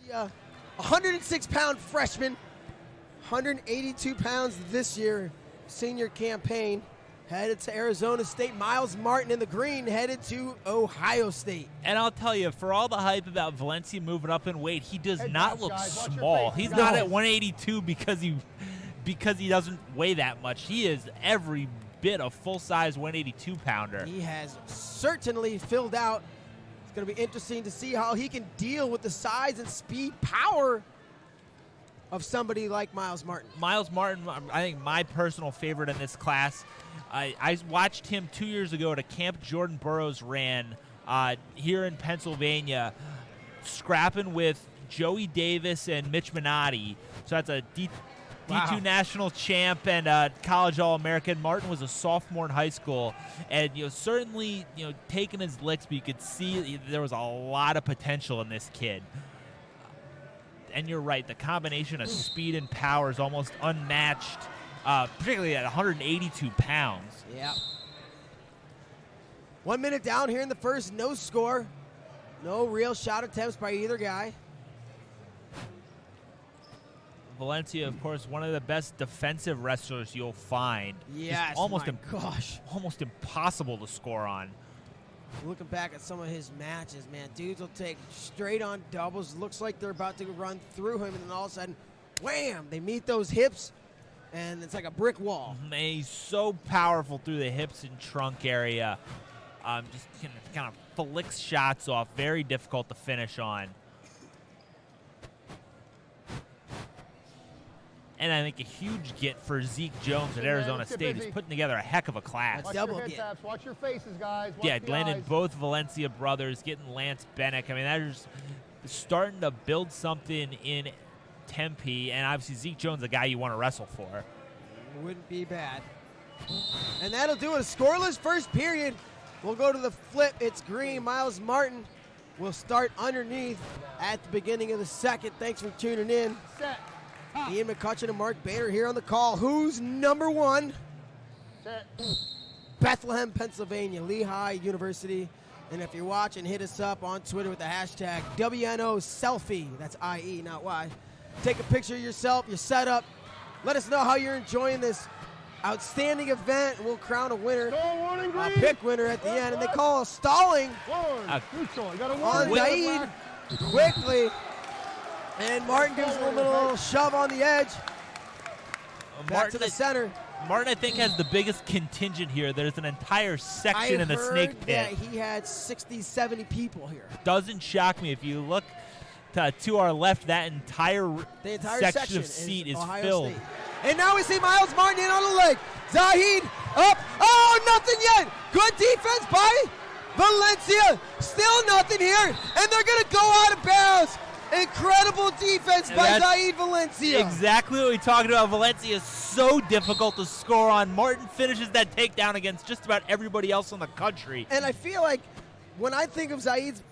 The 106-pound freshman, 182 pounds this year, senior campaign, headed to Arizona State. Miles Martin in the green, headed to Ohio State. And I'll tell you, for all the hype about Valencia moving up in weight, he does not look small. He's not at 182 because he doesn't weigh that much. He is every bit a full-size 182-pounder. He has certainly filled out. It's going to be interesting to see how he can deal with the size and speed, power of somebody like Miles Martin. Miles Martin, I think my personal favorite in this class. I watched him 2 years ago at a camp Jordan Burroughs ran here in Pennsylvania, scrapping with Joey Davis and Mitch Minotti. So that's a D2 national champ and college All-American. Martin was a sophomore in high school, and certainly taking his licks, but you could see there was a lot of potential in this kid. And you're right, the combination of speed and power is almost unmatched, particularly at 182 pounds. Yeah. 1 minute down here in the first, no score. No real shot attempts by either guy. Valencia, of course, one of the best defensive wrestlers you'll find. Yes, almost gosh. Impossible to score on. Looking back at some of his matches, man, dudes will take straight on doubles. Looks like they're about to run through him, and then all of a sudden, wham, they meet those hips, and it's like a brick wall. And he's so powerful through the hips and trunk area. Just kind of flicks shots off. Very difficult to finish on. And I think a huge get for Zeke Jones at Arizona State, who's putting together a heck of a class. Watch double get. Watch your faces, guys. Watch yeah, landed both Valencia brothers, getting Lance Bennick. I mean, they're just starting to build something in Tempe, and obviously Zeke Jones, a guy you want to wrestle for. Wouldn't be bad. And that'll do it. A scoreless first period. We'll go to the flip. It's green. Miles Martin will start underneath at the beginning of the second. Thanks for tuning in. Set. Ian McCutcheon and Mark Bader here on the call. Who's number one? Set. Bethlehem, Pennsylvania, Lehigh University. And if you're watching, hit us up on Twitter with the hashtag WNOSelfie. That's I-E, not Y. Take a picture of yourself, your setup. Let us know how you're enjoying this outstanding event. We'll crown a winner, a pick winner at the end. And they call stalling on Zahid quickly. And Martin gives him a little shove on the edge. Back to the center. Martin, I think, has the biggest contingent here. There's an entire section in the snake pit. Yeah, he had 60, 70 people here. Doesn't shock me. If you look to our left, that entire section of seat is filled. State. And now we see Miles Martin in on the leg. Zahid up. Oh, nothing yet. Good defense by Valencia. Still nothing here. And they're going to go out of bounds. Incredible defense by Zahid Valencia. Exactly what we talked about. Valencia is so difficult to score on. Martin finishes that takedown against just about everybody else in the country. And I feel like when I think of Zahid's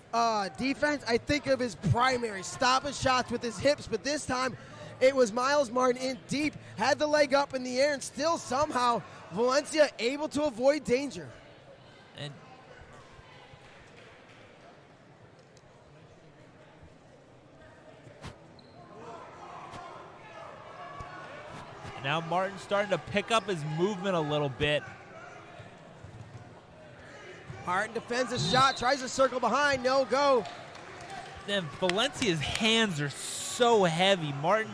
defense, I think of his primary stopping shots with his hips. But this time, it was Miles Martin in deep, had the leg up in the air, and still somehow Valencia able to avoid danger. And now Martin's starting to pick up his movement a little bit. Martin defends the shot, tries to circle behind, no go. Then Valencia's hands are so heavy. Martin,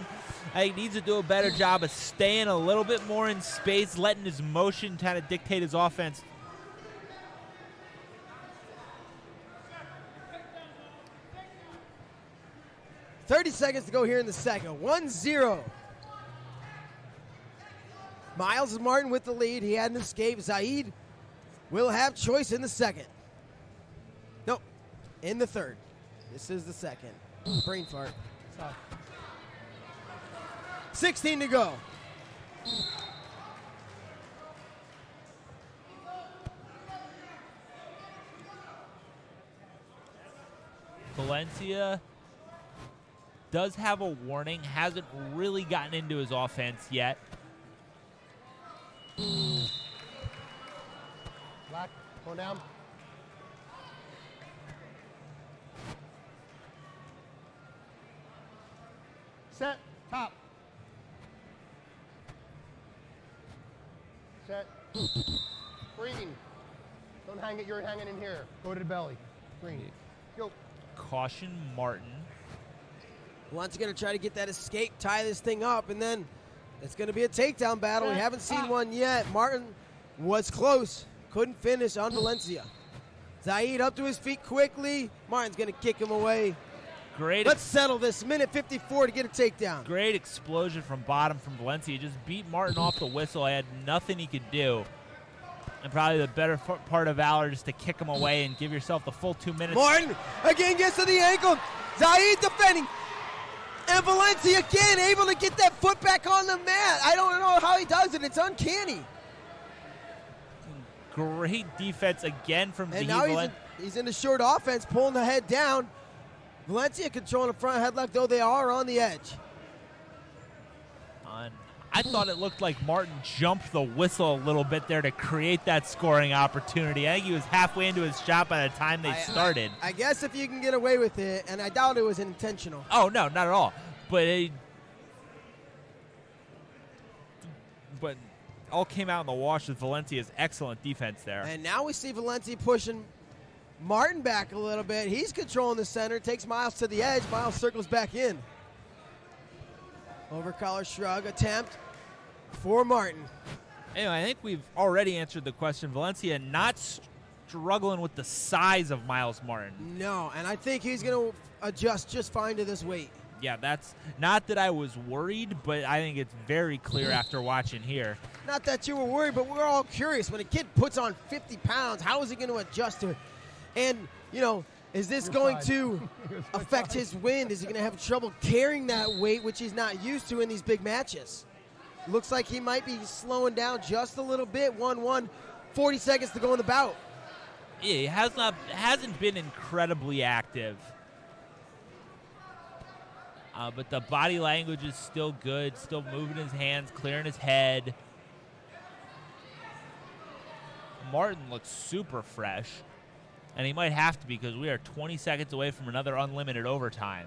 I think, needs to do a better job of staying a little bit more in space, letting his motion kind of dictate his offense. .30 seconds to go here in the second. 1-0. Miles Martin with the lead. He had an escape. Zahid will have choice in the second. Nope, in the third. This is the second. Brain fart. 16 to go. Valencia does have a warning. Hasn't really gotten into his offense yet. Black, going down. Set. Top. Set. Green. Don't hang it. You're hanging in here. Go to the belly. Green. Go. Caution Martin. Once going to try to get that escape, tie this thing up, and then it's going to be a takedown battle. We haven't seen one yet. Martin was close. Couldn't finish on Valencia. Zahid up to his feet quickly. Martin's going to kick him away. Great. Let's settle this. Minute 54 to get a takedown. Great explosion from bottom from Valencia. Just beat Martin off the whistle. I had nothing he could do. And probably the better part of valor just to kick him away and give yourself the full 2 minutes. Martin again gets to the ankle. Zahid defending. And Valencia again able to get that foot back on the mat. I don't know how he does it. It's uncanny. Great defense again from And Zahid now he's in the short offense, pulling the head down. Valencia controlling the front headlock, though they are on the edge. I thought it looked like Martin jumped the whistle a little bit there to create that scoring opportunity. I think he was halfway into his shot by the time they started. I guess if you can get away with it, and I doubt it was intentional. Oh, no, not at all. But all came out in the wash with Valencia's excellent defense there. And now we see Valencia pushing Martin back a little bit. He's controlling the center, takes Miles to the edge. Miles circles back in. Over collar shrug attempt for Martin. Anyway, I think we've already answered the question. Valencia not struggling with the size of Miles Martin. No, and I think he's going to adjust just fine to this weight. Yeah, that's not that I was worried, but I think it's very clear after watching here. Not that you were worried, but we're all curious. When a kid puts on 50 pounds, how is he going to adjust to it? And, you know, is this going to affect his win? Is he going to have trouble carrying that weight, which he's not used to in these big matches? Looks like he might be slowing down just a little bit. 1-1, 40 seconds to go in the bout. Yeah, he hasn't been incredibly active. But the body language is still good, still moving his hands, clearing his head. Martin looks super fresh. And he might have to because we are 20 seconds away from another unlimited overtime.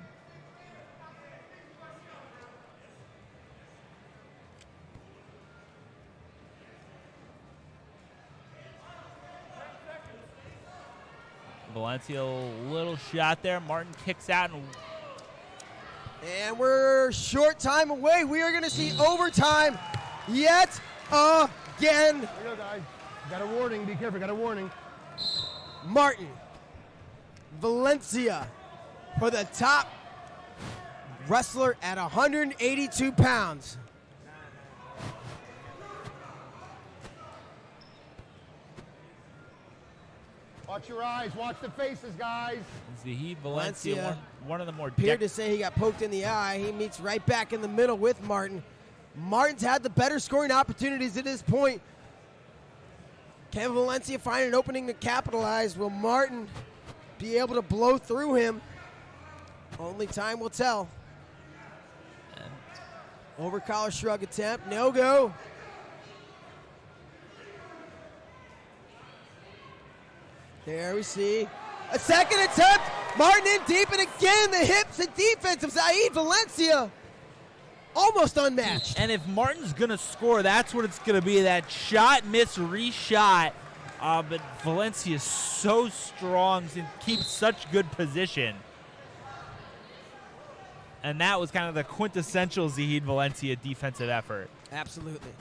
Valencia, a little shot there. Martin kicks out. And we're short time away. We are going to see overtime yet again. Here we go, guys. Got a warning. Be careful. Got a warning. Martin, Valencia for the top wrestler at 182 pounds. Watch your eyes. Watch the faces, guys. Zahid Valencia, one of the more appeared to say he got poked in the eye. He meets right back in the middle with Martin. Martin's had the better scoring opportunities at this point. Can Valencia find an opening to capitalize? Will Martin be able to blow through him? Only time will tell. Over collar shrug attempt, no go. There we see a second attempt. Martin in deep, and again the hips and defense of Zahid Valencia. Almost unmatched. And if Martin's going to score, that's what it's going to be, that shot, miss, reshot. But Valencia is so strong and keeps such good position. And that was kind of the quintessential Zahid Valencia defensive effort. Absolutely.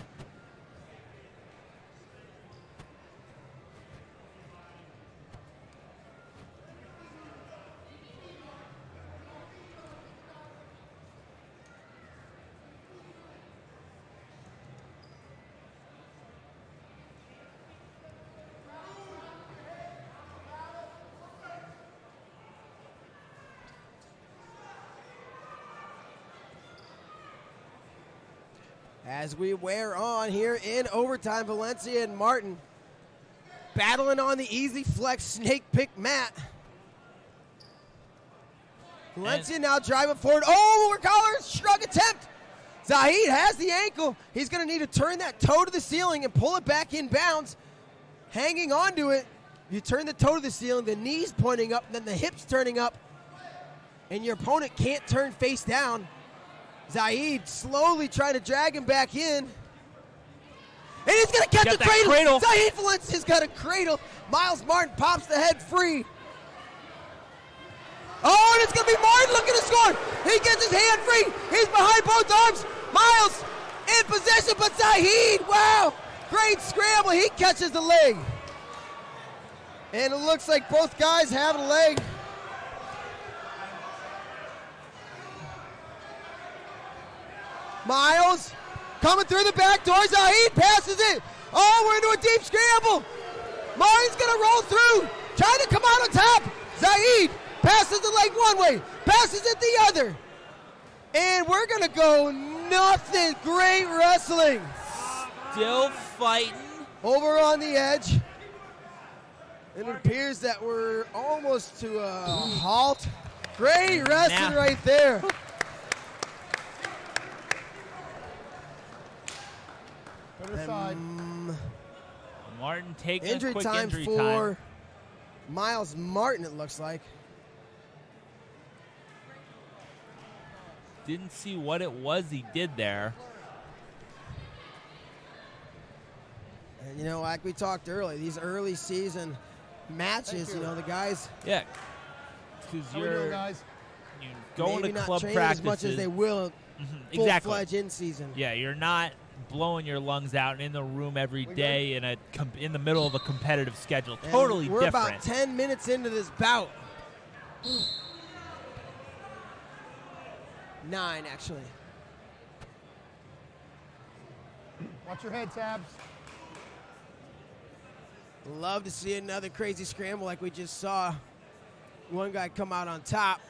As we wear on here in overtime, Valencia and Martin battling on the easy flex snake pick mat. Valencia now driving forward. Oh, over collar shrug attempt. Zahid has the ankle. He's going to need to turn that toe to the ceiling and pull it back in bounds. Hanging on to it. You turn the toe to the ceiling, the knees pointing up, then the hips turning up, and your opponent can't turn face down. Zahid slowly trying to drag him back in. And he's going to catch the that cradle. Zahid Valencia's got a cradle. Miles Martin pops the head free. Oh, and it's going to be Martin looking to score. He gets his hand free. He's behind both arms. Miles in possession, but Zahid, wow. Great scramble. He catches the leg. And it looks like both guys have a leg. Miles coming through the back door. Zahid passes it. Oh, we're into a deep scramble. Martin's going to roll through, trying to come out on top. Zahid passes the leg one way, passes it the other. And we're going to go nothing. Great wrestling. Still fighting. Over on the edge. And it appears that we're almost to a halt. Great wrestling right there. Other side. Martin taking Injury a quick time injury for time. Miles Martin, it looks like. Didn't see what it was he did there. And, you know, like we talked earlier, these early season matches, you know, the guys. Yeah. Because you're guys? going maybe to not club train practices. as much as they will full-fledged in season. Yeah, you're not blowing your lungs out in the room every day in the middle of a competitive schedule. And Totally we're different. about 10 minutes into this bout. 9, actually. Watch your head, Tabs. Love to see another crazy scramble like we just saw. One guy come out on top.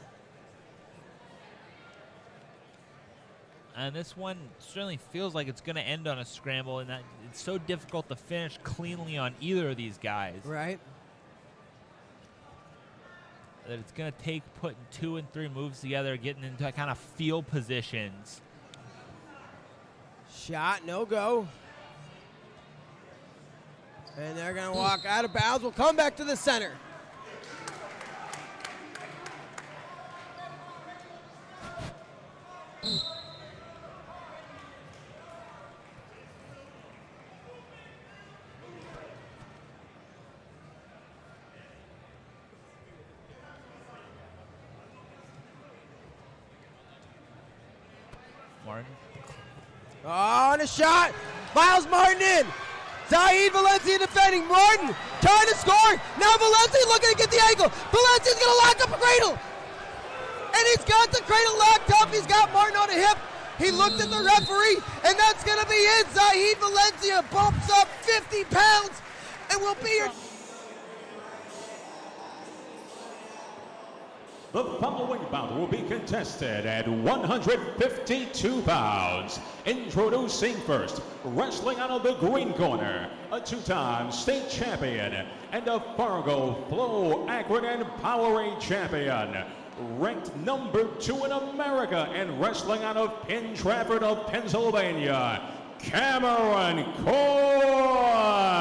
And this one certainly feels like it's going to end on a scramble, and that it's so difficult to finish cleanly on either of these guys. Right. That it's going to take putting 2 and 3 moves together, getting into kind of field positions. Shot, no go. And they're going to walk out of bounds. We'll come back to the center. Martin. Oh, and a shot. Miles Martin in. Zahid Valencia defending. Martin trying to score. Now Valencia looking to get the angle. Valencia's going to lock up a cradle. And he's got the cradle locked up. He's got Martin on a hip. He looked at the referee, and that's going to be it. Zahid Valencia bumps up 50 pounds and will be your... The following bout will be contested at 152 pounds. Introducing first, wrestling out of the green corner, a 2-time state champion and a Fargo, Flow, Akron, and Powerade champion. Ranked number 2 in America and wrestling out of Penn Trafford of Pennsylvania, Cameron Coy.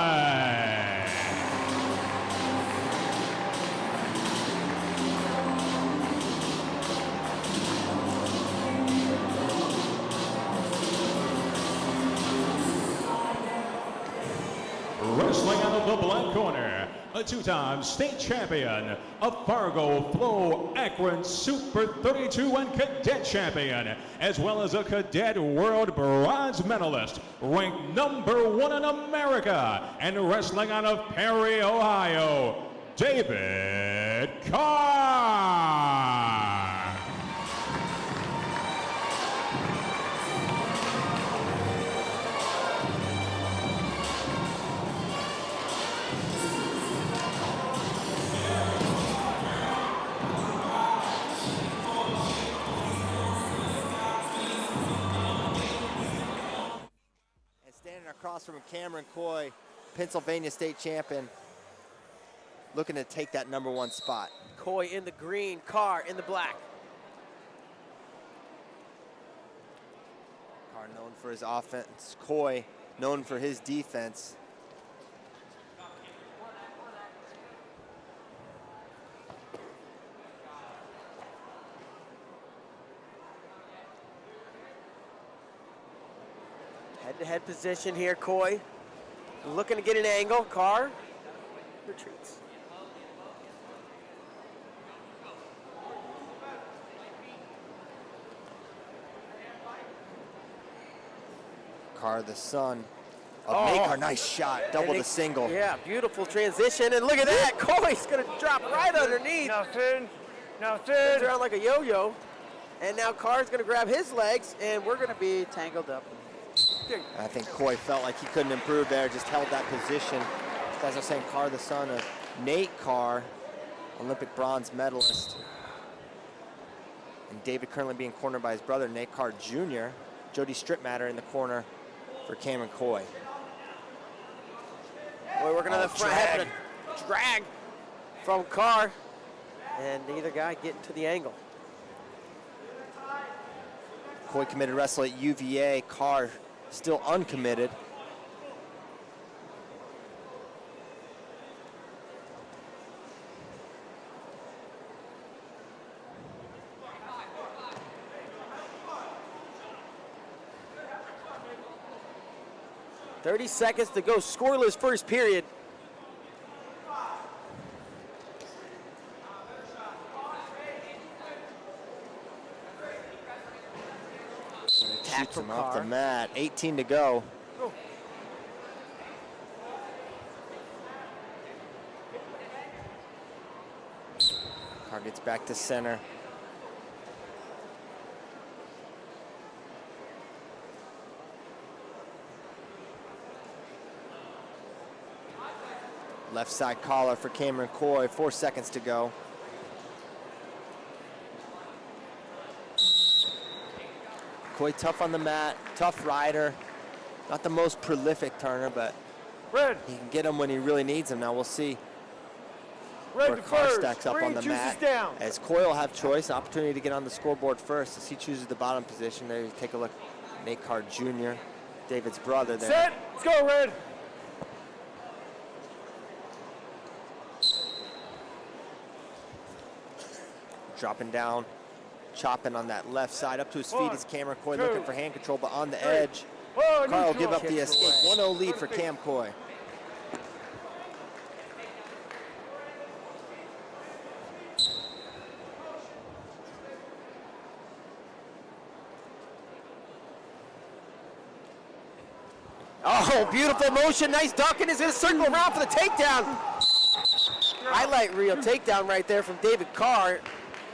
Wrestling out of the black corner, a 2-time state champion, a Fargo, Flow, Akron Super 32 and Cadet champion, as well as a Cadet World Bronze medalist, ranked number 1 in America, and wrestling out of Perry, Ohio, David Carr. Across from Cameron Coy, Pennsylvania state champion, looking to take that number 1 spot. Coy in the green, Carr in the black. Carr known for his offense, Coy known for his defense. Head-to-head position here, Coy. Looking to get an angle. Carr retreats. Carr, the son of Makar. Nice shot. Double the single. Yeah, beautiful transition. And look at that. Coy's going to drop right underneath. Nothing. Turns around like a yo-yo. And now Carr's going to grab his legs, and we're going to be Tangled up. I think Coy felt like he couldn't improve there, just held that position. As I was saying, Carr, the son of Nate Carr, Olympic bronze medalist. And David currently being cornered by his brother, Nate Carr Jr. Jody Stripmatter in the corner for Cameron Coy. Boy, working on the front head, and a drag from Carr. And neither guy getting to the angle. Coy committed wrestle at UVA. Carr still uncommitted. .30 seconds to go. Scoreless first period. Shoots him off the mat. 18 to go. Carr gets back to center. Left side collar for Cameron Coy. 4 seconds to go. Coy tough on the mat, tough rider. Not the most prolific turner, but he can get him when he really needs him. Now we'll see where Carr stacks up on the mat. As Coy will have choice, opportunity to get on the scoreboard first. As he chooses the bottom position, there you take a look. Nate Carr Jr., David's brother there. Set, let's go, Red. Dropping down, chopping on that left side. Up to his feet is Cameron Coy, looking for hand control, but on the edge. Carr will give up the escape. 1-0 lead for Cam Coy. Oh, beautiful motion. Nice duck, and he's going to circle around for the takedown. Highlight reel takedown right there from David Carr.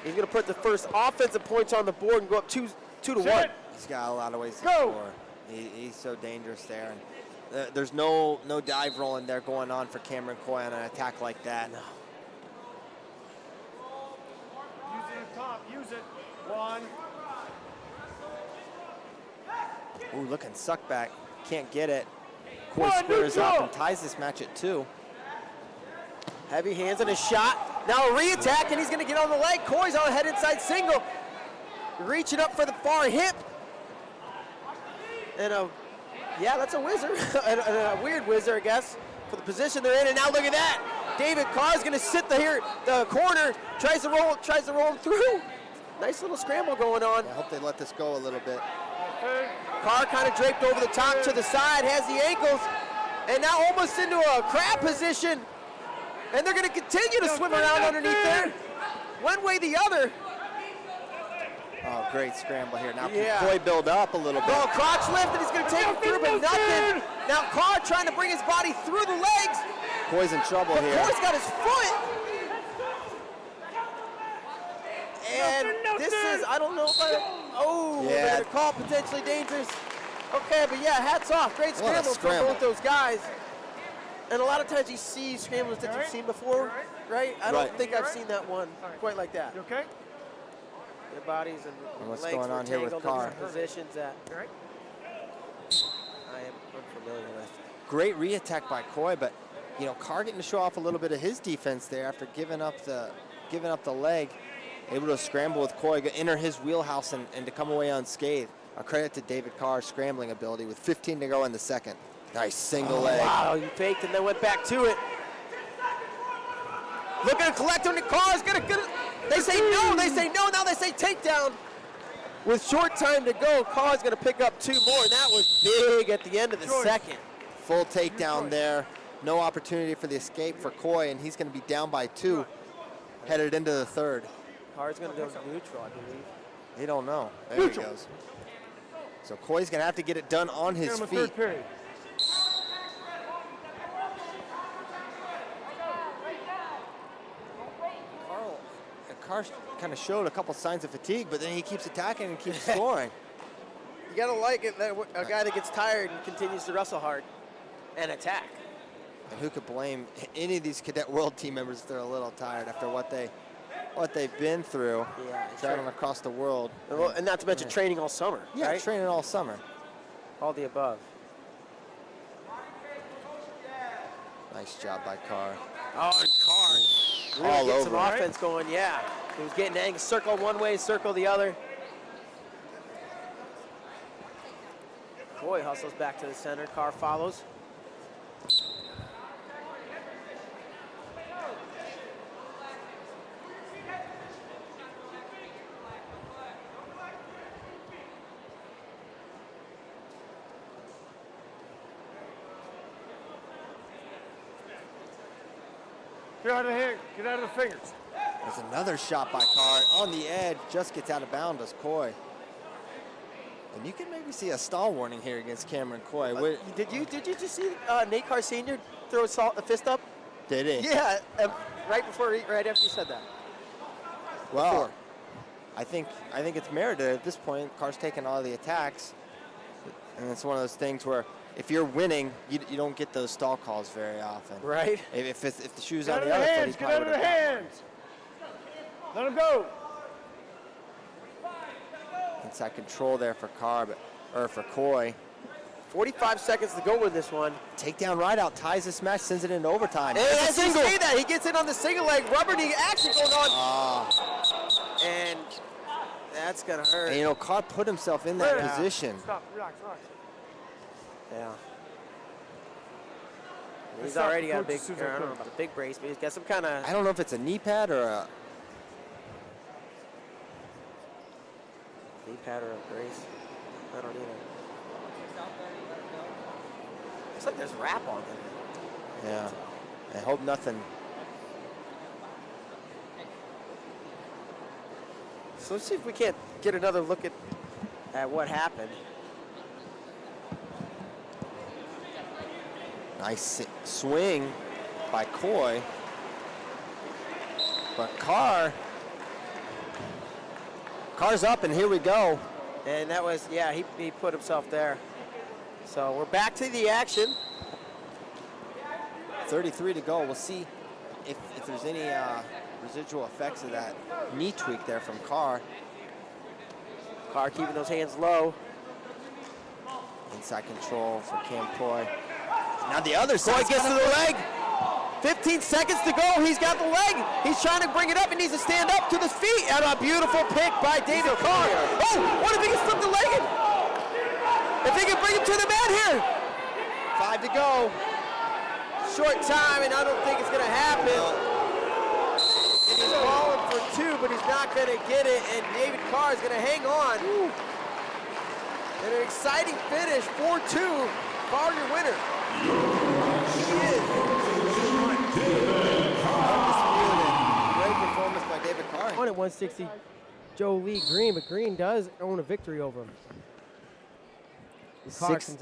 He's going to put the first offensive points on the board and go up 2 to 1. He's got a lot of ways to score. He's so dangerous there. And there's no dive rolling there going on for Cameron Coy on an attack like that. Use it up top. Use it. 1. Ooh, looking suck back. Can't get it. Coy squares up and ties this match at 2. Heavy hands and a shot. Now a re-attack, and he's going to get on the leg. Coy's on a head inside single. Reaching up for the far hip. And yeah, that's a whizzer. and a weird whizzer, I guess, for the position they're in. And now look at that. David Carr's going to sit the corner, tries to roll him through. Nice little scramble going on. I hope they let this go a little bit. Carr kind of draped over the top to the side, has the ankles, and now almost into a crab position. And they're going to continue to swim around underneath there. One way, the other. Oh, great scramble here. Now can Coy build up a little bit? Oh, crotch lift, and he's going to take him through, but nothing. Now Carr trying to bring his body through the legs. Coy's in trouble here. Coy's got his foot. And this is, I don't know if they're going to call potentially dangerous. Okay, but yeah, hats off. Great scramble from both those guys. And a lot of times you see scrambles that you've seen before, right? I don't think I've seen that one quite like that. You okay? Their bodies and what's legs going were on here with tangled Carr? in positions that I am unfamiliar with. Great re-attack by Coy, but you know, Carr getting to show off a little bit of his defense there after giving up the leg. Able to scramble with Coy, enter his wheelhouse and to come away unscathed. A credit to David Carr's scrambling ability with 15 to go in the second. Nice single leg. Wow, he faked and then went back to it. Looking to collect him, and Carr's gonna. They say no, now they say takedown. With short time to go, Carr's going to pick up 2 more, and that was big at the end of the second. Full takedown there. No opportunity for the escape for Coy, and he's going to be down by 2, headed into the third. Carr's going to go neutral, I believe. He don't know. There he goes. So Coy's going to have to get it done on his feet. Carr kind of showed a couple signs of fatigue, but then he keeps attacking and keeps scoring. You got to like it, that a guy that gets tired and continues to wrestle hard and attack. And who could blame any of these Cadet World team members if they're a little tired after what they've been through, traveling across the world. And not to mention training all summer. Yeah, right? training all summer. All the above. Nice job by Carr. Oh, and Carr really get some offense going, yeah. He was getting angles, circle one way, circle the other. Coy hustles back to the center. Carr follows. Get out of the hand. Get out of the fingers. There's another shot by Carr on the edge. Just gets out of bounds as Coy. And you can maybe see a stall warning here against Cameron Coy. Did you just see Nate Carr Sr. throw a fist up? Did he? Yeah, right after you said that. Well, I think it's merited at this point. Carr's taking all the attacks, and it's one of those things where if you're winning, you don't get those stall calls very often. Right. If the shoe's on the other foot, he probably would have. Get out of the hands. Let him go. Inside control there for Carr, or for Coy. 45 seconds to go with this one. Takedown right out, ties this match, sends it into overtime. And as you say that, he gets in on the single leg, rubber knee action going on. And that's gonna hurt. And you know, Carr put himself in that position. Stop, relax, relax. Yeah. He's already got a big, I don't know about a big brace, but he's got some kind of. I don't know if it's a knee pad or a. Knee pad or a brace. I don't either. Looks like there's wrap on him. Yeah. I hope nothing. So let's see if we can't get another look at what happened. Nice swing by Coy. But Carr's up, and here we go. And that was, yeah, he put himself there. So we're back to the action. 33 to go. We'll see if there's any residual effects of that knee tweak there from Carr. Carr keeping those hands low. Inside control for Cam Coy. Now the other side. Coy gets to the leg. 15 seconds to go. He's got the leg. He's trying to bring it up. He needs to stand up to his feet. And a beautiful pick by David Carr. Oh, what if he can slip the leg in? If he can bring him to the mat here. 5 to go. Short time, and I don't think it's going to happen. And he's falling for 2, but he's not going to get it. And David Carr is going to hang on. And an exciting finish, 4-2. Carr, your winner. He is. Great performance by David Carr. On at 160, Joe Lee Green, but Green does own a victory over him.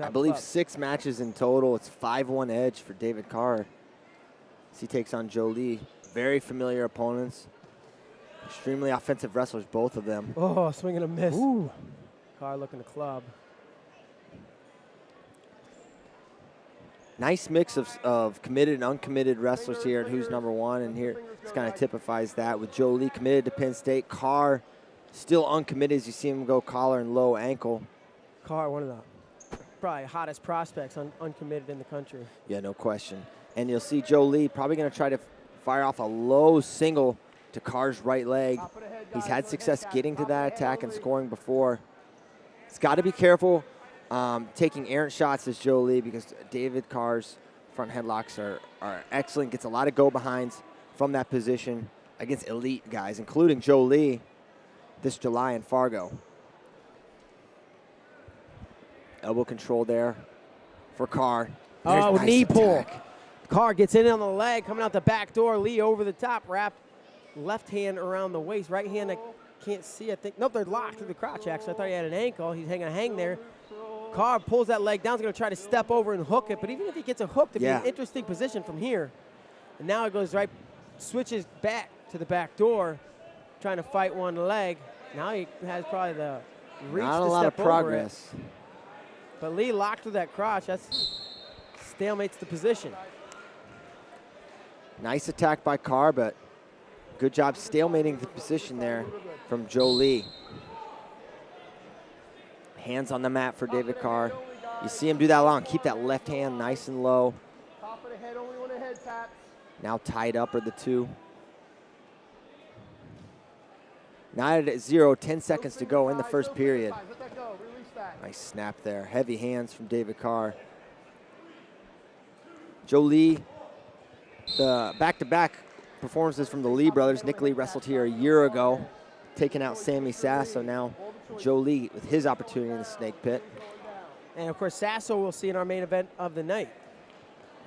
I believe 6 matches in total. It's 5-1 edge for David Carr as he takes on Joe Lee. Very familiar opponents. Extremely offensive wrestlers, both of them. Oh, swing and a miss. Ooh. Carr looking to club. Nice mix of committed and uncommitted wrestlers here at Who's Number One, and here this kind of typifies that with Joe Lee committed to Penn State. Carr still uncommitted as you see him go collar and low ankle. Carr, one of the probably hottest prospects uncommitted in the country. Yeah, no question. And you'll see Joe Lee probably going to try to fire off a low single to Carr's right leg. He's had success getting to that attack and scoring before. He's got to be careful taking errant shots as Joe Lee, because David Carr's front headlocks are excellent. Gets a lot of go-behinds from that position against elite guys, including Joe Lee this July in Fargo. Elbow control there for Carr. Oh, nice knee pull. attack. Carr gets in on the leg, coming out the back door. Lee over the top, wrap. Left hand around the waist. Right hand, I can't see, I think. Nope, they're locked through the crotch, actually. I thought he had an ankle. He's hanging a hang there. Carr pulls that leg down. He's going to try to step over and hook it. But even if he gets a hook, it'd be an interesting position from here. And now it goes right, switches back to the back door, trying to fight one leg. Now he has probably the reach Not to a lot step of progress. over it. But Lee locked with that crotch. That's stalemates the position. Nice attack by Carr, but good job stalemating the position there from Joe Lee. Hands on the mat for David Carr. You see him do that long. Keep that left hand nice and low. Top of the head, only when the head taps. Now tied up are the two. 9-0, 10 seconds to go in the first period. Let that go. Release that. Nice snap there. Heavy hands from David Carr. Joe Lee, the back-to-back performances from the Lee brothers. Nick Lee wrestled here a year ago, taking out Sammy Sasso. Now Joe Lee with his opportunity in the snake pit. And, of course, Sasso we'll see in our main event of the night,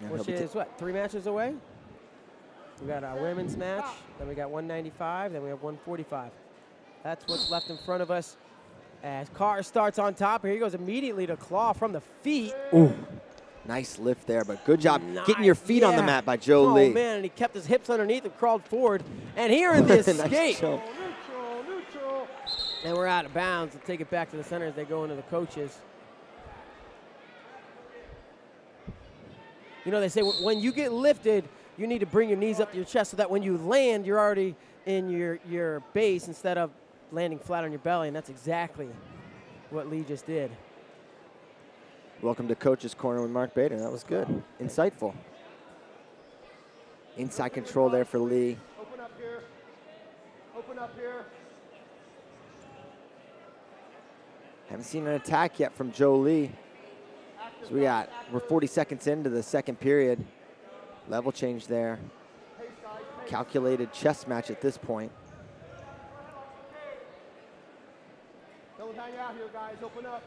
which is, what, 3 matches away? We got a women's match, then we got 195, then we have 145. That's what's left in front of us as Carr starts on top. Here he goes immediately to claw from the feet. Ooh, nice lift there, but good job getting your feet on the mat by Joe Lee. Oh, man, and he kept his hips underneath and crawled forward. And here in the escape. Nice jump. Neutral. And we're out of bounds. We'll take it back to the center as they go into the coaches. You know, they say when you get lifted, you need to bring your knees up to your chest so that when you land, you're already in your base instead of landing flat on your belly, and that's exactly what Lee just did. Welcome to Coach's Corner with Mark Bader. That was good. Insightful. Inside control there for Lee. Open up here. Open up here. Haven't seen an attack yet from Joe Lee. So we're 40 seconds into the second period. Level change there. Calculated chess match at this point. Don't hang out here, guys. Open up.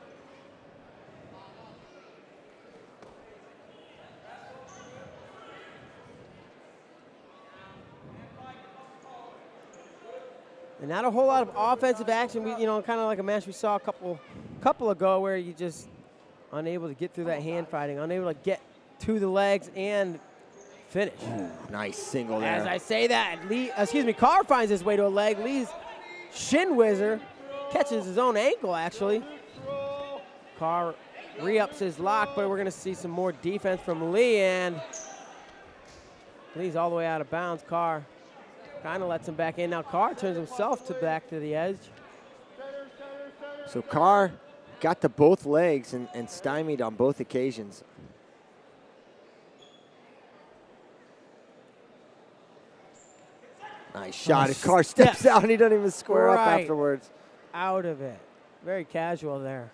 And not a whole lot of offensive action. We, kind of like a match we saw a couple ago where you just unable to get through that hand fighting, unable to get to the legs and finish. Ooh, nice single there. As I say that, Carr finds his way to a leg. Lee's shin whizzer catches his own ankle, actually. Carr re-ups his lock, but we're going to see some more defense from Lee, and Lee's all the way out of bounds. Carr kind of lets him back in. Now Carr turns himself back to the edge. So Carr got to both legs and stymied on both occasions. Nice shot. As Carr steps out and he doesn't even square up afterwards. Out of it. Very casual there.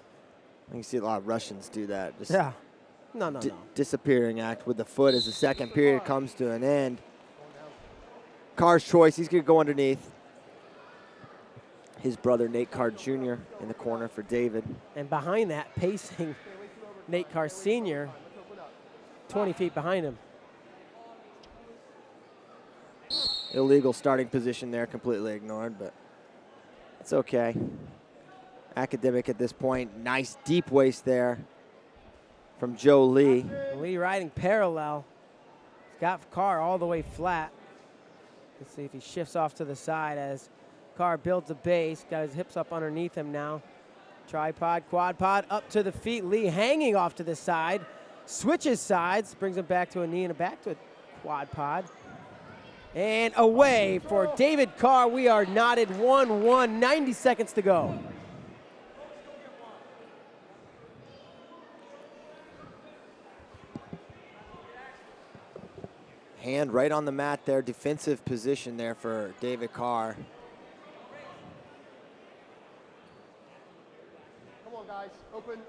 You can see a lot of Russians do that. Just No. Disappearing act with the foot as the second period comes to an end. Carr's choice. He's going to go underneath. His brother, Nate Carr Jr., in the corner for David. And behind that, pacing Nate Carr Sr., 20 feet behind him. Illegal starting position there, completely ignored, but it's okay. Academic at this point. Nice deep waist there from Joe Lee. Lee riding parallel. He's got Carr all the way flat. Let's see if he shifts off to the side as Carr builds a base. Got his hips up underneath him now. Tripod, quad pod, up to the feet. Lee hanging off to the side. Switches sides, brings him back to a knee and back to a quad pod. And away for David Carr. We are knotted 1-1, 90 seconds to go. Hand right on the mat there, defensive position there for David Carr. Come on, guys. Open.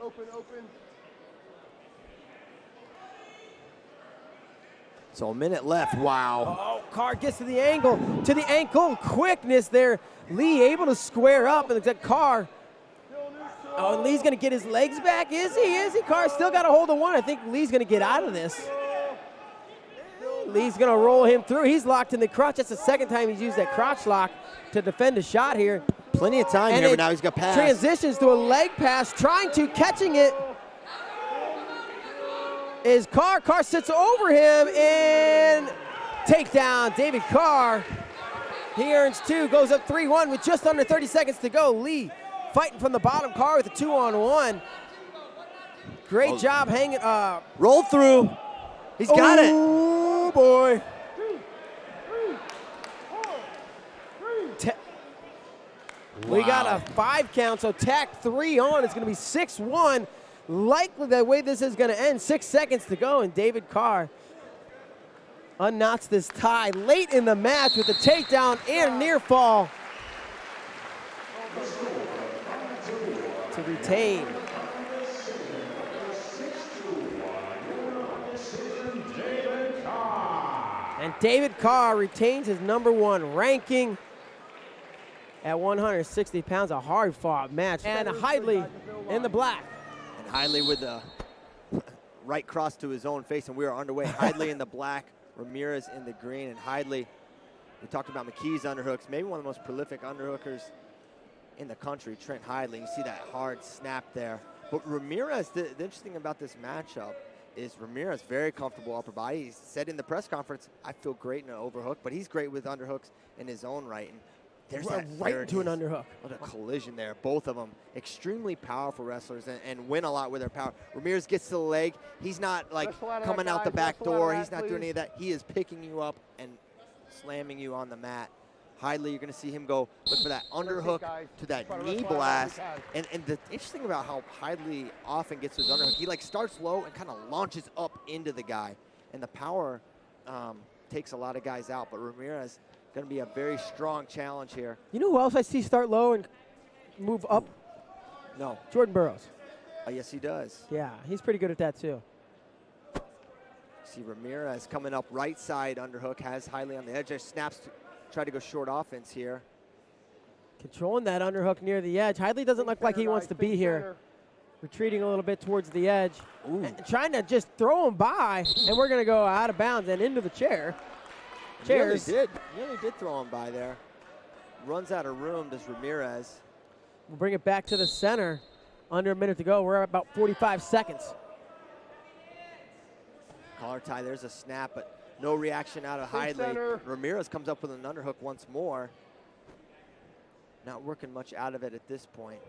So a minute left. Wow. Oh, Carr gets to the ankle. Quickness there. Lee able to square up, and Carr Oh, and Lee's going to get his legs back. Is he? Is he? Carr still got a hold of one. I think Lee's going to get out of this. Lee's going to roll him through. He's locked in the crotch. That's the second time he's used that crotch lock to defend a shot here. Plenty of time here, but now he's got pass. Transitions to a leg pass, catching it is Carr. Carr sits over him and takedown. David Carr. He earns 2, goes up 3-1 with just under 30 seconds to go. Lee fighting from the bottom. Carr with a 2-on-1. Great job hanging. Roll through. He's got it. Oh, boy. We got a 5 count, so tack 3 on. It's going to be 6-1. Likely the way this is going to end. 6 seconds to go, and David Carr unknots this tie late in the match with a takedown and near fall to retain. And David Carr retains his #1 ranking at 160 pounds, a hard-fought match. And Hidlay in the black. And Hidlay with the right cross to his own face, and we are underway. Hidlay in the black, Ramirez in the green, and Hidlay, we talked about McKee's underhooks, maybe one of the most prolific underhookers in the country, Trent Hidlay. You see that hard snap there. But Ramirez, the interesting about this matchup is Ramirez very comfortable upper body. He said in the press conference, I feel great in an overhook, but he's great with underhooks in his own right. And there's that right into an underhook. What a collision there. Both of them extremely powerful wrestlers and win a lot with their power. Ramirez gets to the leg. He's not like coming out the back door. He's not doing any of that. He is picking you up and slamming you on the mat. Hidlay, you're going to see him go look for that underhook to that knee blast. And the interesting about how Hidlay often gets his underhook, he like starts low and kind of launches up into the guy. And the power takes a lot of guys out. But Ramirez going to be a very strong challenge here. You know who else I see start low and move up? No. Jordan Burroughs. Yes, he does. Yeah, he's pretty good at that too. See Ramirez coming up right side underhook, has Hidlay on the edge. Just snaps to try to go short offense here. Controlling that underhook near the edge. Hidlay doesn't look like he wants to be here. Retreating a little bit towards the edge. And trying to just throw him by, and we're going to go out of bounds and into the chair. Chairs. Nearly did throw him by there. Runs out of room, does Ramirez. We'll bring it back to the center. Under a minute to go. We're at about 45 seconds. Collar tie, there's a snap, but no reaction out of Hidlay. Ramirez comes up with an underhook once more. Not working much out of it at this point.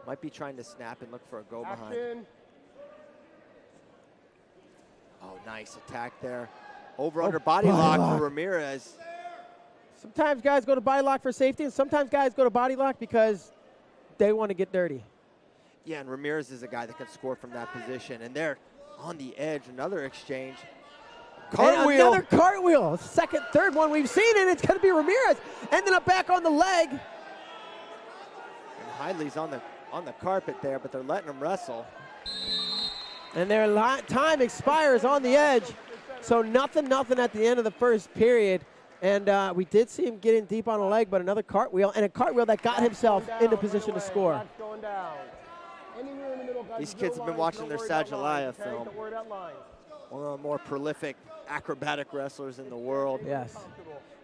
Might be trying to snap and look for a go behind. Oh, nice attack there. Over under body lock for Ramirez. Sometimes guys go to body lock for safety, and sometimes guys go to body lock because they want to get dirty. Yeah, and Ramirez is a guy that can score from that position. And they're on the edge, another exchange. Cartwheel. Another cartwheel. Second, third one we've seen, and it's going to be Ramirez. Ending up back on the leg. And Hidlay's on the carpet there, but they're letting him wrestle. And their time expires on the edge. So nothing at the end of the first period. And we did see him getting deep on the leg, but another cartwheel, and a cartwheel that got himself into position to score. These kids have been watching their Sajaliah film. One of the more prolific acrobatic wrestlers in the world. Yes.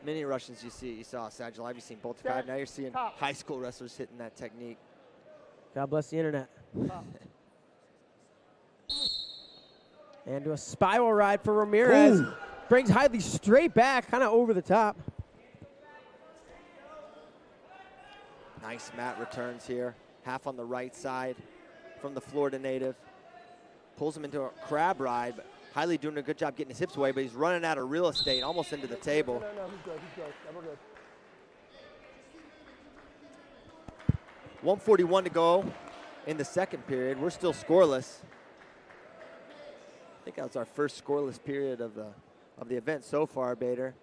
Many Russians you saw Sajaliah, you've seen Boltakayev. Now you're seeing high school wrestlers hitting that technique. God bless the internet. And to a spiral ride for Ramirez. Ooh. Brings Hidlay straight back, kind of over the top. Nice mat returns here. Half on the right side from the Florida native. Pulls him into a crab ride. But Hidlay doing a good job getting his hips away, but he's running out of real estate, almost into the table. No, he's good. Yeah, we're good. 1:41 to go in the second period. We're still scoreless. I think that was our first scoreless period of the event so far, Bader.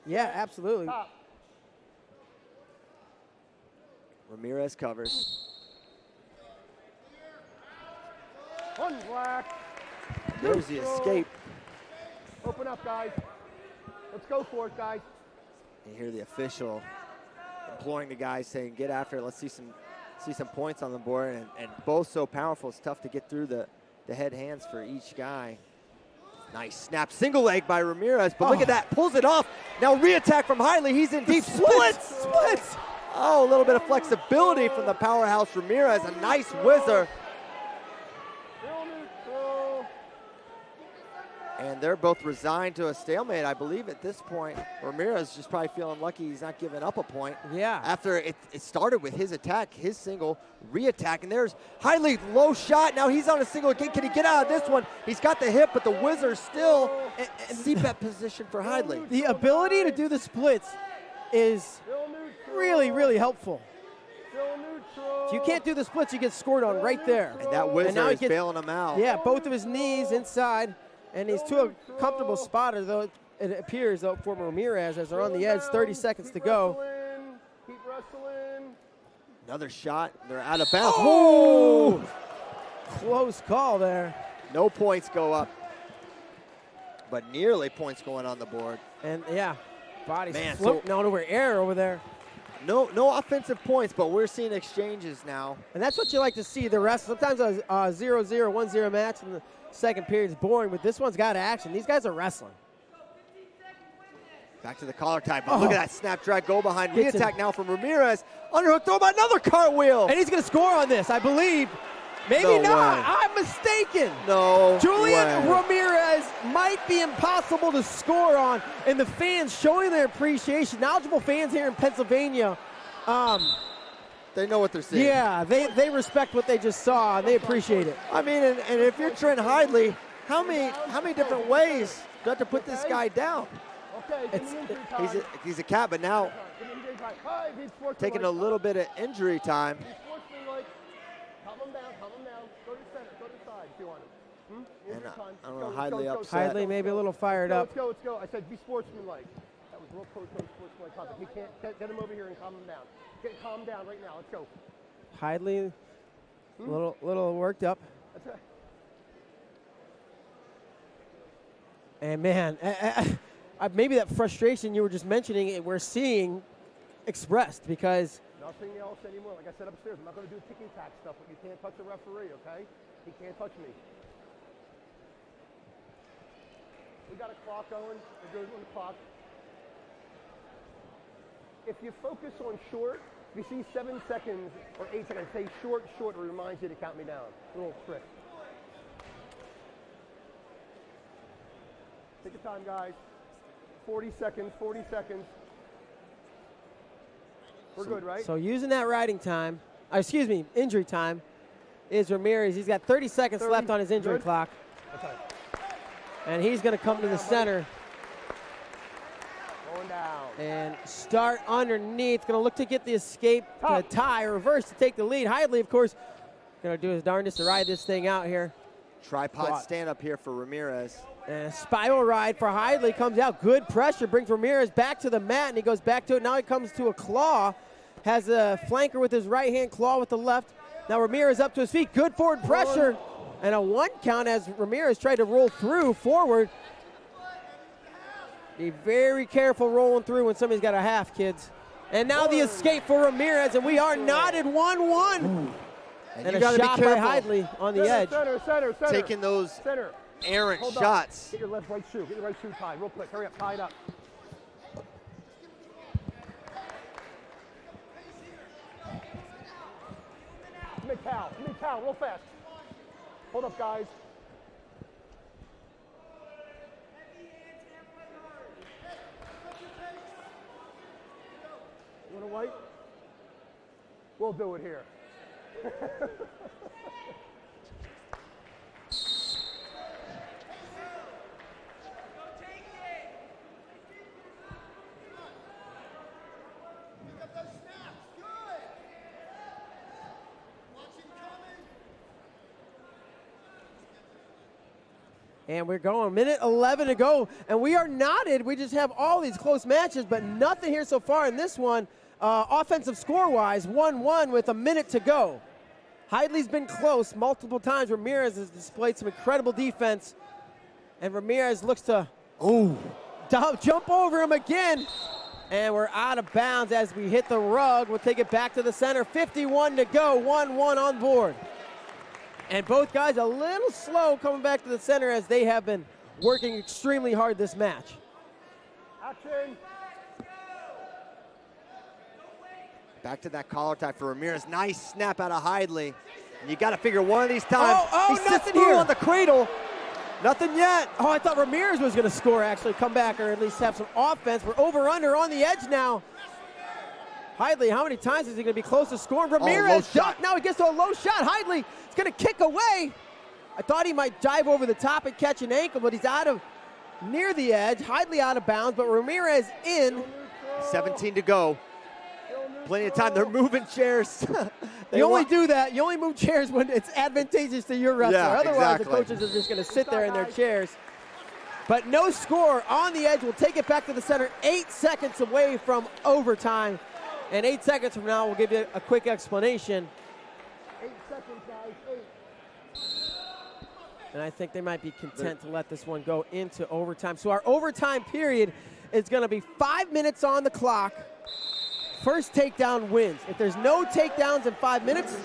Yeah, absolutely. Ramirez covers. One black. There's the escape. Open up, guys. Let's go for it, guys. You hear the official imploring the guys, saying, get after it. Let's see some see some points on the board, and both so powerful. It's tough to get through the head hands for each guy. Nice snap, single leg by Ramirez, but look at that, pulls it off. Now re-attack from Hidlay, he's in deep. Splits! Oh, a little bit of flexibility from the powerhouse Ramirez, a nice whizzer. And they're both resigned to a stalemate, I believe, at this point. Ramirez just probably feeling lucky he's not giving up a point. Yeah. After it started with his attack, his single, re-attack, and there's Hidlay, low shot. Now he's on a single again. Can he get out of this one? He's got the hip, but the whizzer's still in CPET position for Hidlay. The ability to do the splits is really, really helpful. If you can't do the splits, you get scored on right there. And that whizzer is bailing him out. Yeah, both of his knees inside. And he's to a comfortable spot, though it appears, though, for Ramirez as they're on the edge. 30 seconds to go. Keep wrestling. Another shot. They're out of bounds. Oh! Close call there. No points go up, but nearly points going on the board. And yeah, body's floating out over air over there. No offensive points, but we're seeing exchanges now. And that's what you like to see. The rest, sometimes a 0-0, 1-0 match in the second period is boring, but this one's got action. These guys are wrestling. Back to the collar tie, but look at that snap drag go behind. Re-attack now from Ramirez. Underhook throw by another cartwheel. And he's going to score on this, I believe. Maybe No not. way. I'm mistaken. No Julian way. Ramirez might be impossible to score on, and the fans showing their appreciation. Knowledgeable fans here in Pennsylvania. They know what they're seeing. Yeah, they respect what they just saw, and they appreciate it. I mean, and if you're Trent Hidlay, how many different ways do you have to put this guy down? He's a cat, but now taking a little bit of injury time. Calm him down. Go to the center. Go to the side if you want him. And I don't know, Hidlay upset. Hidlay maybe a little fired up. Let's go. I said be sportsmanlike. That was real close to sportsmanlike contact. He can't get him over here and calm him down. Get calm down right now. Let's go. Hidlay, little worked up. That's right. And man, maybe that frustration you were just mentioning, we're seeing expressed because. Nothing else anymore. Like I said upstairs, I'm not going to do ticky-tack stuff, but you can't touch the referee, okay? He can't touch me. We got a clock going. We're good on the clock. If you focus on short, if you see 7 seconds or 8 seconds, say short, it reminds you to count me down. A little trick. Take your time, guys. 40 seconds. We're good, right? So using that injury time is Ramirez. He's got 30 seconds left on his injury clock. Okay. And he's going to come to the center. Going down. And start underneath. Going to look to get the escape, to tie, reverse to take the lead. Hidlay, of course, going to do his darndest to ride this thing out here. Tripod stand up here for Ramirez. And a spiral ride for Hidlay comes out. Good pressure, brings Ramirez back to the mat, and he goes back to it. Now he comes to a claw. Has a flanker with his right hand, claw with the left. Now Ramirez up to his feet. Good forward pressure. And a 1 count as Ramirez tried to roll through forward. Be very careful rolling through when somebody's got a half, kids. And now the escape for Ramirez, and we are knotted 1-1. And a shot by Hidlay on the edge. Center. Taking those errant shots. Get your right shoe tied real quick. Hurry up, tie it up. Mid-towel, real fast. Hold up, guys. You want a white? We'll do it here. And we're going, minute 11 to go, and we are knotted. We just have all these close matches, but nothing here so far in this one. Offensive score-wise, 1-1 with a minute to go. Hidlay's been close multiple times. Ramirez has displayed some incredible defense, and Ramirez looks to jump over him again. And we're out of bounds as we hit the rug. We'll take it back to the center. 51 to go, 1-1 on board. And both guys a little slow coming back to the center as they have been working extremely hard this match. Action. Back to that collar tie for Ramirez. Nice snap out of Hidlay. And you got to figure one of these times. He sits through on the cradle. Nothing yet. Oh, I thought Ramirez was going to score, actually, come back or at least have some offense. We're over-under on the edge now. Hidlay, how many times is he going to be close to scoring? Ramirez ducked. Now he gets to a low shot. Hidlay is going to kick away. I thought he might dive over the top and catch an ankle, but he's out of near the edge. Hidlay out of bounds, but Ramirez in. 17 to go. Plenty of time. They're moving chairs. You only do that. You only move chairs when it's advantageous to your wrestler. Yeah, Otherwise, exactly. the coaches are just going to sit there in their chairs. But no score on the edge. We'll take it back to the center. 8 seconds away from overtime. And 8 seconds from now, we'll give you a quick explanation. 8 seconds, guys. 8. And I think they might be content to let this one go into overtime. So our overtime period is going to be 5 minutes on the clock. First takedown wins. If there's no takedowns in 5 minutes,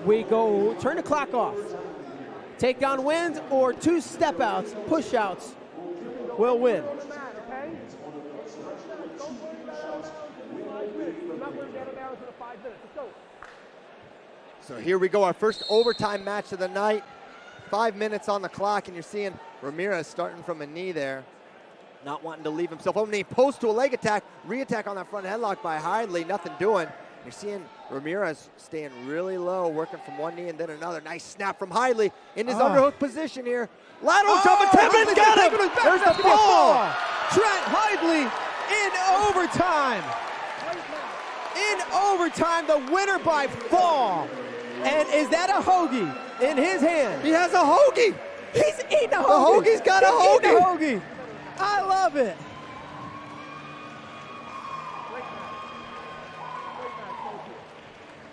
we go turn the clock off. Takedown wins or 2 step outs, push outs will win. So here we go, our first overtime match of the night. 5 minutes on the clock, and you're seeing Ramirez starting from a knee there. Not wanting to leave himself open. He posts to a leg attack, re-attack on that front headlock by Hidlay, nothing doing. You're seeing Ramirez staying really low, working from one knee and then another. Nice snap from Hidlay in his underhook position here. Lateral jump attempt and got him! There's the fall! Trent Hidlay in overtime. In overtime, the winner by fall. And is that a hoagie in his hand? He has a hoagie! He's eating a hoagie! The hoagie's got a hoagie! I love it.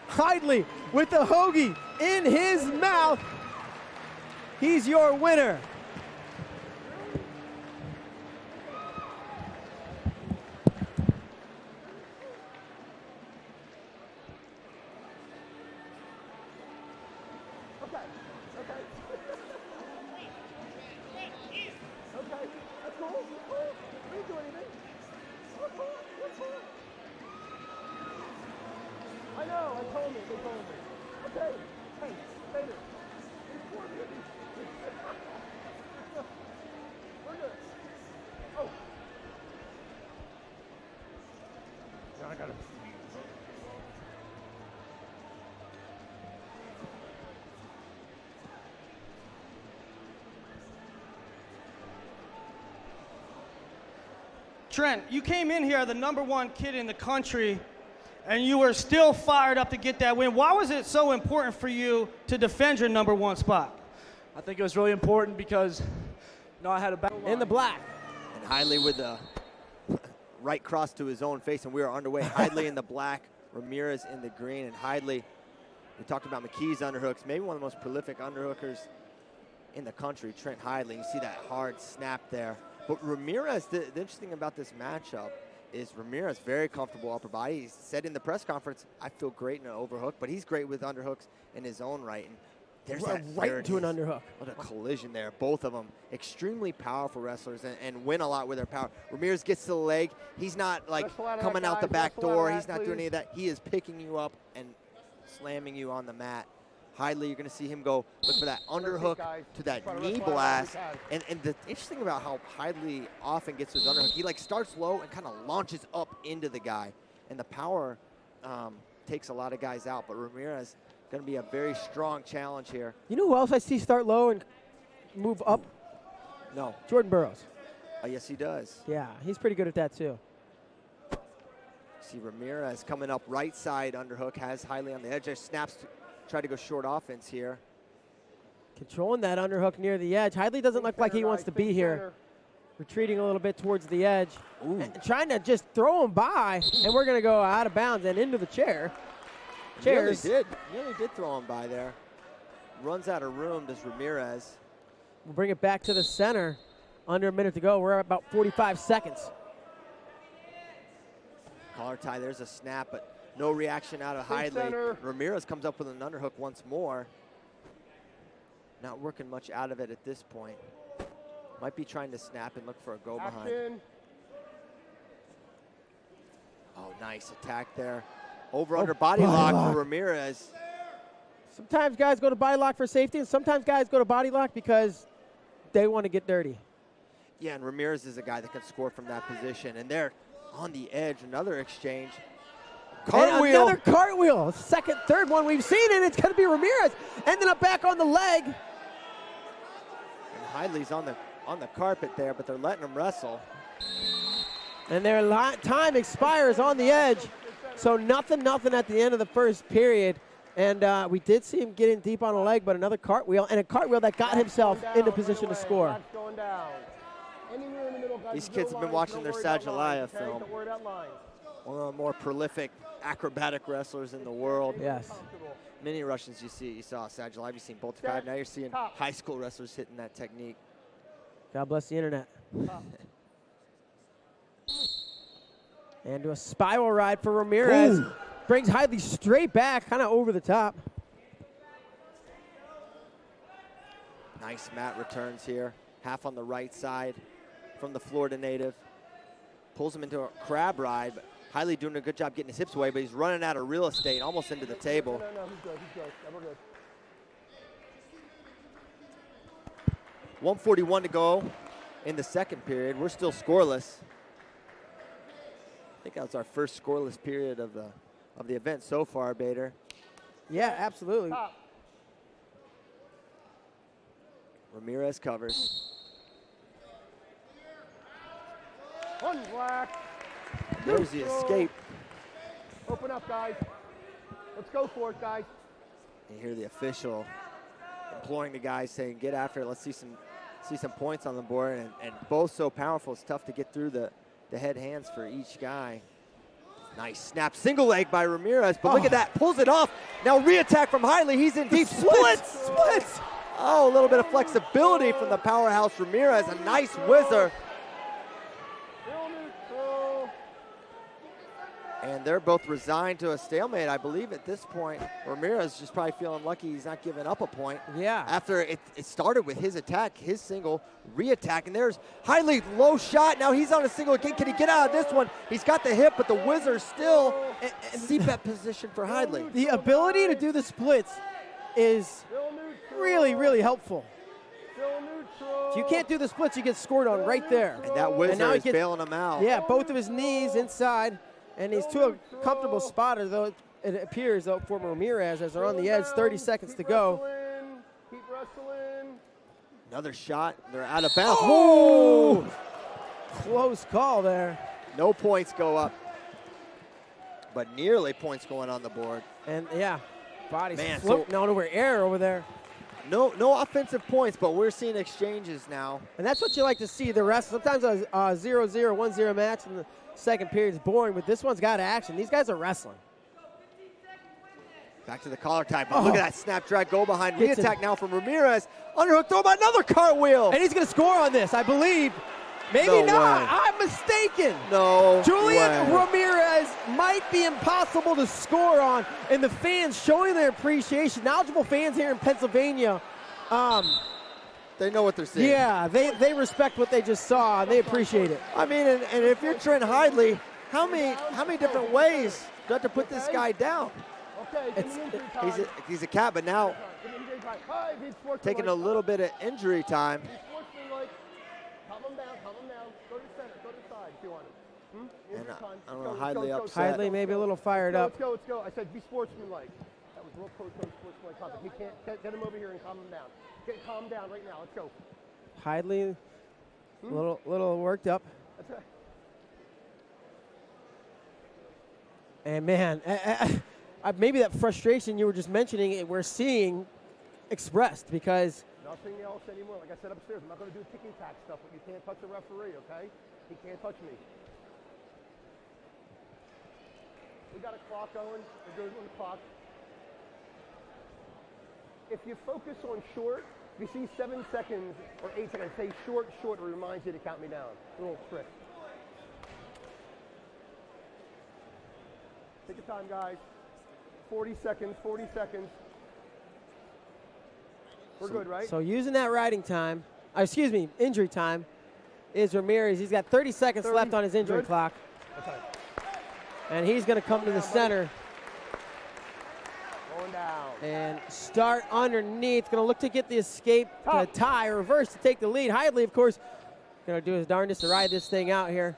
Hidlay with the hoagie in his mouth. He's your winner. Trent, you came in here the #1 kid in the country, and you were still fired up to get that win. Why was it so important for you to defend your #1 spot? I think it was really important because, I had a battle in the black. And Hidlay with the right cross to his own face, and we are underway. Hidlay in the black, Ramirez in the green, and Hidlay, we talked about McKee's underhooks, maybe one of the most prolific underhookers in the country, Trent Hidlay. You see that hard snap there. But Ramirez, the interesting about this matchup is Ramirez very comfortable upper body. He said in the press conference, I feel great in an overhook, but he's great with underhooks in his own right. And there's that right into an underhook. What a collision there. Both of them extremely powerful wrestlers and win a lot with their power. Ramirez gets to the leg. He's not like coming out the back door. He's not doing any of that. He is picking you up and slamming you on the mat. Hidlay, you're going to see him go look for that underhook to that knee blast. And the interesting about how Hidlay often gets his underhook, he like starts low and kind of launches up into the guy. And the power takes a lot of guys out. But Ramirez going to be a very strong challenge here. You know who else I see start low and move up? No. Jordan Burroughs. Yes, he does. Yeah, he's pretty good at that too. See Ramirez coming up right side underhook, has Hidlay on the edge. There snaps, try to go short offense here. Controlling that underhook near the edge. Hidlay doesn't look like he wants to be here. Retreating a little bit towards the edge. And trying to just throw him by, and we're going to go out of bounds and into the chair. Chairs. He really did throw him by there. Runs out of room, does Ramirez. We'll bring it back to the center. Under a minute to go. We're at about 45 seconds. Collar tie, there's a snap, but no reaction out of Hidlay. Ramirez comes up with an underhook once more. Not working much out of it at this point. Might be trying to snap and look for a go behind. Oh, nice attack there. Over-under body lock for Ramirez. Sometimes guys go to body lock for safety, and sometimes guys go to body lock because they want to get dirty. Yeah, and Ramirez is a guy that can score from that position. And they're on the edge, another exchange. Cartwheel. Another cartwheel. Second, third one we've seen, and it's going to be Ramirez. Ending up back on the leg. And Hidlay's on the carpet there, but they're letting him wrestle. And their time expires on the edge. So nothing at the end of the first period. And we did see him getting deep on the leg, but another cartwheel, and a cartwheel that got himself into position to score. These kids have been watching their Sajjalaya film. One of the more prolific acrobatic wrestlers in the world. Yes. Many Russians you saw Sajjalaya, you've seen Boltikayev. Now you're seeing high school wrestlers hitting that technique. God bless the internet. And to a spiral ride for Ramirez. Ooh. Brings Hidlay straight back, kind of over the top. Nice mat returns here. Half on the right side from the Florida native. Pulls him into a crab ride. But Hidlay doing a good job getting his hips away, but he's running out of real estate, almost into the table. No, he's good. We're good. 1:41 to go in the second period. We're still scoreless. I think that was our first scoreless period of the event so far, Bader. Yeah, absolutely. Ramirez covers. One black. There's the escape. Open up, guys. Let's go for it, guys. You hear the official imploring the guys, saying, get after it. Let's see some points on the board. And both so powerful, it's tough to get through the head hands for each guy. Nice snap, single leg by Ramirez, but look at that, pulls it off. Now re-attack from Hidlay, he's in deep. Splits! Oh, a little bit of flexibility from the powerhouse Ramirez, a nice whizzer. And they're both resigned to a stalemate, I believe, at this point. Ramirez just probably feeling lucky he's not giving up a point. Yeah. After it started with his attack, his single, re-attack, and there's Hidlay, low shot. Now he's on a single again. Can he get out of this one? He's got the hip, but the whizzer still C-bet position for Hidlay. The ability to do the splits is really, really helpful. If you can't do the splits, you get scored on right there. And that whizzer is bailing him out. Yeah, both of his knees inside. And he's to a comfortable spot, though it appears, though, for Ramirez as they're on the edge. 30 seconds to go. Keep wrestling. Another shot. They're out of bounds. Oh! Close call there. No points go up, but nearly points going on the board. And yeah, body's floating out over air over there. No offensive points, but we're seeing exchanges now. And that's what you like to see. The rest, sometimes a 0-0, 1-0 match in the second period is boring, but this one's got action. These guys are wrestling. Back to the collar tie, but look at that snap drag go behind. Re-attack now from Ramirez. Underhook, throw by another cartwheel. And he's going to score on this, I believe. Maybe no not. Way. I'm mistaken. No Julian way. Ramirez might be impossible to score on, and the fans showing their appreciation. Knowledgeable fans here in Pennsylvania. They know what they're seeing. Yeah, they respect what they just saw, and they appreciate it. I mean, and if you're Trent Hidlay, how many different ways do you have to put this guy down? He's a cat, but now taking a little bit of injury time. Calm him down. Go to the center. Go to the side if you want it. And I don't know, Hidlay upset. Hidlay maybe a little fired up. Let's go. I said be sportsmanlike. That was real close sportsmanlike contact. He can't get him over here and calm him down. Get calm down right now. Let's go. Hidlay, little worked up. That's right. And man, maybe that frustration you were just mentioning, we're seeing expressed because. Nothing else anymore. Like I said upstairs, I'm not going to do ticky-tack stuff, but you can't touch the referee, okay? He can't touch me. We got a clock going. We're good on the clock. If you focus on short, if you see 7 seconds or 8 seconds, say short, it reminds you to count me down. A little trick. Take your time, guys. 40 seconds, 40 seconds. We're good, right? So using that riding time, injury time, is Ramirez. He's got 30 seconds left on his injury clock. Okay. And he's going to come to the center. Going down. And start underneath. Going to look to get the escape to tie, reverse to take the lead. Hidlay, of course, going to do his darndest to ride this thing out here.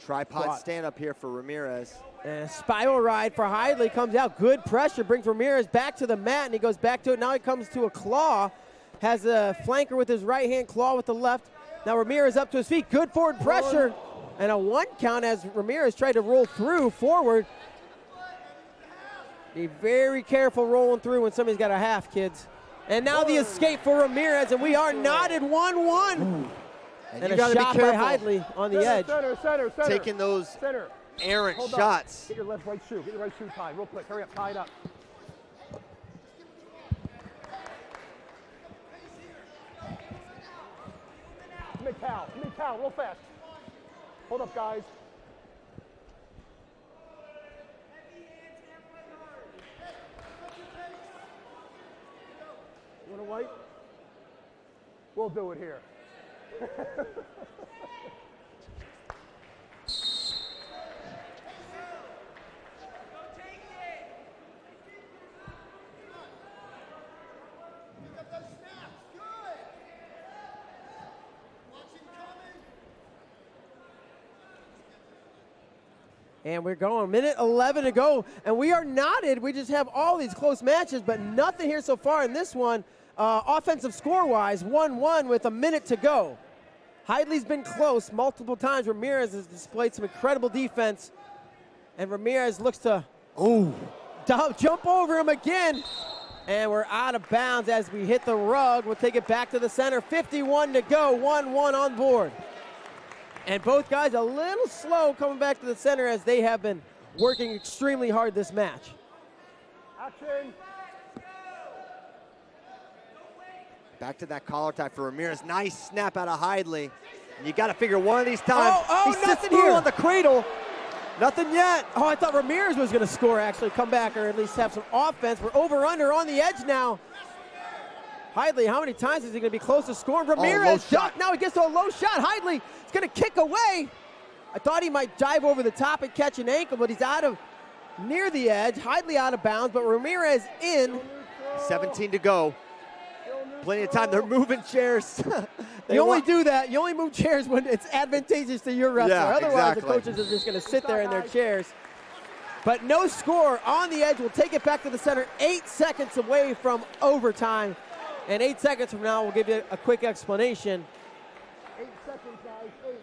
Tripod stand up here for Ramirez. And a spiral ride for Hidlay comes out. Good pressure, brings Ramirez back to the mat, and he goes back to it. Now he comes to a claw. Has a flanker with his right hand, claw with the left. Now Ramirez up to his feet. Good forward pressure. And a 1 count as Ramirez tried to roll through forward. Be very careful rolling through when somebody's got a half, kids. And now the escape for Ramirez, and we are knotted 1-1. And you gotta shot be by careful. Hidlay on the edge. Center. Taking those errant Hold shots. Up. Get your left right shoe. Get your right shoe tied real quick. Hurry up, tie it up. Mid-cow, real fast. Hold up, guys. You want a white? We'll do it here. And we're going, minute 11 to go, and we are knotted. We just have all these close matches, but nothing here so far in this one. Offensive score-wise, 1-1 with a minute to go. Hidlay's been close multiple times. Ramirez has displayed some incredible defense, and Ramirez looks to jump over him again. And we're out of bounds as we hit the rug. We'll take it back to the center. 51 to go, 1-1 on board. And both guys a little slow coming back to the center as they have been working extremely hard this match. Action. Back to that collar tie for Ramirez. Nice snap out of Hidlay. And you got to figure one of these times. He sits through on the cradle. Nothing yet. Oh, I thought Ramirez was going to score, actually, come back or at least have some offense. We're over-under on the edge now. Hidlay, how many times is he going to be close to scoring? Ramirez ducked. Now he gets to a low shot. Hidlay is going to kick away. I thought he might dive over the top and catch an ankle, but he's out of near the edge. Hidlay out of bounds, but Ramirez in. 17 to go. Plenty of time. They're moving chairs. You only do that. You only move chairs when it's advantageous to your wrestler. Yeah, Otherwise, exactly. the coaches are just going to sit there in their chairs. But no score on the edge. We'll take it back to the center. 8 seconds away from overtime. And 8 seconds from now, we'll give you a quick explanation. 8 seconds, guys. 8.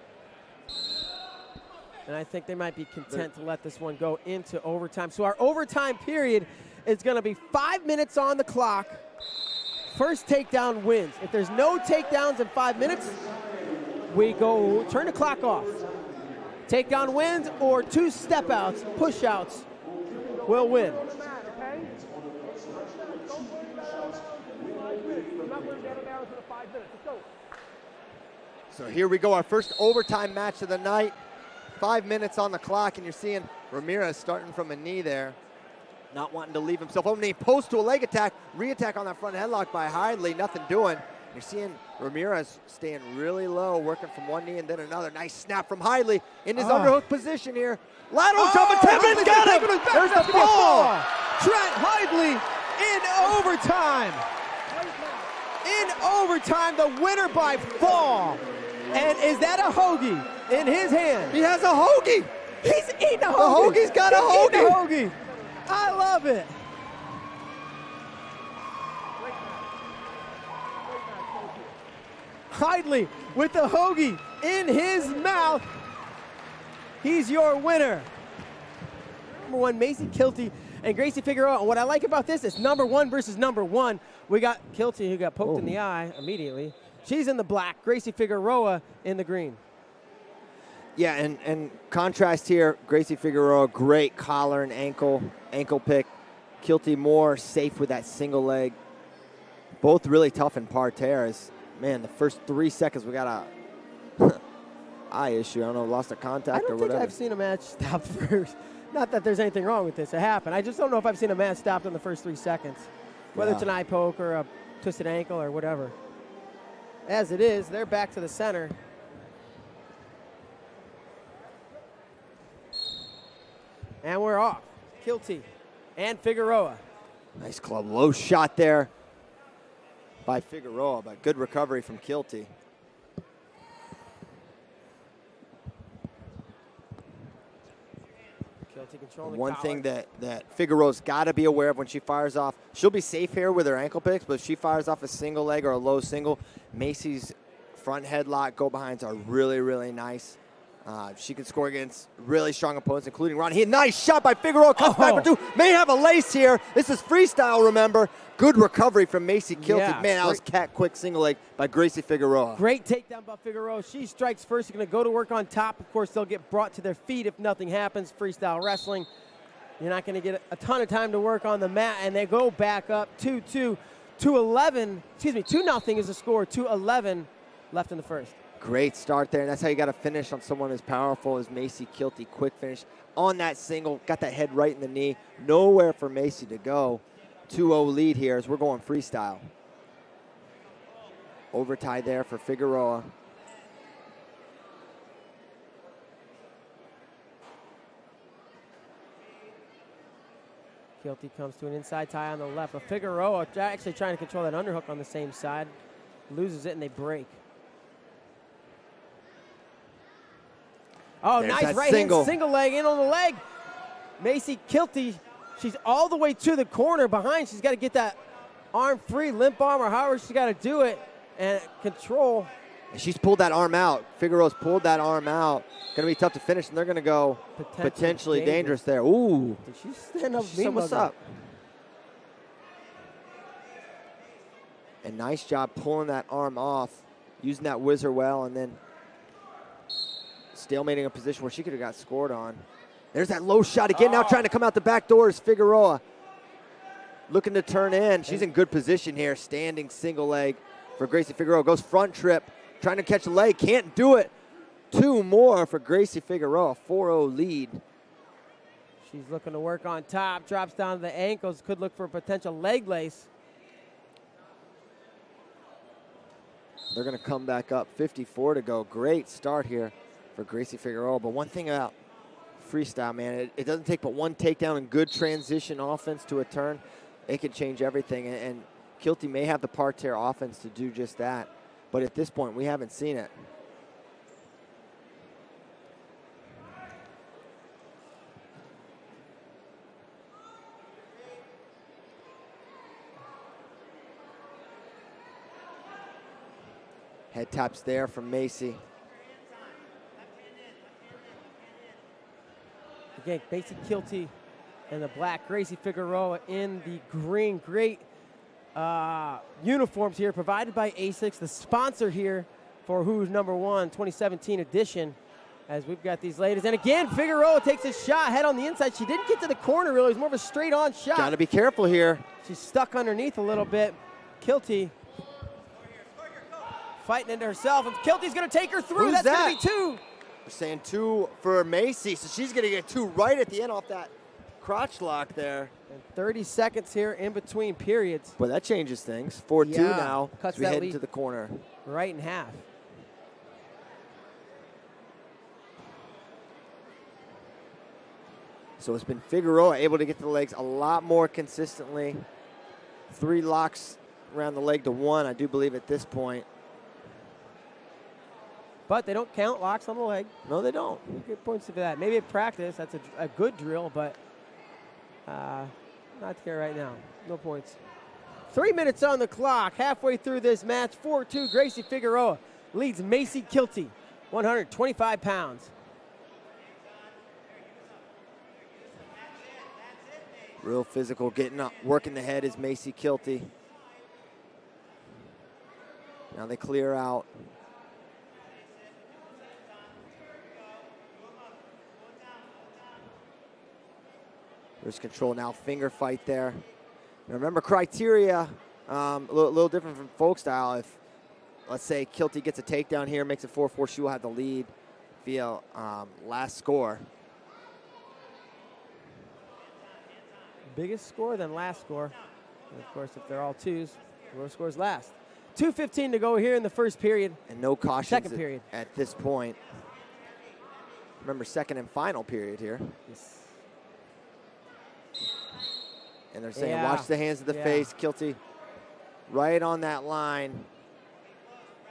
And I think they might be content to let this one go into overtime. So our overtime period is going to be 5 minutes on the clock. First takedown wins. If there's no takedowns in 5 minutes, we go turn the clock off. Takedown wins or 2 step outs, push outs will win. So here we go, our first overtime match of the night. 5 minutes on the clock, and you're seeing Ramirez starting from a knee there. Not wanting to leave himself open. He posts to a leg attack, re-attack on that front headlock by Hidlay, nothing doing. You're seeing Ramirez staying really low, working from one knee and then another. Nice snap from Hidlay in his underhook position here. Lateral jump attempt, and got him! There's the fall! Trent Hidlay in overtime. In overtime, the winner by fall. And is that a hoagie in his hand? He has a hoagie! He's eating a hoagie! The hoagie's got a hoagie! I love it. Hidlay with the hoagie in his mouth. He's your winner. Number 1, Macey Kilty and Gracie Figueroa. And what I like about this is number 1 versus number 1. We got Kilty, who got poked in the eye immediately. She's in the black. Gracie Figueroa in the green. Yeah, and contrast here, Gracie Figueroa, great collar and ankle pick. Kilty more safe with that single leg. Both really tough in parterres. Man, the first 3 seconds we got a eye issue. I don't know, lost a contact or whatever. I don't think I've seen a match stopped for Not that there's anything wrong with this. It happened. I just don't know if I've seen a man stopped in the first 3 seconds, whether it's an eye poke or a twisted ankle or whatever. As it is, they're back to the center. And we're off. Kilty and Figueroa. Nice club. Low shot there by Figueroa, but good recovery from Kilty. One thing that Figueroa's got to be aware of when she fires off, she'll be safe here with her ankle picks, but if she fires off a single leg or a low single, Macey's front headlock, go behinds are really, really nice. She can score against really strong opponents, including Ron. Nice shot by Figueroa. Comes back for two. May have a lace here. This is freestyle, remember. Good recovery from Macey Kilty. Yeah, man, that was cat quick single leg by Gracie Figueroa. Great takedown by Figueroa. She strikes first. She's going to go to work on top. Of course, they'll get brought to their feet if nothing happens. Freestyle wrestling. You're not going to get a ton of time to work on the mat, and they go back up 2-2. 2-11. Excuse me, 2-0 is the score. 2-11 left in the first. Great start there, and that's how you got to finish on someone as powerful as Macey Kilty. Quick finish on that single, got that head right in the knee. Nowhere for Macey to go. 2-0 lead here as we're going freestyle. Overtie there for Figueroa. Kilty comes to an inside tie on the left. But Figueroa actually trying to control that underhook on the same side. Loses it and they break. Oh, there's nice right hand single leg in on the leg. Macey Kilty, she's all the way to the corner behind. She's got to get that arm free, limp arm, or however she's got to do it, and control. And she's pulled that arm out. Figueroa's pulled that arm out. Going to be tough to finish, and they're going to go potentially dangerous there. Ooh. Did she stand up? She said, what's up? And nice job pulling that arm off, using that whizzer well, and then stalemating a position where she could have got scored on. There's that low shot again. Now trying to come out the back door is Figueroa. Looking to turn in. She's in good position here. Standing single leg for Gracie Figueroa. Goes front trip. Trying to catch a leg. Can't do it. 2 more for Gracie Figueroa. 4-0 lead. She's looking to work on top. Drops down to the ankles. Could look for a potential leg lace. They're going to come back up. 54 to go. Great start here for Gracie Figueroa. But one thing about freestyle, man, it doesn't take but one takedown and good transition offense to a turn. It can change everything. And Kilty may have the parterre offense to do just that. But at this point, we haven't seen it. Head taps there from Macey. Again, Macey Kilty in the black, Gracie Figueroa in the green. Great uniforms here provided by ASICS, the sponsor here for Who's Number One 2017 edition. As we've got these ladies. And again, Figueroa takes a shot, head on the inside. She didn't get to the corner really. It was more of a straight on shot. Got to be careful here. She's stuck underneath a little bit. Kilty fighting into herself. And Kilty's going to take her through. Who's That's going to be 2. We're saying 2 for Macey, so she's going to get 2 right at the end off that crotch lock there. And 30 seconds here in between periods. Well, that changes things. 4-2 now Cuts as we that head lead into the corner. right in half. So it's been Figueroa able to get to the legs a lot more consistently. 3 locks around the leg to 1, I do believe, at this point. But they don't count locks on the leg. No, they don't. Good points for that. Maybe at practice, that's a good drill, but not here right now. No points. 3 minutes on the clock. Halfway through this match, 4-2. Gracie Figueroa leads Macey Kilty, 125 pounds. Real physical, getting up, working the head is Macey Kilty. Now they clear out. There's control now, finger fight there. Now remember, criteria, a little different from folk style. If, let's say, Kilty gets a takedown here, makes it 4-4, she will have the lead via last score. biggest score, then last score. And of course, if they're all twos, whoever scores last. 2:15 to go here in the first period. And no cautions Second period. at this point. Remember, second and final period here. Yes. And they're saying, watch the hands of the face. Kilty right on that line.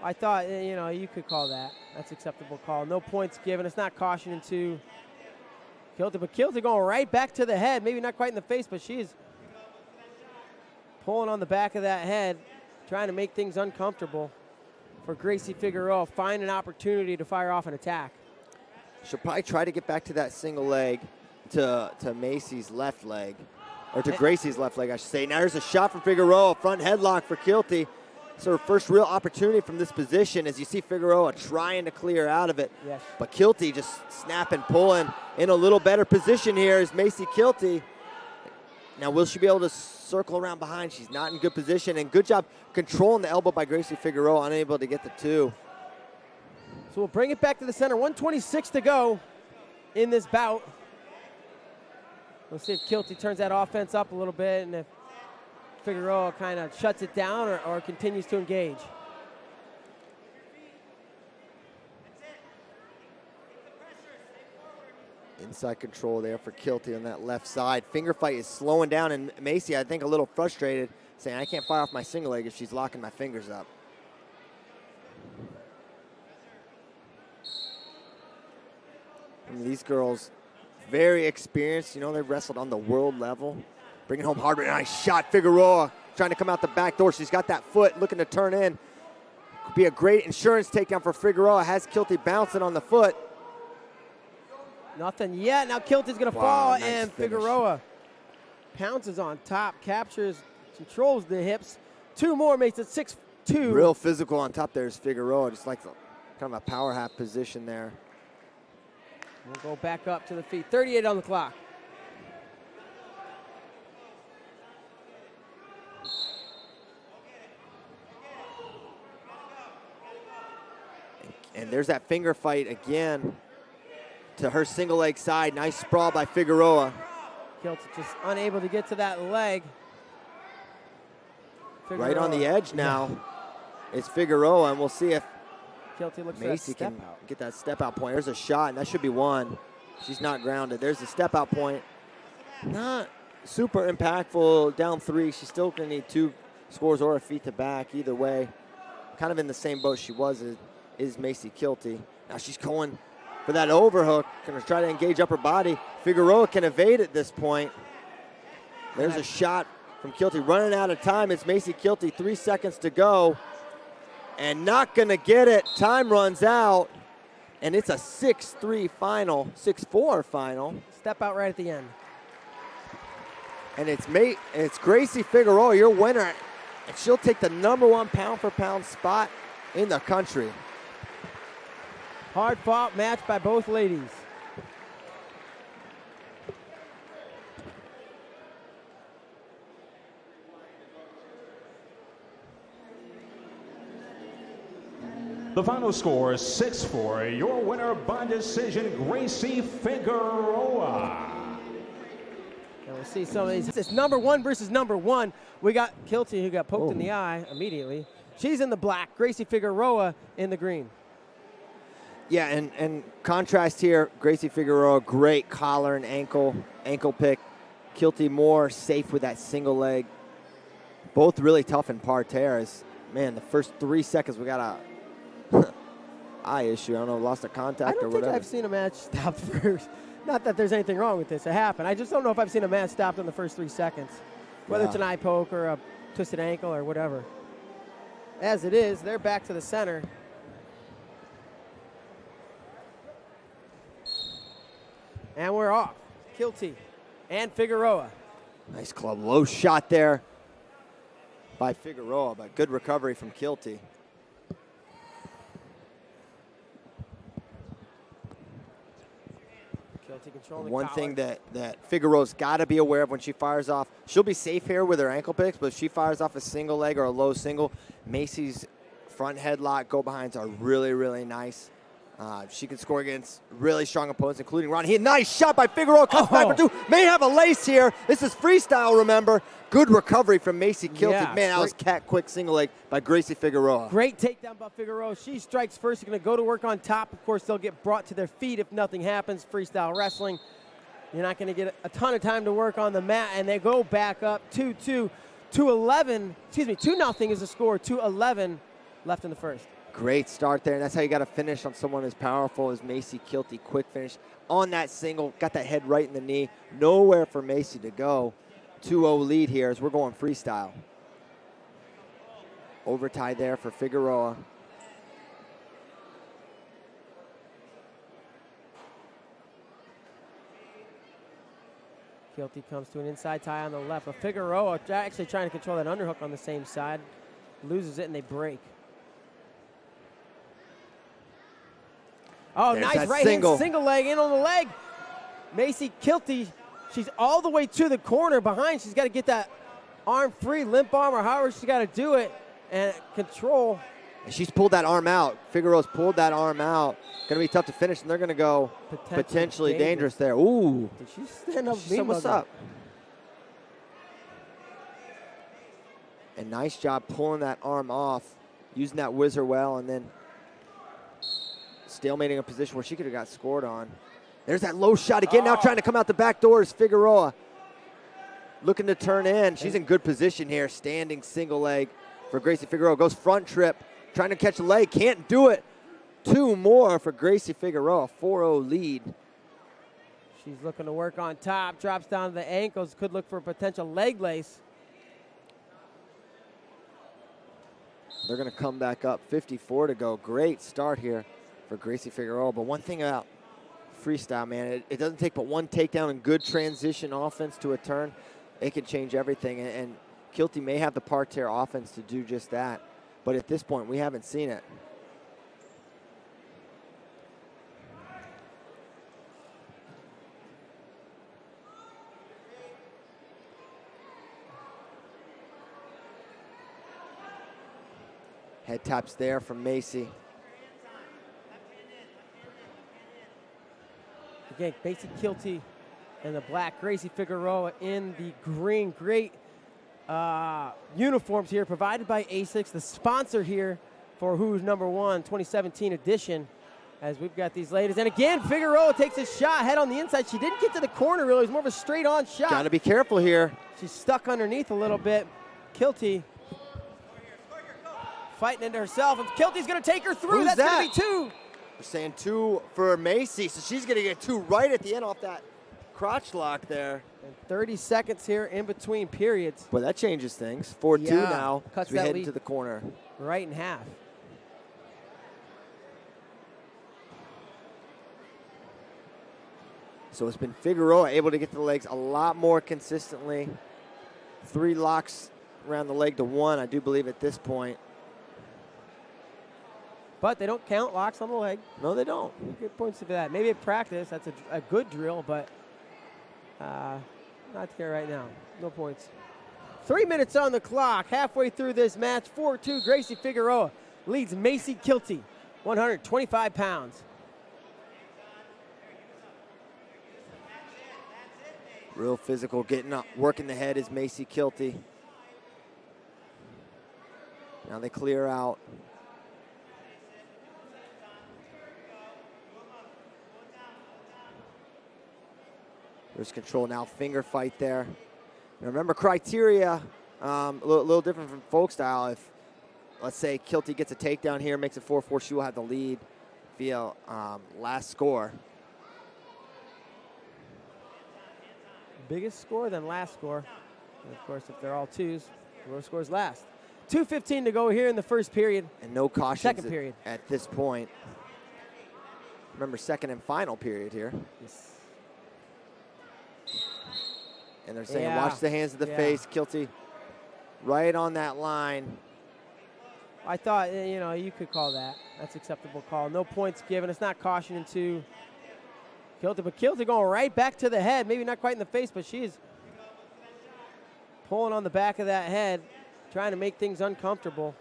I thought, you know, you could call that. That's acceptable call. No points given. It's not cautioning to Kilty, but Kilty going right back to the head. Maybe not quite in the face, but she's pulling on the back of that head, trying to make things uncomfortable for Gracie Figueroa. Find an opportunity to fire off an attack. She'll probably try to get back to that single leg to Macey's left leg, or to Gracie's left leg, I should say. Now there's a shot from Figueroa, front headlock for Kilty. It's her first real opportunity from this position as you see Figueroa trying to clear out of it. Yes. But Kilty just snapping, pulling in a little better position here is Macey Kilty. Now will she be able to circle around behind? She's not in good position, and good job controlling the elbow by Gracie Figueroa, unable to get the two. So we'll bring it back to the center. 1:26 to go in this bout. We'll see if Kilty turns that offense up a little bit and if Figueroa kind of shuts it down or continues to engage. Inside control there for Kilty on that left side. Finger fight is slowing down, and Macey, I think, a little frustrated, saying, I can't fire off my single leg if she's locking my fingers up. I mean, these girls, very experienced. You know, they've wrestled on the world level. Bringing home hard, but nice shot. Figueroa trying to come out the back door. She's got that foot looking to turn in. Could be a great insurance takedown for Figueroa. Has Kilty bouncing on the foot. Nothing yet. Now Kilty's going to fall, nice and finish. Figueroa pounces on top, captures, controls the hips. Two more, makes it 6-2. Real physical on top there is Figueroa. Just like kind of a power half position there. We'll go back up to the feet. 38 on the clock. And there's that finger fight again to her single leg side. Nice sprawl by Figueroa. Kilty just unable to get to that leg. Figueroa. Right on the edge now. It's Figueroa, and we'll see if Kilty looks Macey for that can get that step out point. There's a shot, and that should be one. She's not grounded. There's the step out point. Not super impactful down three. She's still going to need two scores or a feet to back. Either way, kind of in the same boat she was is Macey Kilty. Now she's going for that overhook. Going to try to engage upper body. Figueroa can evade at this point. There's a shot from Kilty. Running out of time. It's Macey Kilty. 3 seconds to go. And not going to get it. Time runs out. And it's a 6-3 final. 6-4 final. Step out right at the end. And it's Gracie Figueroa, your winner. And she'll take the #1 pound-for-pound spot in the country. Hard-fought match by both ladies. The final score is 6-4. Your winner by decision, Gracie Figueroa. And we'll see some of these. It's #1 versus #1. We got Kilty, who got poked in the eye immediately. She's in the black. Gracie Figueroa in the green. Yeah, and contrast here, Gracie Figueroa, great collar and ankle pick. Kilty more safe with that single leg. Both really tough in parterres. Man, the first 3 seconds we got a eye issue. I don't know, lost a contact or whatever. I don't think I've seen a match stopped first. Not that there's anything wrong with this. It happened. I just don't know if I've seen a match stopped in the first 3 seconds. Whether it's an eye poke or a twisted ankle or whatever. As it is, they're back to the center. And we're off. Kilty and Figueroa. Nice club. Low shot there by Figueroa, but good recovery from Kilty. One thing that Figueroa's got to be aware of when she fires off, she'll be safe here with her ankle picks, but if she fires off a single leg or a low single, Macey's front headlock, go behinds are really, really nice. She can score against really strong opponents, including Ron. Nice shot by Figueroa. Comes back for two. May have a lace here. This is freestyle, remember. Good recovery from Macey Kilty. Yeah, Man, that was cat quick single leg by Gracie Figueroa. Great takedown by Figueroa. She strikes first. She's going to go to work on top. Of course, they'll get brought to their feet if nothing happens. Freestyle wrestling. You're not going to get a ton of time to work on the mat, and they go back up 2-2. 2-11. Excuse me, 2-0 is the score. 2-11 left in the first. Great start there, and that's how you got to finish on someone as powerful as Macey Kilty. Quick finish on that single, got that head right in the knee. Nowhere for Macey to go. 2-0 lead here as we're going freestyle. Overtie there for Figueroa. Kilty comes to an inside tie on the left, but Figueroa actually trying to control that underhook on the same side. Loses it, and they break. Oh, There's nice right hand single leg in on the leg. Macey Kilty, she's all the way to the corner behind. She's got to get that arm free, limp arm, or however she's got to do it, and control. And she's pulled that arm out. Figueroa's pulled that arm out. Going to be tough to finish, and they're going to go potentially dangerous there. Ooh. Did she stand up? She said, what's up? And nice job pulling that arm off, using that whizzer well, and then stalemating a position where she could have got scored on. There's that low shot again. Now trying to come out the back door is Figueroa. Looking to turn in. She's in good position here. Standing single leg for Gracie Figueroa. Goes front trip. Trying to catch a leg. Can't do it. Two more for Gracie Figueroa. 4-0 lead. She's looking to work on top. Drops down to the ankles. Could look for a potential leg lace. They're going to come back up. 54 to go. Great start here for Gracie Figueroa. But one thing about freestyle, man, it doesn't take but one takedown and good transition offense to a turn. It can change everything. And Kilty may have the parterre offense to do just that. But at this point, we haven't seen it. Head taps there from Macey. Again, Macey Kilty in the black, Gracie Figueroa in the green. Great uniforms here provided by ASICS, the sponsor here for Who's Number One 2017 edition. As we've got these ladies. And again, Figueroa takes a shot, head on the inside. She didn't get to the corner really. It was more of a straight-on shot. Got to be careful here. She's stuck underneath a little bit. Kilty fighting into herself, and Kilty's going to take her through. Who's That's going to be two. We're saying two for Macey, so she's going to get two right at the end off that crotch lock there. And 30 seconds here in between periods. Well, that changes things. 4-2 now Cuts as we that head lead into the corner. right in half. So it's been Figueroa able to get to the legs a lot more consistently. 3 locks around the leg to 1, I do believe, at this point. But they don't count locks on the leg. No, they don't. Good points for that. Maybe at practice, that's a good drill, but not here right now. No points. 3 minutes on the clock. Halfway through this match, 4-2. Gracie Figueroa leads Macey Kilty, 125 pounds. Real physical, getting up, working the head is Macey Kilty. Now they clear out. There's control now, finger fight there. Now remember, criteria, a little different from folk style. If, let's say, Kilty gets a takedown here, makes it 4-4, she will have the lead via last score. Biggest score, then last score. And of course, if they're all twos, whoever scores last. 2:15 to go here in the first period. And no cautions Second period. at this point. Remember, second and final period here. Yes. And they're saying, watch the hands of the face, Kilty. Right on that line. I thought, you could call that. That's acceptable call. No points given. It's not caution into Kilty, but Kilty going right back to the head. Maybe not quite in the face, but she's pulling on the back of that head, trying to make things uncomfortable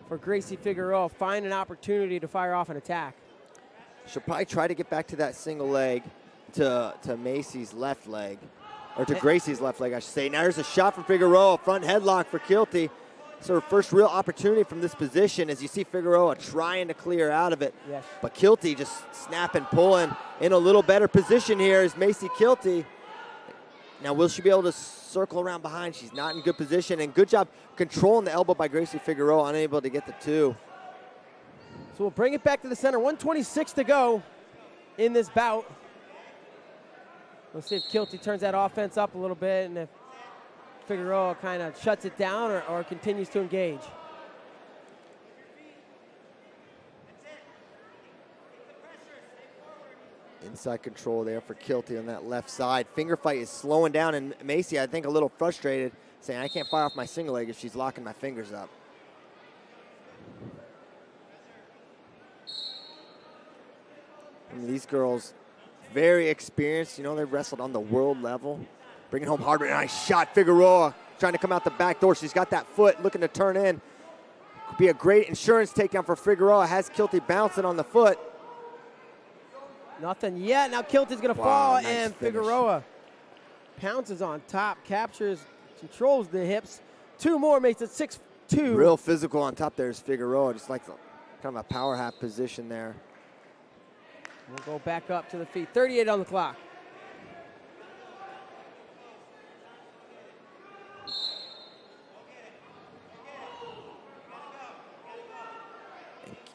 for Gracie Figueroa. Find an opportunity to fire off an attack. She'll probably try to get back to that single leg to Macey's left leg, or to Gracie's left leg, I should say. Now there's a shot from Figueroa, front headlock for Kilty. It's her first real opportunity from this position, as you see Figueroa trying to clear out of it. Yes. But Kilty just snapping, pulling in a little better position here is Macey Kilty. Now, will she be able to circle around behind? She's not in good position, and good job controlling the elbow by Gracie Figueroa, unable to get the 2. So we'll bring it back to the center. 1:26 to go in this bout. We'll see if Kilty turns that offense up a little bit and if Figueroa kind of shuts it down or continues to engage. Inside control there for Kilty on that left side. Finger fight is slowing down, and Macey, I think, a little frustrated, saying, I can't fire off my single leg if she's locking my fingers up. And these girls, very experienced. You know, they've wrestled on the world level. Bringing home hard, nice shot. Figueroa trying to come out the back door. She's got that foot looking to turn in. Could be a great insurance takedown for Figueroa. Has Kilty bouncing on the foot. Nothing yet. Now Kilty's going to fall, nice and finish. Figueroa pounces on top, captures, controls the hips. 2 more, makes it 6-2. Real physical on top there is Figueroa, just like kind of a power half position there. We'll go back up to the feet. 38 on the clock.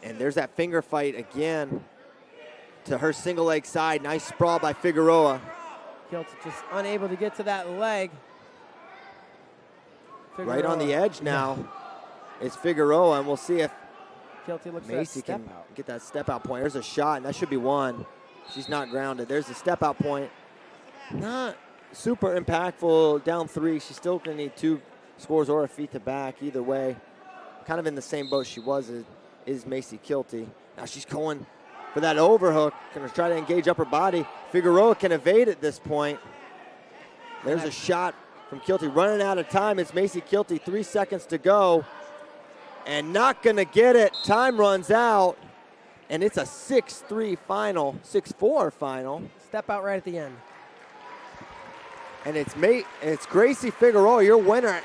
And there's that finger fight again to her single leg side. Nice sprawl by Figueroa. Kilty just unable to get to that leg. Figueroa. Right on the edge now is Figueroa, and we'll see if Kilty looks Macey can get that step out point. There's a shot, and that should be one. She's not grounded. There's the step out point. Not super impactful down 3. She's still going to need 2 scores or a feet to back. Either way, kind of in the same boat she was is Macey Kilty. Now she's going for that overhook. Going to try to engage upper body. Figueroa can evade at this point. There's a shot from Kilty. Running out of time. It's Macey Kilty. 3 seconds to go. And not going to get it. Time runs out. And it's a 6-3 final, 6-4 final. Step out right at the end. And it's Gracie Figueroa, your winner.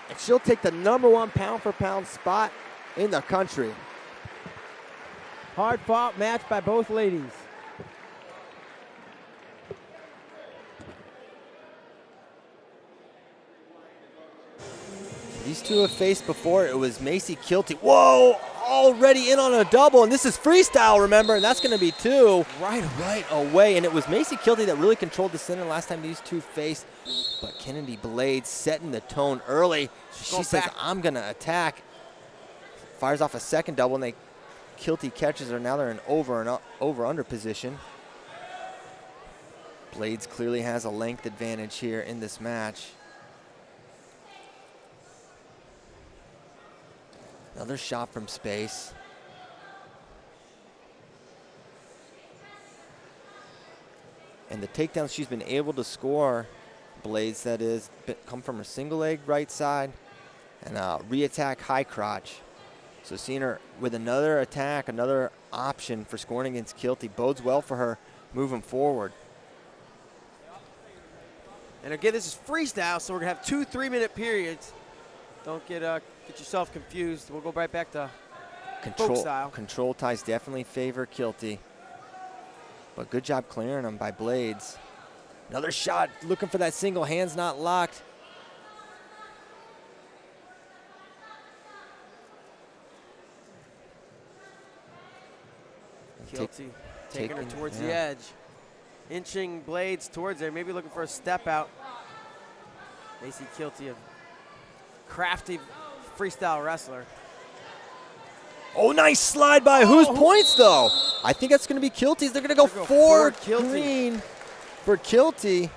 And she'll take the #1 pound-for-pound spot in the country. Hard fought match by both ladies. These two have faced before. It was Macey Kilty. Whoa, already in on a double, and this is freestyle, remember, and that's going to be 2 right away. And it was Macey Kilty that really controlled the center last time these two faced. But Kennedy Blades setting the tone early. She says, I'm going to attack. Fires off a second double, and Kilty catches her. Now they're in over-under position. Blades clearly has a length advantage here in this match. Another shot from space. And the takedowns she's been able to score, Blades that is, come from her single leg right side and re-attack high crotch. So seeing her with another attack, another option for scoring against Kilty bodes well for her moving forward. And again, this is freestyle, so we're going to have 2 3-minute periods. Don't get yourself confused. We'll go right back to folk style. Control ties definitely favor Kilty. But good job clearing them by Blades. Another shot, looking for that single, hands not locked. Kilty taking her towards the edge. Inching Blades towards there, maybe looking for a step out. Macey Kilty, a crafty freestyle wrestler. Oh, nice slide by whose points, though? I think that's going to be Kilty's. They're going to go for green for Kilty.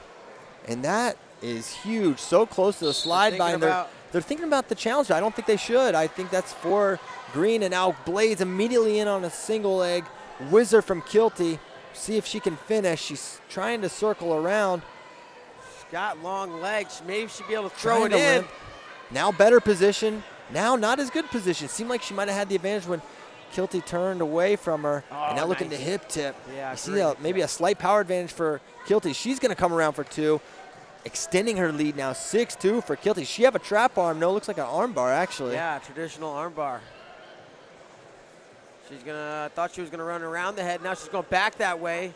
And that is huge. So close to the slide by. They're thinking about the challenge. I don't think they should. I think that's for green. And now Blades immediately in on a single leg. Whizzer from Kilty. See if she can finish. She's trying to circle around. She's got long legs. Maybe she'll be able to throw it in. Now better position. Now not as good position. Seemed like she might have had the advantage when Kilty turned away from her, and now looking to hip tip. Yeah, you see maybe a slight power advantage for Kilty. She's going to come around for 2, extending her lead now, 6-2 for Kilty. She have a trap arm. No, looks like an arm bar, actually. Yeah, traditional arm bar. She's thought she was gonna run around the head. Now she's going back that way.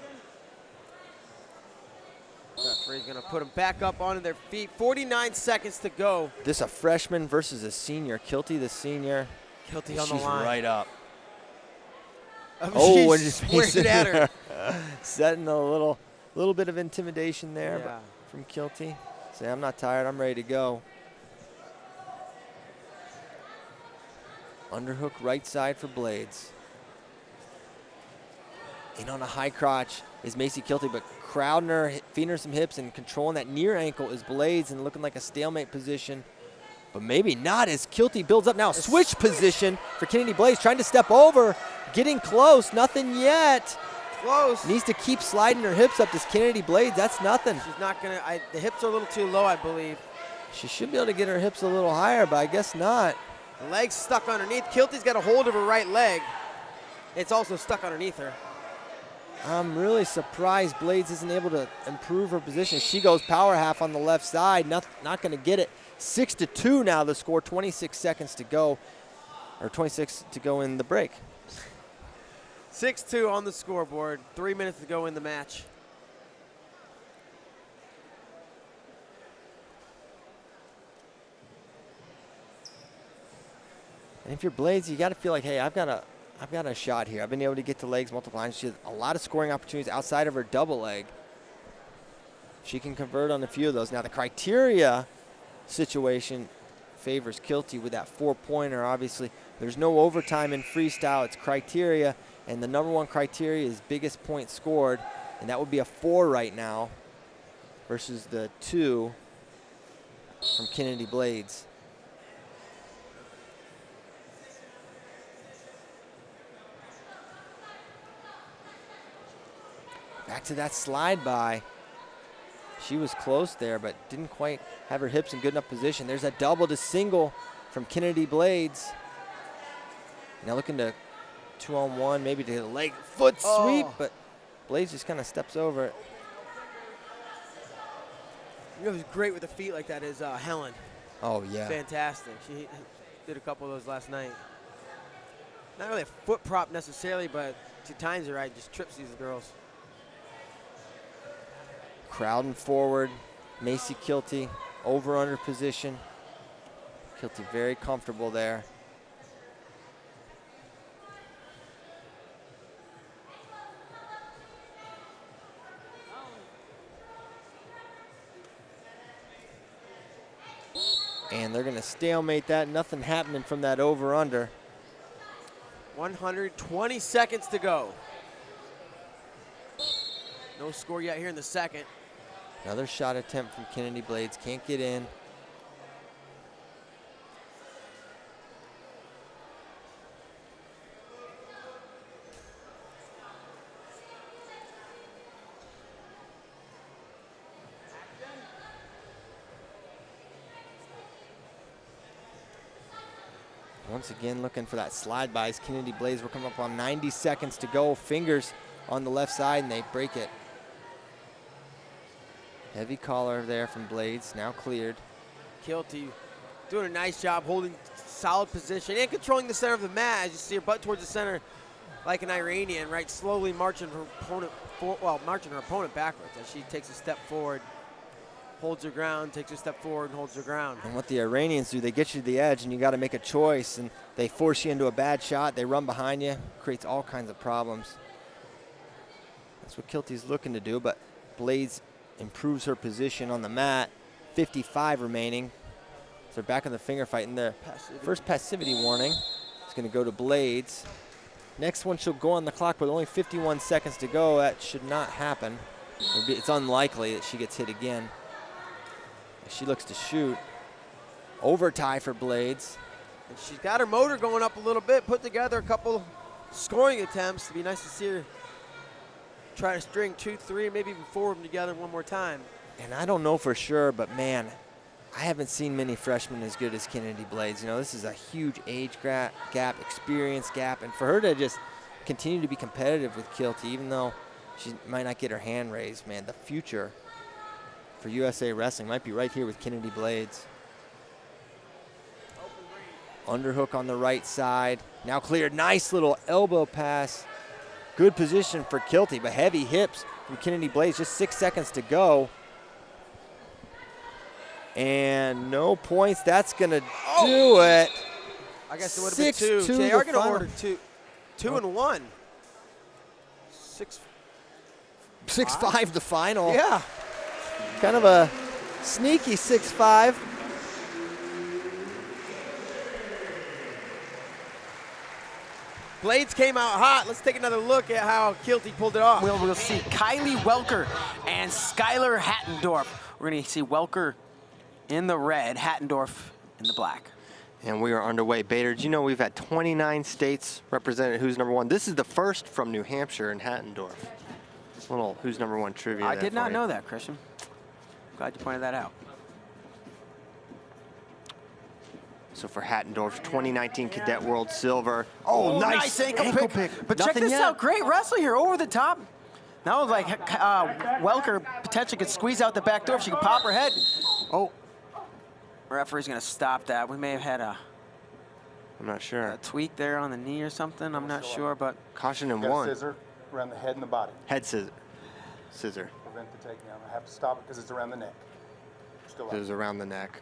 Referee's gonna put them back up onto their feet. 49 seconds to go. This a freshman versus a senior. Kilty, the senior. Kilty on the line. She's right up. Oh, she's facing at her. Setting a little bit of intimidation there from Kilty. Say, I'm not tired. I'm ready to go. Underhook right side for Blades. In on a high crotch is Macey Kilty, but crowding her, feeding her some hips and controlling that near ankle is Blades and looking like a stalemate position. But maybe not as Kilty builds up now. Switch position for Kennedy Blades, trying to step over, getting close, nothing yet. Close. Needs to keep sliding her hips up. This Kennedy Blades, that's nothing. She's not gonna, the hips are a little too low, I believe. She should be able to get her hips a little higher, but I guess not. The leg's stuck underneath. Kilty's got a hold of her right leg. It's also stuck underneath her. I'm really surprised Blades isn't able to improve her position. She goes power half on the left side, not going to get it. 6-2 now the score, 26 seconds to go, or 26 to go in the break. 6-2 on the scoreboard, 3 minutes to go in the match. And if you're Blades, you got to feel like, hey, I've got a shot here. I've been able to get to legs multiple times. She has a lot of scoring opportunities outside of her double leg. She can convert on a few of those. Now the criteria situation favors Kilty with that 4-pointer. Obviously, there's no overtime in freestyle. It's criteria, and the number 1 criteria is biggest point scored, and that would be a 4 right now versus the 2 from Kennedy Blades. Back to that slide by. She was close there, but didn't quite have her hips in good enough position. There's a double to single from Kennedy Blades. Now looking to 2-on-1, maybe to the leg foot sweep, but Blades just kind of steps over it. You know who's great with the feet like that is Helen. Oh, yeah. Fantastic. She did a couple of those last night. Not really a foot prop necessarily, but she times it right, just trips these girls. Crowding forward, Macey Kilty, over-under position. Kilty very comfortable there. And they're going to stalemate that. Nothing happening from that over-under. 120 seconds to go. No score yet here in the second. Another shot attempt from Kennedy Blades. Can't get in. Once again, looking for that slide by. Kennedy Blades will come up on 90 seconds to go. Fingers on the left side, and they break it. Heavy collar there from Blades, now cleared. Kilty doing a nice job holding solid position and controlling the center of the mat. As you see her butt towards the center like an Iranian, right? Slowly marching her opponent, marching her opponent backwards as she takes a step forward, holds her ground, takes a step forward and holds her ground. And what the Iranians do, they get you to the edge and you got to make a choice, and they force you into a bad shot. They run behind you, creates all kinds of problems. That's what Kilty's looking to do, but Blades improves her position on the mat. 55 remaining. So they're back in the finger fight. And the first passivity warning is going to go to Blades. Next one, she'll go on the clock with only 51 seconds to go. That should not happen. It's unlikely that she gets hit again. She looks to shoot. Over tie for Blades. And she's got her motor going up a little bit, put together a couple scoring attempts. It'd be nice to see her try to string 2, 3, maybe even 4 of them together one more time. And I don't know for sure, but man, I haven't seen many freshmen as good as Kennedy Blades. You know, this is a huge age gap, experience gap, and for her to just continue to be competitive with Kilty, even though she might not get her hand raised, man, the future for USA Wrestling might be right here with Kennedy Blades. Underhook on the right side. Now cleared. Nice little elbow pass. Good position for Kilty, but heavy hips from Kennedy Blades. Just 6 seconds to go. And no points. That's going to do it. I guess it would have been 2. They are going to order 2 and 1. 6-5 the final. Yeah. Kind of a sneaky 6-5. Blades came out hot. Let's take another look at how Kilty pulled it off. We'll see Kylie Welker and Skylar Hattendorf. We're going to see Welker in the red, Hattendorf in the black. And we are underway. Bader, do you know we've had 29 states represented who's number 1? This is the first from New Hampshire and Hattendorf. Little who's number 1 trivia. I did not know that, Christian. Glad you pointed that out. So for Hattendorf's 2019 Cadet World Silver. Oh, nice ankle pick. But check this out, great wrestling here, over the top. Now like Welker potentially could squeeze out the back door if she could pop her head. Oh, referee's gonna stop that. We may have had I'm not sure. A tweak there on the knee or something. I'm not sure, but. Caution in 1. Scissor around the head and the body. Head scissor. Scissor. Prevent the takedown. I have to stop it because it's around the neck. Still it was around the neck.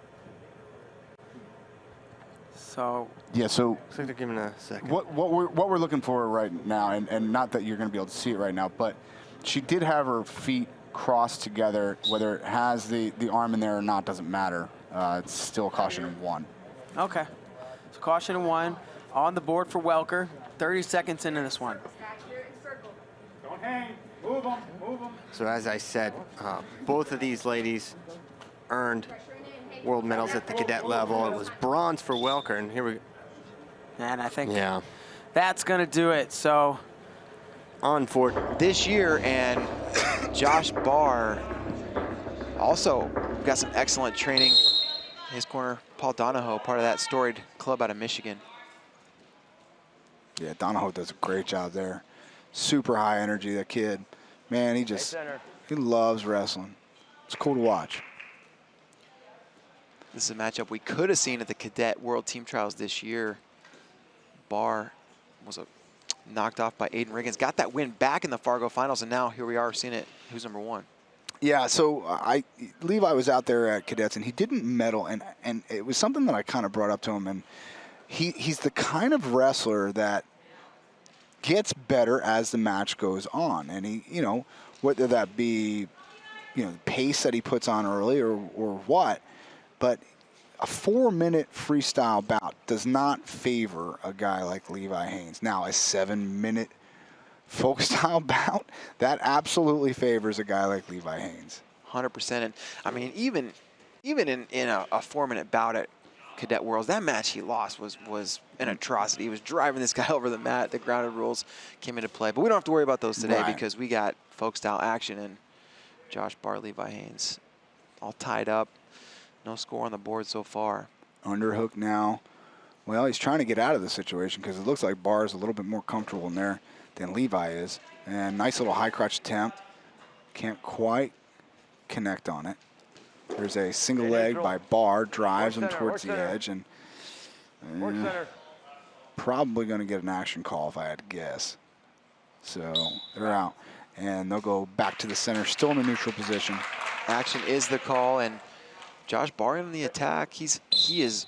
So yeah, so looks like they're giving a second. What we're looking for right now, and not that you're going to be able to see it right now, but she did have her feet crossed together. Whether it has the arm in there or not doesn't matter. It's still a caution in 1. Okay, so caution in 1 on the board for Welker. 30 seconds into this one. Don't hang. Move them. Move them. So as I said, both of these ladies earned world medals at the cadet level. It was bronze for Welker, and here we go. And I think that's going to do it. So on for this year, and Josh Barr also got some excellent training. In his corner, Paul Donahoe, part of that storied club out of Michigan. Yeah, Donahoe does a great job there. Super high energy, that kid. Man, he loves wrestling. It's cool to watch. This is a matchup we could have seen at the Cadet World Team Trials this year. Barr was knocked off by Aiden Riggins. Got that win back in the Fargo Finals, and now here we are seeing it. Who's number 1? Yeah, so Levi was out there at Cadets, and he didn't medal, and it was something that I kind of brought up to him, and he's the kind of wrestler that gets better as the match goes on, and he, you know, whether that be, you know, the pace that he puts on early or what, but a 4-minute freestyle bout does not favor a guy like Levi Haines. Now, a 7-minute folk style bout, that absolutely favors a guy like Levi Haines. 100%. And I mean, even in a 4-minute bout at Cadet Worlds, that match he lost was an atrocity. He was driving this guy over the mat. The grounded rules came into play. But we don't have to worry about those today because we got folk style action, and Josh Barr, Levi Haines all tied up. No score on the board so far. Underhook now. Well, he's trying to get out of the situation because it looks like Barr is a little bit more comfortable in there than Levi is. And nice little high crotch attempt. Can't quite connect on it. There's a single leg by Barr, drives him towards the edge, and probably going to get an action call if I had to guess. So they're out. And they'll go back to the center, still in a neutral position. Action is the call, and Josh Barr in the attack. He is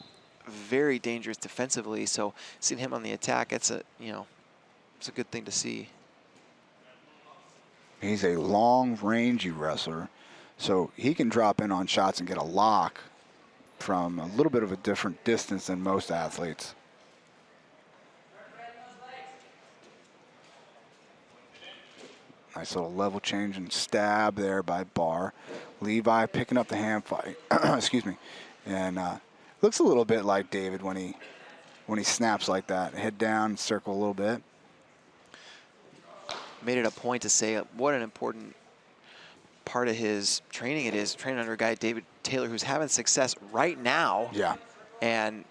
very dangerous defensively. So seeing him on the attack, it's a good thing to see. He's a long, rangy wrestler, so he can drop in on shots and get a lock from a little bit of a different distance than most athletes. Nice little level change and stab there by Barr. Levi picking up the hand fight. Excuse me. And looks a little bit like David when he snaps like that. Head down, circle a little bit. Made it a point to say what an important part of his training it is, training under a guy, Taylor, who's having success right now. Yeah. And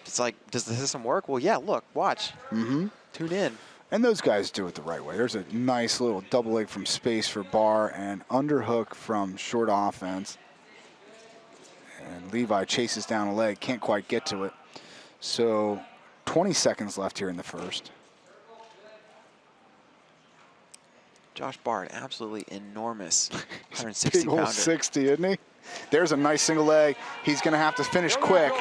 it's like, does the system work? Well, yeah, look, watch. Mm-hmm. Tune in. And those guys do it the right way. There's a nice little double leg from space for Barr and underhook from short offense. And Levi chases down a leg, can't quite get to it. So 20 seconds left here in the first. Josh Barr, an absolutely enormous 160 Big old pounder. 60, isn't he? There's a nice single leg. He's going to have to finish quick.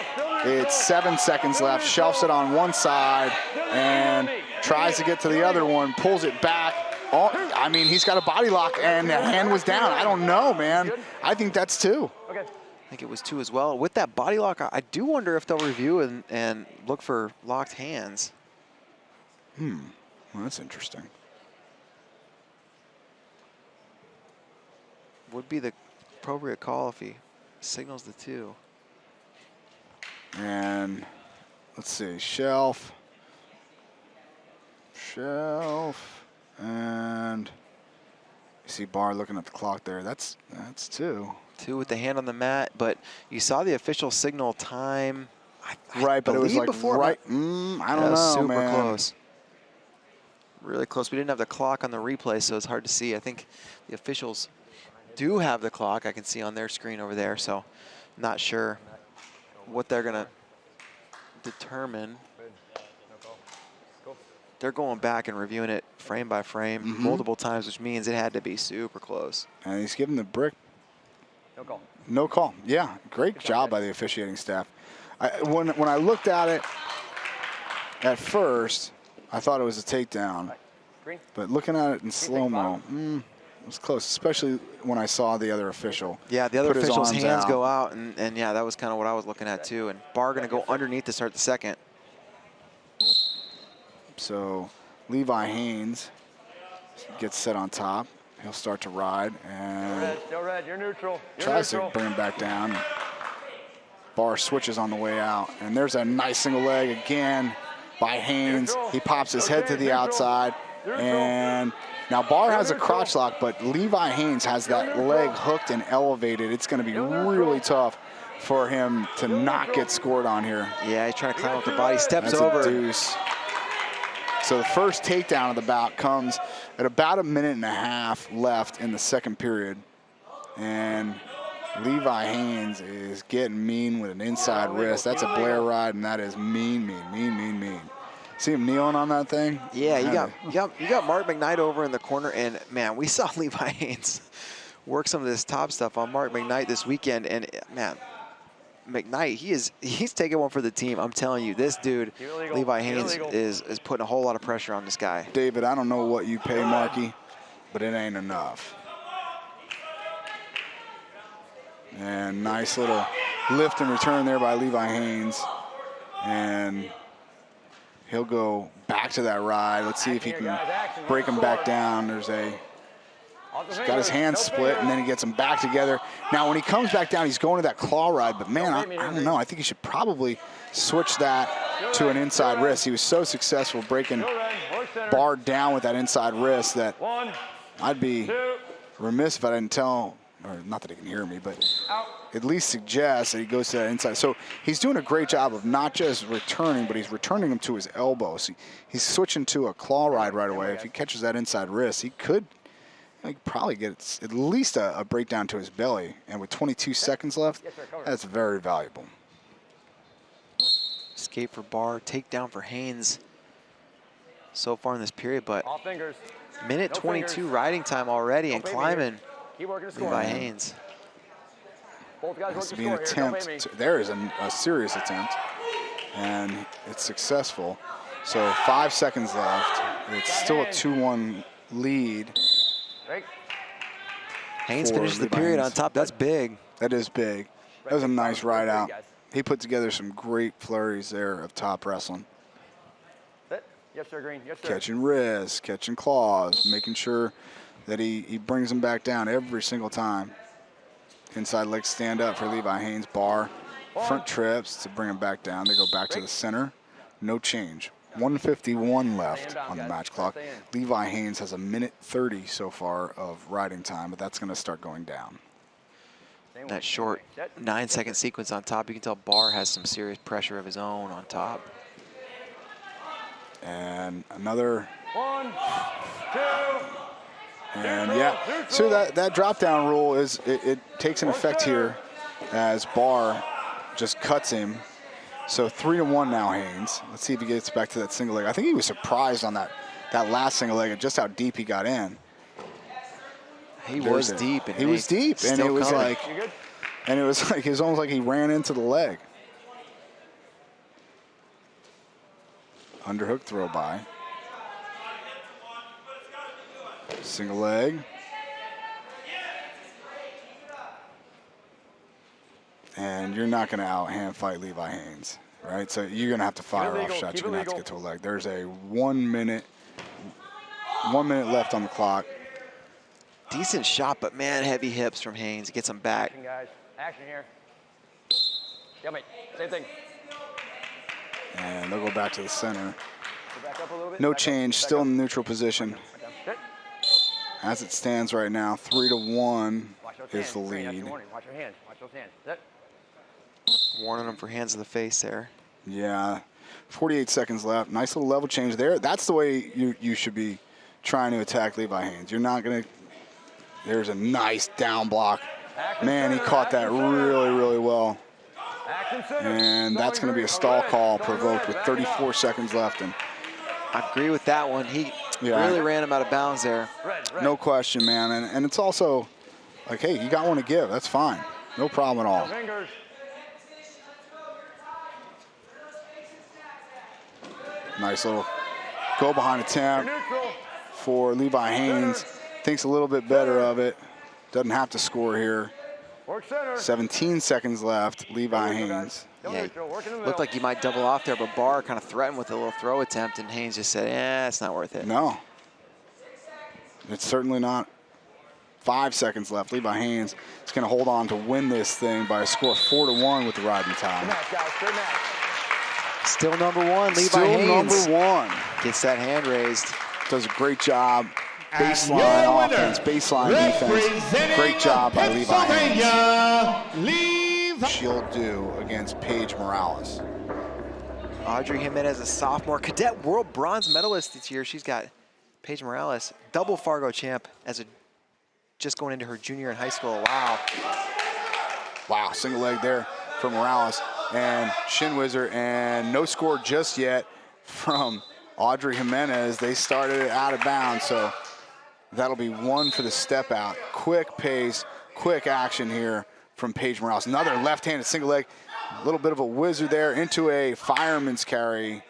It's 7 seconds left. Shelves it on one side and tries to get to the other one. Pulls it back. Oh, I mean, he's got a body lock and the hand was down. I don't know, man. I think that's 2. I think it was 2 as well. With that body lock, I do wonder if they'll review and look for locked hands. Well, that's interesting. Would be the appropriate call if he signals the 2. And let's see, shelf, and you see Barr looking at the clock there. That's 2. 2 with the hand on the mat, but you saw the official signal time. Right, but it was like right. I don't know, super man. Close. Really close. We didn't have the clock on the replay, so it's hard to see. I think the officials do have the clock. I can see on their screen over there, so not sure what they're gonna determine. They're going back and reviewing it frame by frame multiple times, which means it had to be super close. And he's giving the brick. No call. No call. Yeah, great job by the officiating staff. When I looked at it at first, I thought it was a takedown. But looking at it in slow-mo, it was close, especially when I saw the other official. Yeah, the other official's hands out. go out, and yeah, that was kind of what I was looking at too. And Barr going to go underneath to start the second. So Levi Haines gets set on top. He'll start to ride and Still red. You're neutral. tries to bring him back down. Barr switches on the way out. And there's a nice single leg again by Haines. He pops his head to the outside. And now Barr has a crotch lock, but Levi Haines has that leg hooked and elevated. It's going to be really tough for him to not get scored on here. Yeah, he's trying to climb up the body, steps That's over. A deuce. So the first takedown of the bout comes at about 1.5 minutes left in the second period. And Levi Haines is getting mean with an inside wrist. That's a Blair ride, and that is mean. See him kneeling on that thing? Yeah, you got Mark McKnight over in the corner, and man, we saw Levi Haines work some of this top stuff on Mark McKnight this weekend, and man, McKnight, he's taking one for the team. I'm telling you, this dude, Levi Haines, is putting a whole lot of pressure on this guy. David, I don't know what you pay Marky, but it ain't enough. And nice little lift and return there by Levi Haines. And he'll go back to that ride. Let's see if he can break him back down. He's got his hands split, and then he gets them back together. Now, when he comes back down, he's going to that claw ride. But, man, I don't know. I think he should probably switch that to an inside wrist. He was so successful breaking Barr down with that inside wrist that I'd be remiss if I didn't tell, or not that he can hear me, but at least suggest that he goes to that inside. So he's doing a great job of not just returning, but he's returning him to his elbow. So he's switching to a claw ride right away. If he catches that inside wrist, he could probably get at least a breakdown to his belly. And with 22 seconds left, that's very valuable. Escape for Barr, takedown for Haines so far in this period, but minute 22 riding time already and climbing Levi Haines. Has to be an attempt. There is a serious attempt, and it's successful. So 5 seconds left. It's still a 2-1 lead. Haines finishes the period on top. That's big. That is big. That was a nice ride out. He put together some great flurries there of top wrestling. Yes, sir, Green. Yes, sir. Catching wrists, catching claws, making sure that he brings them back down every single time. Inside leg stand up for Levi Haines. Barr, front trips to bring him back down. They go back to the center. No change. 1:51 left on the match clock. Levi Haines has 1:30 so far of riding time, but that's going to start going down. that short 9-second sequence on top. You can tell Barr has some serious pressure of his own on top. And another. 1, 2. And yeah, so that drop down rule it takes an effect here as Barr just cuts him. So 3-1 now, Haines. Let's see if he gets back to that single leg. I think he was surprised on that last single leg at just how deep he got in. He was deep. He was deep, and it was like, it was almost like he ran into the leg. Underhook throw by. Single leg. And you're not going to out-hand fight Levi Haines, right? So you're going to have to fire off shots. You're going to have to get to a leg. There's a 1 minute left on the clock. Decent shot, but man, heavy hips from Haines. He gets him back. Action, guys. Action here. Yeah, mate. Same thing. And they'll go back to the center. Go back up a little bit. No change, still in the neutral position. As it stands right now, 3-1 is the lead. Watch your hands. Watch those hands. Set. Warning him for hands to the face there. Yeah, 48 seconds left. Nice little level change there. That's the way you should be trying to attack Levi Haines. You're not going to. There's a nice down block. Man, he caught that really, really well. And that's going to be a stall call provoked with 34 seconds left. And I agree with that one. He really ran him out of bounds there. No question, man. And it's also like, hey, you got one to give. That's fine. No problem at all. Nice little go behind attempt for Levi Haines. Thinks a little bit better of it. Doesn't have to score here. 17 seconds left. Levi Haines. Yeah, looked like he might double off there, but Barr kind of threatened with a little throw attempt, and Haines just said, it's not worth it. No. It's certainly not. 5 seconds left. Levi Haines is going to hold on to win this thing by a score of 4-1 with the riding time. Still number one, Levi Still Haines. number one. Gets that hand raised. Does a great job. Baseline offense, baseline defense. Great job by Levi Haines. She'll do against Paige Morales. Audrey Jimenez, a sophomore cadet world bronze medalist this year. She's got Paige Morales, double Fargo champ as a just going into her junior in high school. Wow. Wow, single leg there for Morales and Shin Wizard, and no score just yet from Audrey Jimenez. They started it out of bounds, so that'll be one for the step out. Quick pace, quick action here from Paige Morales. Another left-handed single leg, a little bit of a wizard there into a fireman's carry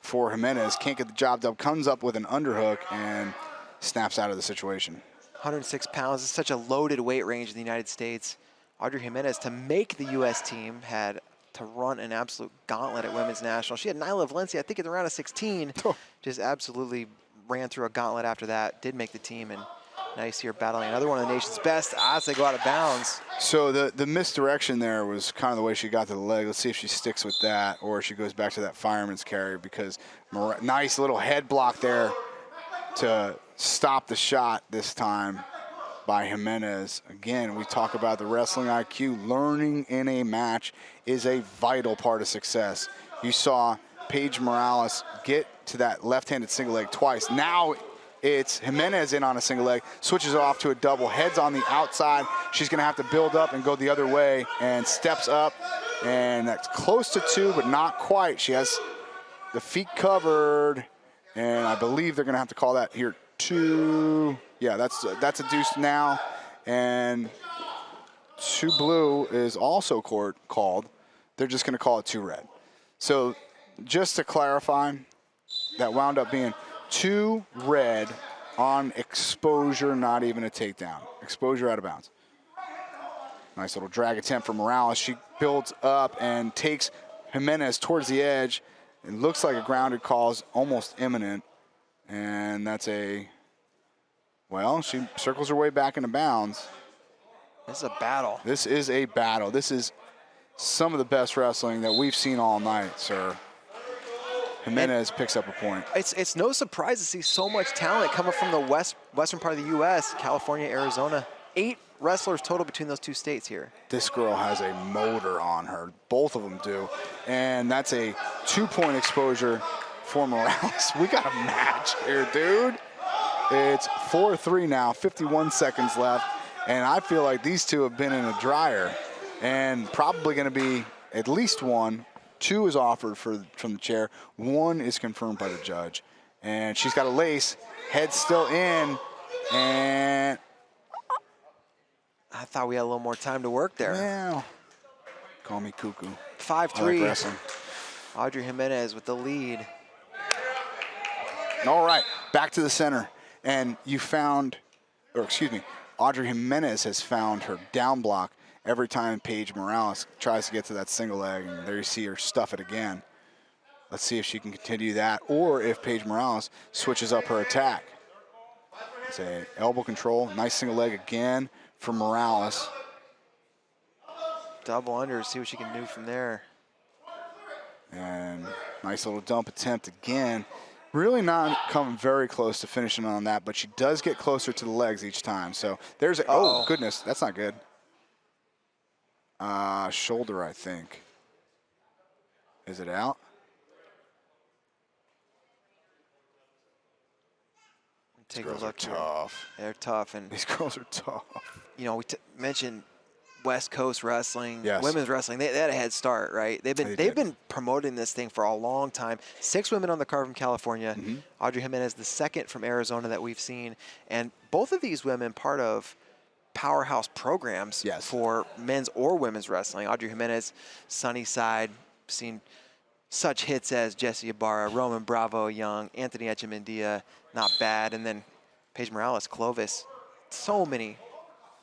for Jimenez. Can't get the job done, comes up with an underhook and snaps out of the situation. 106 pounds is such a loaded weight range in the United States. Audrey Jimenez, to make the U.S. team, had to run an absolute gauntlet at Women's National. She had Kylie Valencia, I think, at the round of 16. Just absolutely ran through a gauntlet after that, did make the team, and now you see her battling another one of the nation's best as they go out of bounds. So the misdirection there was kind of the way she got to the leg. Let's see if she sticks with that or she goes back to that fireman's carry, because nice little head block there to stop the shot this time by Jimenez. Again, we talk about the wrestling IQ. Learning in a match is a vital part of success. You saw Paige Morales get to that left-handed single leg twice. Now it's Jimenez in on a single leg, switches off to a double, heads on the outside. She's gonna have to build up and go the other way, and steps up, and that's close to 2, but not quite. She has the feet covered, and I believe they're gonna have to call that here 2. Yeah, that's a deuce now, and 2 blue is also called. They're just gonna call it 2 red. So just to clarify, that wound up being 2 red on exposure, not even a takedown. Exposure out of bounds. Nice little drag attempt from Morales. She builds up and takes Jimenez towards the edge. It looks like a grounded call is almost imminent. And that's well, she circles her way back into bounds. This is a battle. This is a battle. This is some of the best wrestling that we've seen all night, sir. Jimenez picks up a point. It's no surprise to see so much talent coming from the western part of the U.S., California, Arizona. 8 wrestlers total between those 2 states here. This girl has a motor on her. Both of them do. And that's a 2-point exposure for Morales. We got a match here, dude. It's 4-3 now, 51 seconds left. And I feel like these two have been in a dryer. And probably going to be at least 1. 2 is offered from the chair. 1 is confirmed by the judge. And she's got a lace. Head still in. And I thought we had a little more time to work there. Well, call me cuckoo. 5-3. Audrey Jimenez with the lead. All right, back to the center. And you found, or excuse me, Audrey Jimenez has found her down block every time Paige Morales tries to get to that single leg. And there you see her stuff it again. Let's see if she can continue that or if Paige Morales switches up her attack. It's a elbow control, nice single leg again for Morales. Double under, see what she can do from there. And nice little dump attempt again. Really not coming very close to finishing on that, but she does get closer to the legs each time. So there's a, oh goodness, that's not good. Shoulder, I think. Is it out? Take a look. Tough. They're tough, and these girls are tough. You know, we mentioned West Coast wrestling, yes. Women's wrestling. They had a head start, right? They've been promoting this thing for a long time. 6 women on the card from California. Mm-hmm. Audrey Jimenez, the second from Arizona that we've seen, and both of these women part of powerhouse programs for men's or women's wrestling. Audrey Jimenez, Sunnyside, seen such hits as Jessie Ibarra, Roman Bravo Young, Anthony Echemendia, not bad. And then Paige Morales, Clovis. So many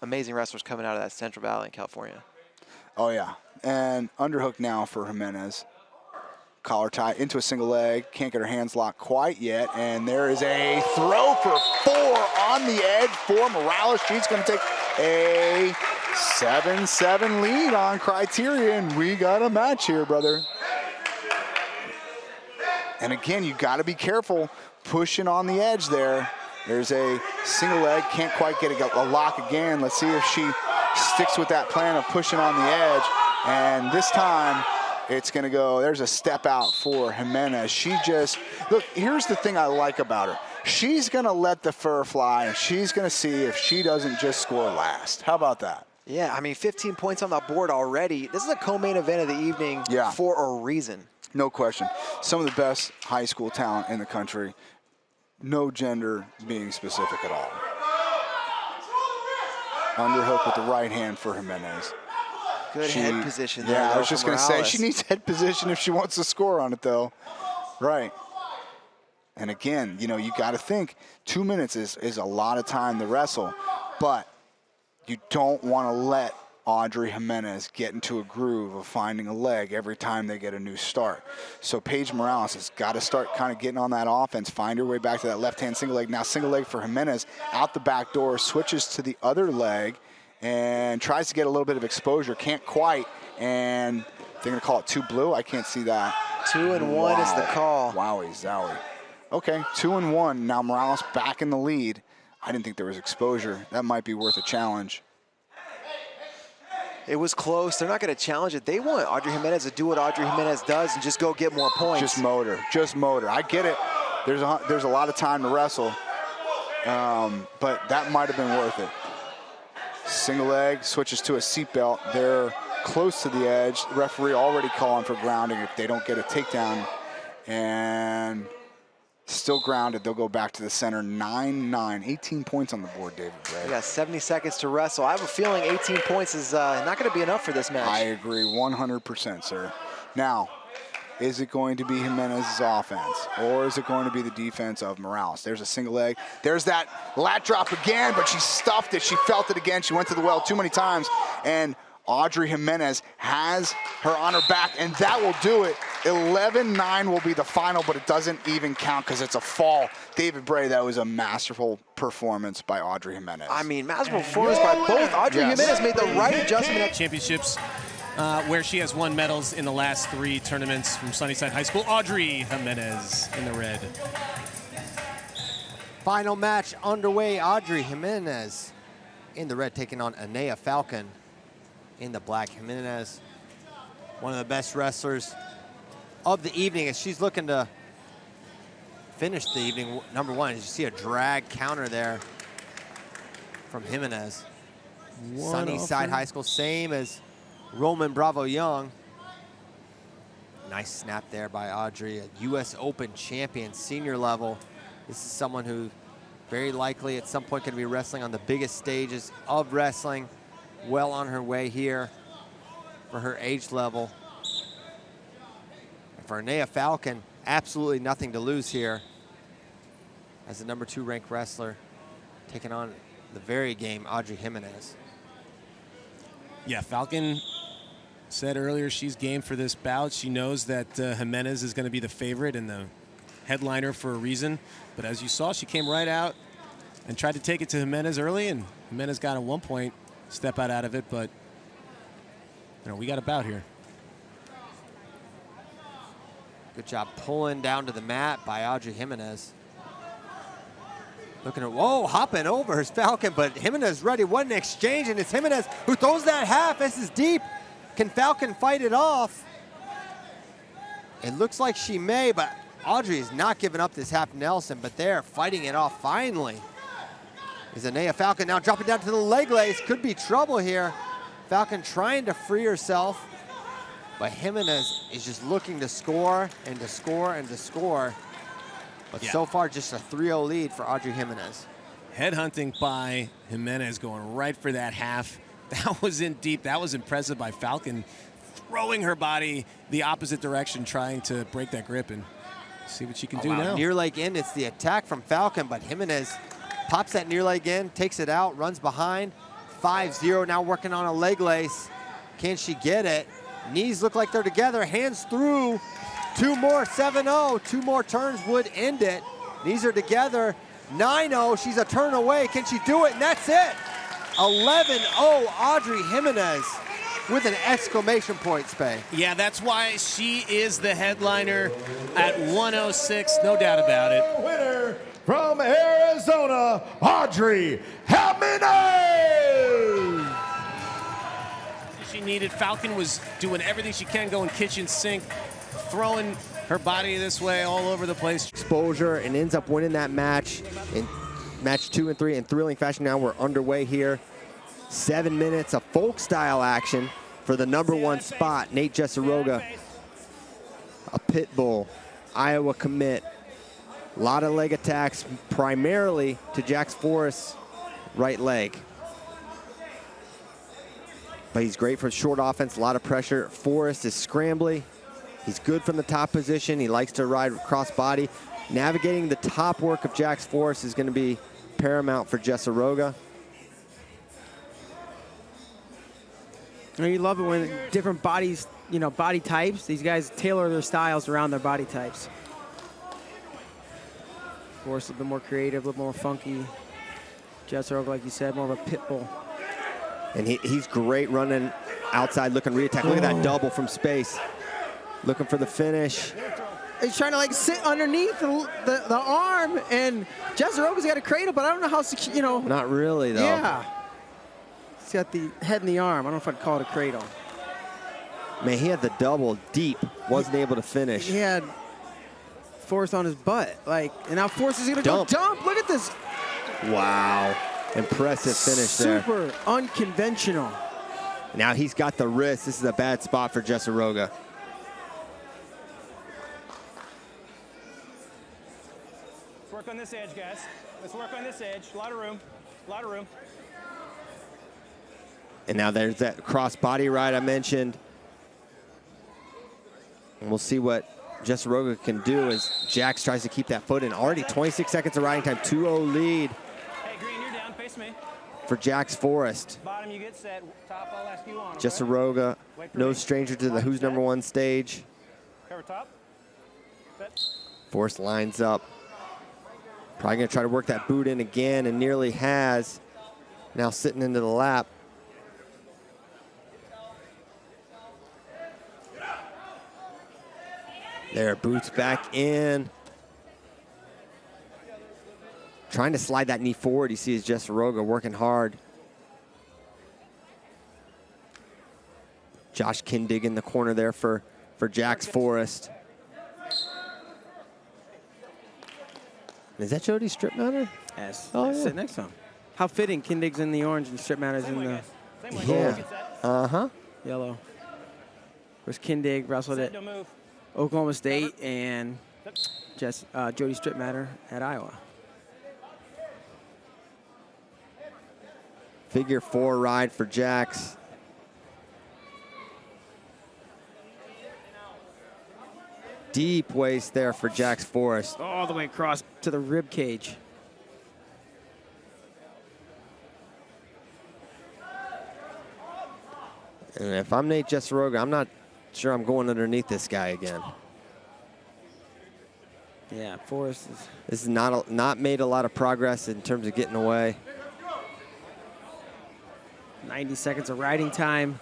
amazing wrestlers coming out of that Central Valley in California. Oh, yeah. And underhook now for Jimenez. Collar tie into a single leg. Can't get her hands locked quite yet. And there is a throw for 4 on the edge for Morales. She's going to take a 7-7 lead on Criterion. We got a match here, brother. And again, you got to be careful pushing on the edge there. There's a single leg, can't quite get a lock again. Let's see if she sticks with that plan of pushing on the edge. And this time, it's going to go, there's a step out for Jimenez. She just, look, here's the thing I like about her. She's going to let the fur fly, and she's going to see if she doesn't just score last. How about that? Yeah, I mean, 15 points on the board already. This is a co-main event of the evening for a reason. No question. Some of the best high school talent in the country. No gender being specific at all. Underhook with the right hand for Jimenez. Good head position there. Yeah, I was just going to say, she needs head position if she wants to score on it, though. Right. And again, you know, you got to think 2 minutes is a lot of time to wrestle, but you don't want to let Audrey Jimenez get into a groove of finding a leg every time they get a new start. So Paige Morales has got to start kind of getting on that offense, find her way back to that left-hand single leg. Now single leg for Jimenez, out the back door, switches to the other leg, and tries to get a little bit of exposure. Can't quite, and they're going to call it 2 blue. I can't see that. 2 and 1 is the call. Wowie zowie. Okay, 2 and 1. Now Morales back in the lead. I didn't think there was exposure. That might be worth a challenge. It was close. They're not going to challenge it. They want Audrey Jimenez to do what Audrey Jimenez does and just go get more points. Just motor. Just motor. I get it. There's a lot of time to wrestle, but that might have been worth it. Single leg, switches to a seatbelt. They're close to the edge. The referee already calling for grounding if they don't get a takedown. And still grounded. They'll go back to the center. 9-9. 18 points on the board, David Bray. We got 70 seconds to wrestle. I have a feeling 18 points is not going to be enough for this match. I agree 100%, sir. Now, is it going to be Jimenez's offense, or is it going to be the defense of Morales? There's a single leg. There's that lat drop again, but she stuffed it. She felt it again. She went to the well too many times, and Audrey Jimenez has her on her back, and that will do it. 11-9 will be the final, but it doesn't even count because it's a fall. David Bray, that was a masterful performance by Audrey Jimenez. I mean, masterful performance by both. Audrey Jimenez made the right adjustment at championships, where she has won medals in the last 3 tournaments from Sunnyside High School. Audrey Jimenez in the red. Final match underway. Audrey Jimenez in the red taking on Anea Falcon in the black. Jimenez, one of the best wrestlers of the evening, as she's looking to finish the evening number one. As you see a drag counter there from Jimenez. Sunnyside High School, same as Roman Bravo Young. Nice snap there by Audrey, a U.S. Open champion, senior level. This is someone who very likely at some point going to be wrestling on the biggest stages of wrestling. Well on her way here for her age level. And for Anea Falcon, absolutely nothing to lose here as the number 2 ranked wrestler taking on the very game Audrey Jimenez. Yeah, Falcon said earlier she's game for this bout. She knows that Jimenez is going to be the favorite and the headliner for a reason. But as you saw, she came right out and tried to take it to Jimenez early, and Jimenez got a 1 point step out of it. But we got a bout here. Good job pulling down to the mat by Audrey Jimenez. Looking at, whoa, hopping over his Falcon, but Jimenez ready. What an exchange, and it's Jimenez who throws that half. This is deep. Can Falcon fight it off? It looks like she may, but Audrey is not giving up this half Nelson, but they're fighting it off finally. Is Anea Falcon now dropping down to the leg lace? Could be trouble here. Falcon trying to free herself, but Jimenez is just looking to score and to score and to score. But so far, just a 3-0 lead for Audrey Jimenez. Headhunting by Jimenez, going right for that half. That was in deep. That was impressive by Falcon, throwing her body the opposite direction, trying to break that grip and see what she can do now. Near leg in, it's the attack from Falcon, but Jimenez pops that near leg in, takes it out, runs behind. 5-0, now working on a leg lace. Can she get it? Knees look like they're together, hands through. 2 more, 7-0. 2 more turns would end it. Knees are together. 9-0, she's a turn away. Can she do it? And that's it. 11-0, Audrey Jimenez with an exclamation point, Spay. Yeah, that's why she is the headliner at 106, no doubt about it. Winner from Arizona, Audrey Jimenez. She needed. Falcon was doing everything she can, going kitchen sink, throwing her body this way all over the place. Exposure, and ends up winning that match in match 2 and 3 in thrilling fashion. Now we're underway here. 7 minutes of folk style action for the number 1 spot. Nate Jessaroga, a pit bull, Iowa commit. A lot of leg attacks, primarily to Jax Forrest's right leg. But he's great for short offense, a lot of pressure. Forrest is scrambly. He's good from the top position. He likes to ride cross body. Navigating the top work of Jax Forrest is going to be paramount for Jessaroga. You love it when different bodies, body types, these guys tailor their styles around their body types. Forrest a little bit more creative, a little more funky. Jessaroga, like you said, more of a pit bull. And he's great running outside, looking re-attack. Look at that double from space. Looking for the finish. He's trying to sit underneath the arm, and Jessaroga's got a cradle, but I don't know how secure, Not really, though. Yeah. He's got the head in the arm. I don't know if I'd call it a cradle. Man, he had the double deep, wasn't able to finish. He had Forrest on his butt, and now Forrest is gonna go dump. Look at this. Wow, impressive finish there. Super unconventional. Now he's got the wrist. This is a bad spot for Jessaroga. Let's work on this edge, guys. Let's work on this edge. A lot of room. A lot of room. And now there's that cross body ride I mentioned. And we'll see what Jessaroga can do as Jax tries to keep that foot in. Already 26 seconds of riding time, 2-0 lead. Hey, Green, you're down. Face me. For Jax Forrest. Bottom, you get set. Top, I'll ask you on. Jessaroga, no stranger to the Who's Number 1 stage. Cover top. Set. Forrest lines up. Probably gonna try to work that boot in again, and nearly has. Now sitting into the lap. There, boots back in. Trying to slide that knee forward. You see Jessaroga working hard Josh Kindig in the corner there for Jax Forrest. Is that Jody Strip Matter? Yes. Oh, yeah. Sit next to him. How fitting. Kindig's in the orange and Strip Matter's in the yellow. Of course, Kindig wrestled at Oklahoma State and Jody Strip Matter at Iowa. Figure 4 ride for Jax. Deep waist there for Jax Forrest. All the way across to the rib cage. And if I'm Nate Jesaroga, I'm not sure I'm going underneath this guy again. Yeah, Forrest is. This is not made a lot of progress in terms of getting away. 90 seconds of riding time.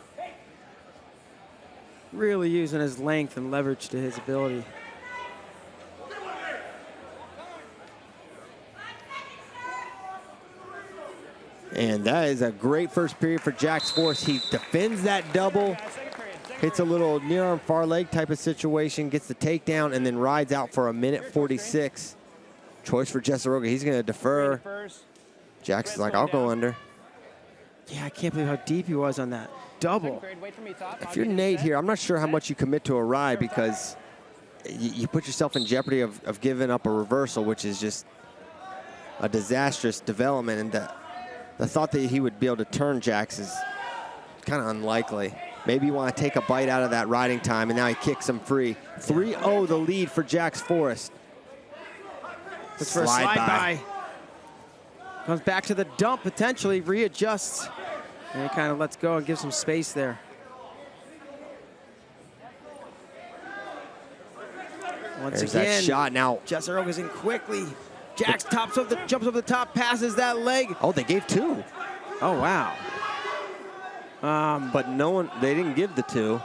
Really using his length and leverage to his ability. And that is a great first period for Jax Forrest. He defends that double, hits a little near arm far leg type of situation, gets the takedown, and then rides out for 1:46. Choice for Jesaroga. He's going to defer. Jax is like, I'll go under. Yeah, I can't believe how deep he was on that double. If you're Nate here, I'm not sure how much you commit to a ride because you put yourself in jeopardy of giving up a reversal, which is just a disastrous development. And the thought that he would be able to turn Jax is kind of unlikely. Maybe you want to take a bite out of that riding time, and now he kicks him free. 3-0 the lead for Jax Forrest. Looks for a slide by. Comes back to the dump, potentially readjusts. And he kind of lets go and gives some space there. Once There's again, that shot now. Jesaroga's in quickly. Jax jumps over the top, passes that leg. Oh, they gave 2. Oh, wow. But they didn't give the 2.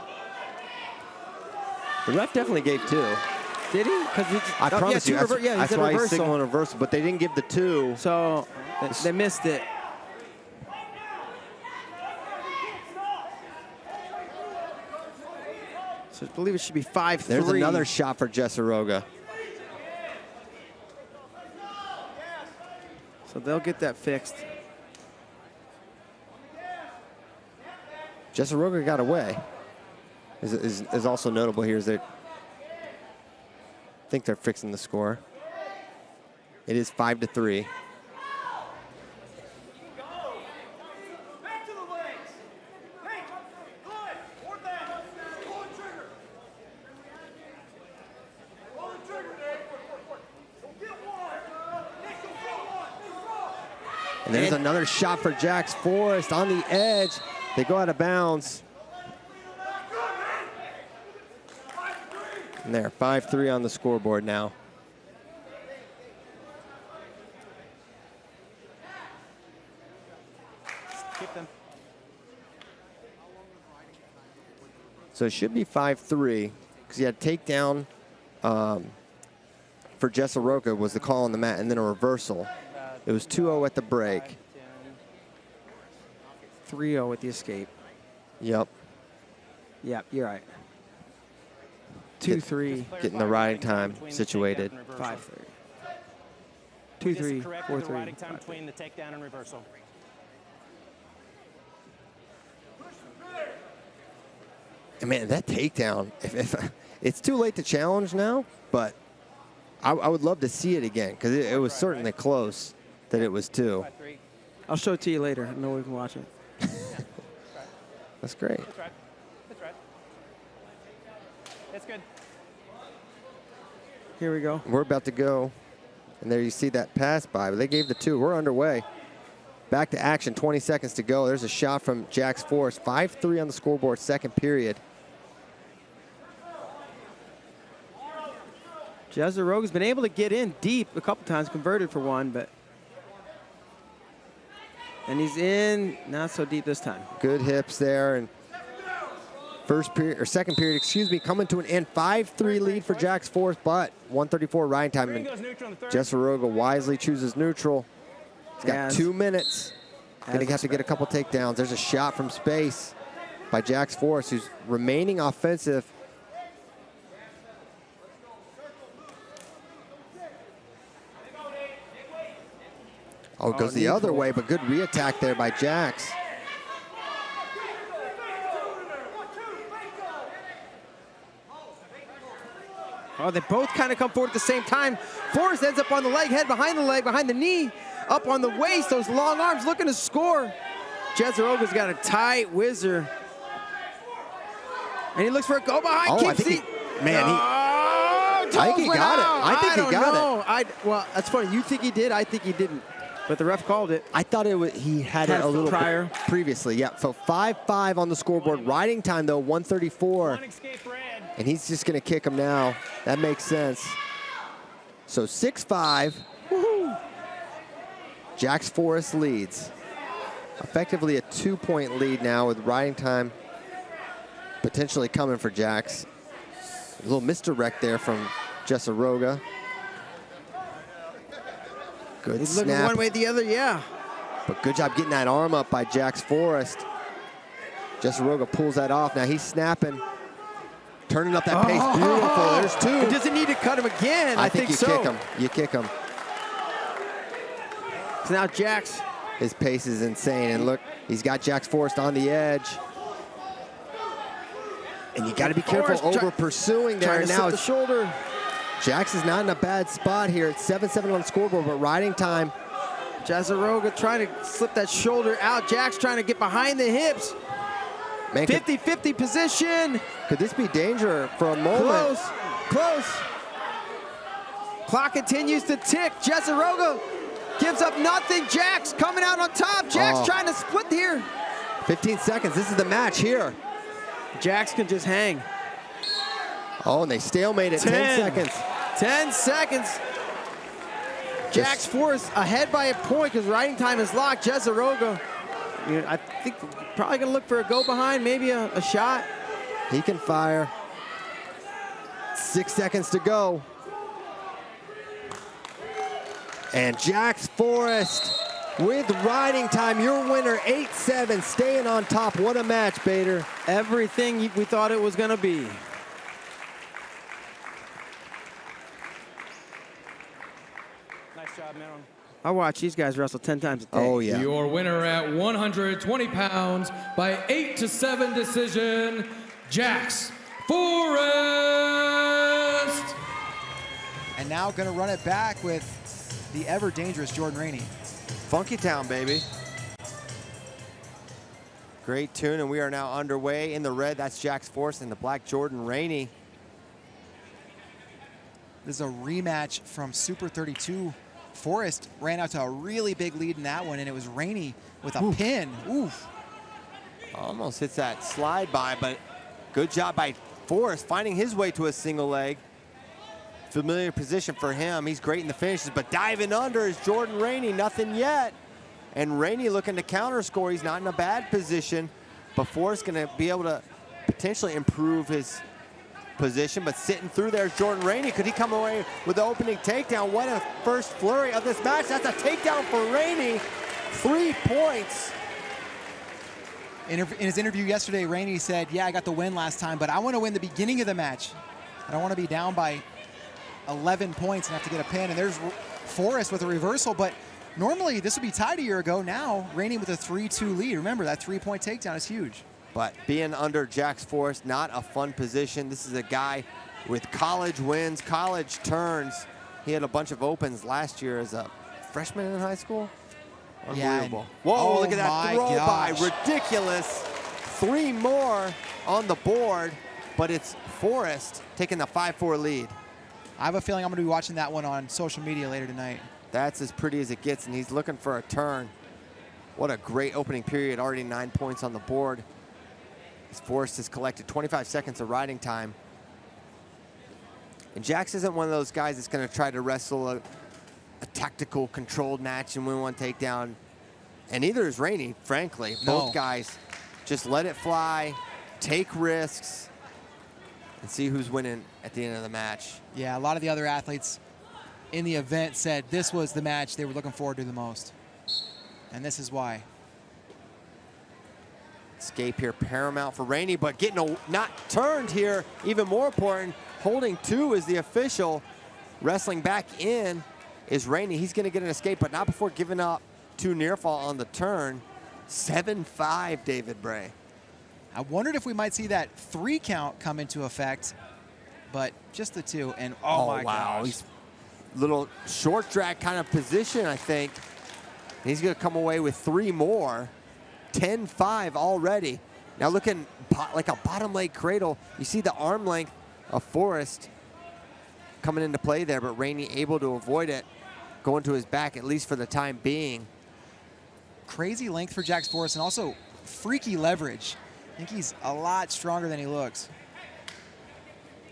The ref definitely gave 2. Did he? I promise you, that's why he's signaling a reversal. reversal, but they didn't give the 2. So they missed it. So I believe it should be 5-3. There's another shot for Jesaroga. So they'll get that fixed. Jesaroga got away. Is also notable here is that I think they're fixing the score. It is 5-3. And there's another shot for Jax Forrest on the edge. They go out of bounds. And they're 5-3 on the scoreboard now. Keep them. So it should be 5-3 because he had takedown for Jesaroga was the call on the mat and then a reversal. It was 2-0 at the break. 3-0 with the escape. Yep. Yep, you're right. 2-3. Getting the riding time situated. 5-3. 2-3, 4-3. Riding time between the takedown and reversal. And man, that takedown, if it's too late to challenge now, but I would love to see it again because it was certainly close that it was 2. I'll show it to you later. I know we can watch it. That's great. That's right. That's right. That's good. Here we go. We're about to go. And there you see that pass by, but they gave the 2. We're underway. Back to action, 20 seconds to go. There's a shot from Jax Forrest. 5-3 on the scoreboard, second period. Jesaroga's been able to get in deep a couple times, converted for one, but. And he's in, not so deep this time. Good hips there. And second period, coming to an end. 5-3 lead for Jax Forrest, but 1:34 riding time. And Jesaroga wisely chooses neutral. He's got 2 minutes. Going to have to get a couple takedowns. There's a shot from space. by Jax Forrest, who's remaining offensive. Oh, it goes the other way, but good re-attack there by Jax. Oh, they both kind of come forward at the same time. Forrest ends up on the leg, head behind the leg, behind the knee, up on the waist, those long arms looking to score. Jezeroga's got a tight whizzer. And he looks for a go behind. Oh, I think he got it. I think he got it. Well, that's funny. You think he did? I think he didn't. But the ref called it. I thought he had it a little prior. Previously. Yeah, so 5-5 on the scoreboard. Riding time, though, 134. And he's just going to kick him now. That makes sense. So 6-5. Jax Forrest leads. Effectively a 2-point lead now with riding time potentially coming for Jax. A little misdirect there from Jezeroga. Good He's snap. looking one way, the other, yeah. But good job getting that arm up by Jax Forrest. Jezeroga pulls that off. Now he's snapping. Turning up that pace. Beautiful. There's two. He doesn't need to cut him again. I think you so. kick him. You kick him. So now Jax. His pace is insane. And look, he's got Jax Forrest on the edge. And you got to be careful over pursuing there. Trying to now slip the shoulder. Jax is not in a bad spot here. It's 7-7 on the scoreboard, but riding time. Jezeroga trying to slip that shoulder out. Jax trying to get behind the hips. 50-50 position. Could this be danger for a moment? Close, close. Clock continues to tick. Jezeroga gives up nothing. Jax coming out on top. Jax trying to split here. 15 seconds. This is the match here. Jax can just hang. Oh, and they stalemate at 10 seconds. 10 seconds. Jax Forrest ahead by a point because riding time is locked. Jezeroga, I think probably going to look for a go behind, maybe a shot. He can fire. 6 seconds to go. And Jax Forrest with riding time, your winner, 8-7, staying on top. What a match, Bader. Everything we thought it was going to be. Nice job, man. I watch these guys wrestle 10 times a day. Oh, yeah. Your winner at 120 pounds by 8-7 decision, Jax Forrest. And now going to run it back with the ever dangerous Jordan Rainey. Funky Town, baby. Great tune, and we are now underway. In the red, that's Jax Forrest, and the black, Jordan Rainey. This is a rematch from Super 32. Forrest ran out to a really big lead in that one, and it was Rainey with a pin. Oof. Almost hits that slide by, but good job by Forrest finding his way to a single leg. Familiar position for him. He's great in the finishes, but diving under is Jordan Rainey. Nothing yet. And Rainey looking to counter score. He's not in a bad position, but Forrest going to be able to potentially improve his position, but sitting through there is Jordan Rainey. Could he come away with the opening takedown? What a first flurry of this match. That's a takedown for Rainey. 3 points. In his interview yesterday, Rainey said, yeah, I got the win last time, but I want to win the beginning of the match. I don't want to be down by 11 points and have to get a pin. And there's Forrest with a reversal, but normally this would be tied a year ago. Now, Rainey with a 3-2 lead. Remember, that 3-point takedown is huge. But being under Jax Forrest, not a fun position. This is a guy with college wins, college turns. He had a bunch of opens last year as a freshman in high school. Unbelievable. Yeah, whoa, look at that throw by. Ridiculous. 3 more on the board, but it's Forrest taking the 5-4 lead. I have a feeling I'm going to be watching that one on social media later tonight. That's as pretty as it gets, and he's looking for a turn. What a great opening period. Already 9 points on the board. Forrest has collected 25 seconds of riding time. And Jax isn't one of those guys that's going to try to wrestle a tactical, controlled match and win one takedown. And neither is Rainey, frankly. No. Both guys just let it fly, take risks, and see who's winning at the end of the match. Yeah, a lot of the other athletes in the event said this was the match they were looking forward to the most. And this is why. Escape here, paramount for Rainey, but getting not turned here, even more important. Holding 2 is the official. Wrestling back in is Rainey. He's gonna get an escape, but not before giving up 2 near fall on the turn. 7-5, David Bray. I wondered if we might see that 3 count come into effect, but just the 2, and oh my wow. gosh. He's little short drag kind of position, I think. He's gonna come away with 3 more. 10-5 already. Now looking like a bottom leg cradle. You see the arm length of Forrest coming into play there, but Rainey able to avoid it, going to his back, at least for the time being. Crazy length for Jax Forrest, and also freaky leverage. I think he's a lot stronger than he looks.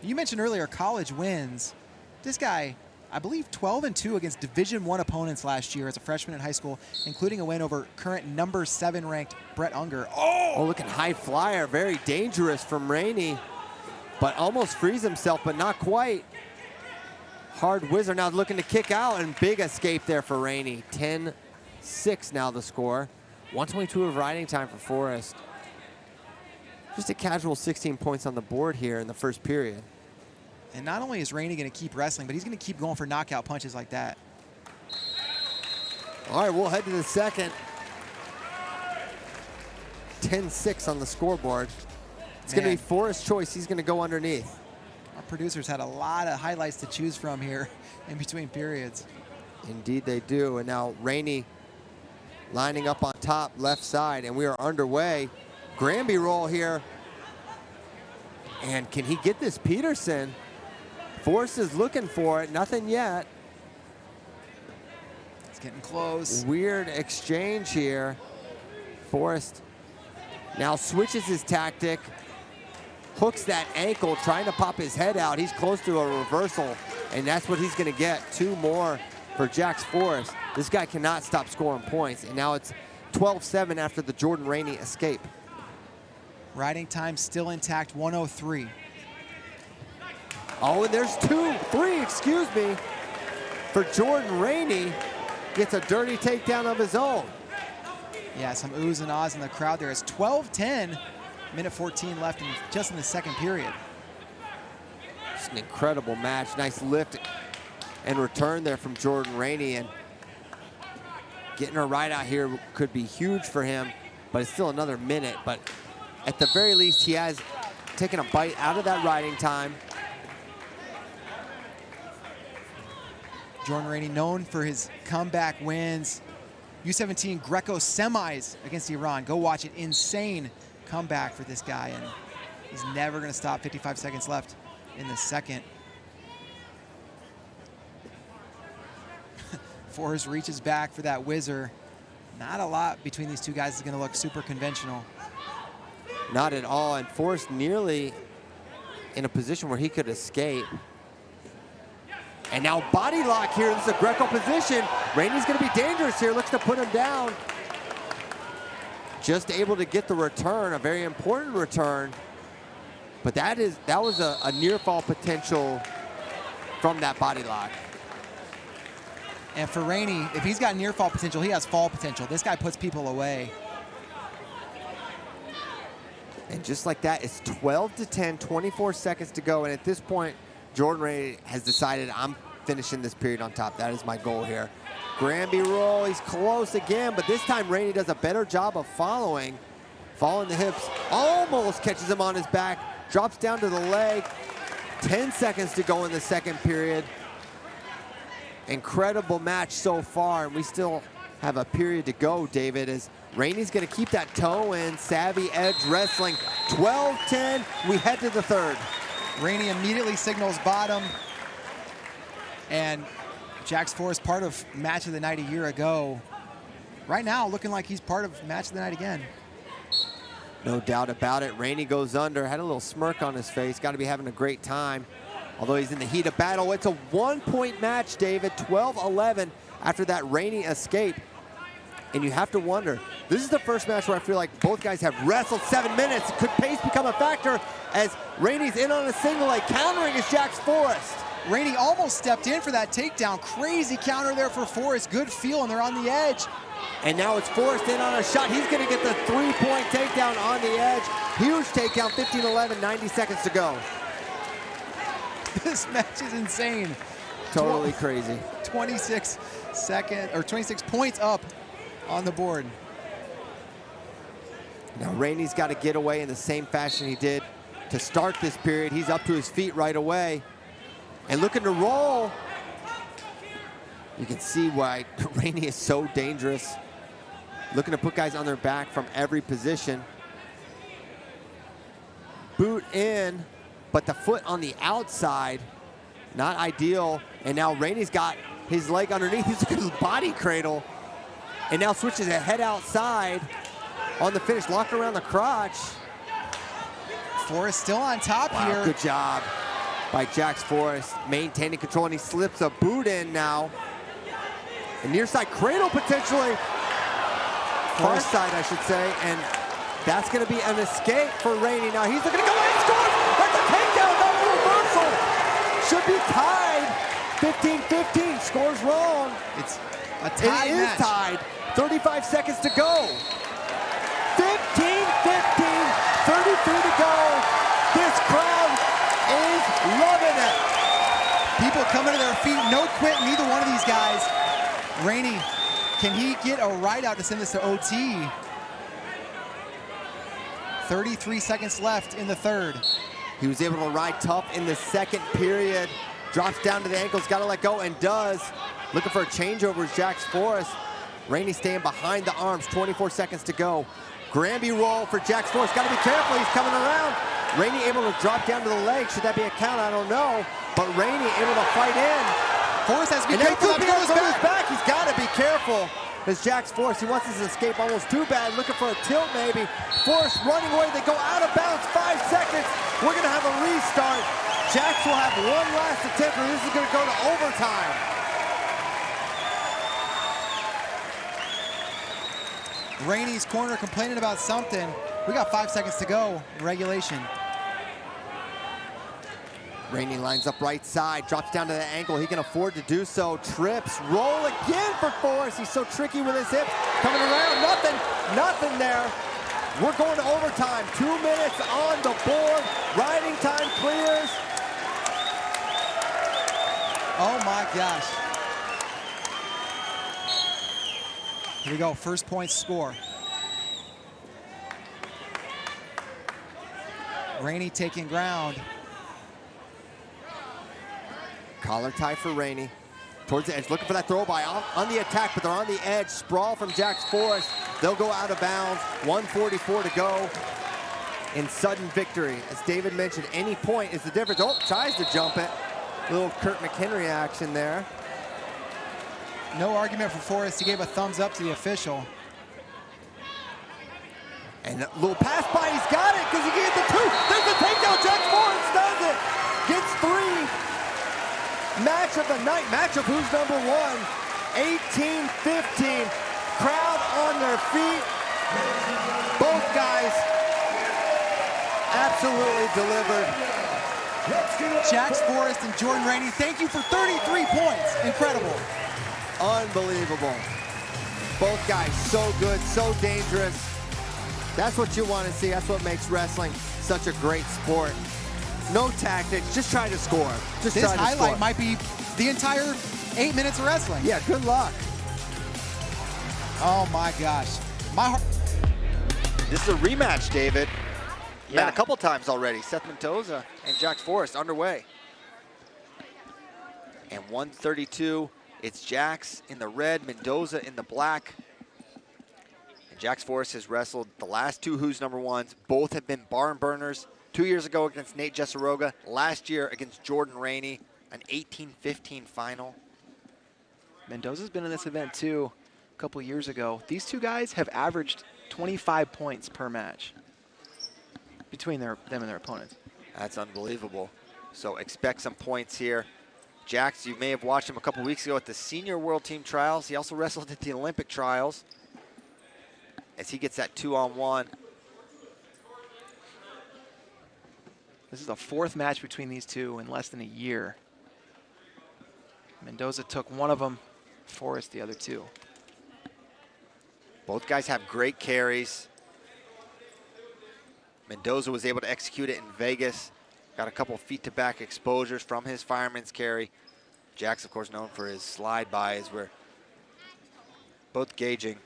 You mentioned earlier college wins. This guy, I believe 12-2 against Division I opponents last year as a freshman in high school, including a win over current number 7 ranked Brett Unger. Oh, look at high flyer, very dangerous from Rainey, but almost frees himself, but not quite. Hard whizzer now looking to kick out, and big escape there for Rainey. 10-6 now the score. 122 of riding time for Forrest. Just a casual 16 points on the board here in the first period. And not only is Rainey going to keep wrestling, but he's going to keep going for knockout punches like that. All right, we'll head to the second. 10-6 on the scoreboard. It's going to be Forrest's choice. He's going to go underneath. Our producers had a lot of highlights to choose from here in between periods. Indeed they do. And now Rainey lining up on top, left side, and we are underway. Granby roll here. And can he get this Peterson? Forrest is looking for it, nothing yet. It's getting close. Weird exchange here. Forrest now switches his tactic, hooks that ankle, trying to pop his head out. He's close to a reversal, and that's what he's gonna get. 2 more for Jax Forrest. This guy cannot stop scoring points, and now it's 12-7 after the Jordan Rainey escape. Riding time still intact, 103. Oh, and there's 3, excuse me, for Jordan Rainey. Gets a dirty takedown of his own. Yeah, some oohs and ahs in the crowd there. It's 12-10, minute 14 left just in the second period. It's an incredible match. Nice lift and return there from Jordan Rainey, and getting a ride out here could be huge for him, but it's still another minute. But at the very least, he has taken a bite out of that riding time. Jordan Rainey known for his comeback wins. U17 Greco semis against Iran. Go watch it. Insane comeback for this guy, and he's never going to stop. 55 seconds left in the second. Forrest reaches back for that whizzer. Not a lot between these 2 guys is going to look super conventional. Not at all, and Forrest nearly in a position where he could escape. And now body lock here. This is a Greco position. Rainey's going to be dangerous here. Looks to put him down. Just able to get the return, a very important return. But that was a near fall potential from that body lock. And for Rainey, if he's got near fall potential, he has fall potential. This guy puts people away. And just like that, it's 12-10, 24 seconds to go. And at this point, Jordan Rainey has decided, I'm finishing this period on top. That is my goal here. Granby roll, he's close again, but this time Rainey does a better job of following the hips, almost catches him on his back, drops down to the leg. 10 seconds to go in the second period. Incredible match so far, and we still have a period to go, David, as Rainey's gonna keep that toe in, savvy edge wrestling. 12-10, we head to the third. Rainey immediately signals bottom, and Jax Forrest, part of match of the night a year ago. Right now, looking like he's part of match of the night again. No doubt about it. Rainey goes under, had a little smirk on his face, got to be having a great time. Although he's in the heat of battle, it's a 1-point match, David, 12-11 after that Rainey escape. And you have to wonder, this is the first match where I feel like both guys have wrestled 7 minutes. Could pace become a factor as Rainey's in on a single leg, countering is Jax Forrest. Rainey almost stepped in for that takedown. Crazy counter there for Forrest. Good feel, and they're on the edge. And now it's Forrest in on a shot. He's going to get the 3-point takedown on the edge. Huge takedown, 15-11, 90 seconds to go. This match is insane. Totally crazy. 26 points up on the board. Now Rainey's got to get away in the same fashion he did to start this period. He's up to his feet right away and looking to roll. You can see why Rainey is so dangerous. Looking to put guys on their back from every position. Boot in, but the foot on the outside, not ideal. And now Rainey's got his leg underneath. He's looking at his body cradle. And now switches a head outside on the finish, locked around the crotch. Forrest still on top here. Good job by Jax Forrest, maintaining control, and he slips a boot in now. A near side cradle potentially. Far side, I should say, and that's going to be an escape for Rainey. Now he's looking to go in and score. That's a takedown, not a reversal. Should be tied. 15-15, scores wrong. It's a tie It is match. tied. 35 seconds to go. 15-15, 33 to go. This crowd is loving it. People coming to their feet, no quit, neither one of these guys. Rainey, can he get a ride out to send this to OT? 33 seconds left in the third. He was able to ride tough in the second period. Drops down to the ankles, got to let go, and does. Looking for a changeover is Jax Forrest. Rainey staying behind the arms, 24 seconds to go. Granby roll for Jax Forrest. Got to be careful, he's coming around. Rainey able to drop down to the leg. Should that be a count? I don't know. But Rainey able to fight in. Forrest has to be and careful not to go to his back. He's got to be careful. As Jax Forrest, he wants his escape almost too bad. Looking for a tilt maybe. Forrest running away. They go out of bounds. 5 seconds. We're going to have a restart. Jax will have one last attempt, and this is going to go to overtime. Rainey's corner complaining about something. We got 5 seconds to go in regulation. Rainey lines up right side, drops down to the ankle. He can afford to do so. Trips, roll again for Forrest. He's so tricky with his hips. Coming around, nothing there. We're going to overtime. 2 minutes on the board. Riding time clears. Oh my gosh. Here we go, first point score. Rainey taking ground. Collar tie for Rainey. Towards the edge, looking for that throw by on the attack, but they're on the edge. Sprawl from Jax Forrest. They'll go out of bounds. 1:44 to go in sudden victory. As David mentioned, any point is the difference. Oh, tries to jump it. Little Kurt McHenry action there. No argument for Forrest. He gave a thumbs up to the official. And a little pass by, he's got it because he gets the 2. There's the takedown. Jax Forrest does it. Gets 3. Match of the night. Match of who's number 1. 18-15. Crowd on their feet. Both guys absolutely delivered. Jax Forrest and Jordan Rainey, thank you for 33 points. Incredible. Unbelievable. Both guys so good, so dangerous. That's what you want to see. That's what makes wrestling such a great sport. No tactics, just try to score. Just this try to highlight score. might be the entire 8 minutes of wrestling. Yeah, good luck. Oh my gosh. My heart. This is a rematch, David. Yeah, a couple times already. Seth Mendoza and Jax Forrest underway. And 132, it's Jax in the red, Mendoza in the black. And Jax Forrest has wrestled the last 2 Who's number 1s. Both have been barn burners. 2 years ago against Nate Jessaroga. Last year against Jordan Rainey, an 18-15 final. Mendoza's been in this event too a couple years ago. These two guys have averaged 25 points per match between them and their opponents. That's unbelievable. So expect some points here. Jax, you may have watched him a couple weeks ago at the Senior World Team Trials. He also wrestled at the Olympic Trials as he gets that 2-on-1. This is the 4th match between these two in less than a year. Mendoza took one of them, Forrest the other 2. Both guys have great carries. Mendoza was able to execute it in Vegas. Got a couple feet-to-back exposures from his fireman's carry. Jax, of course, known for his slide-by, as we're both gauging.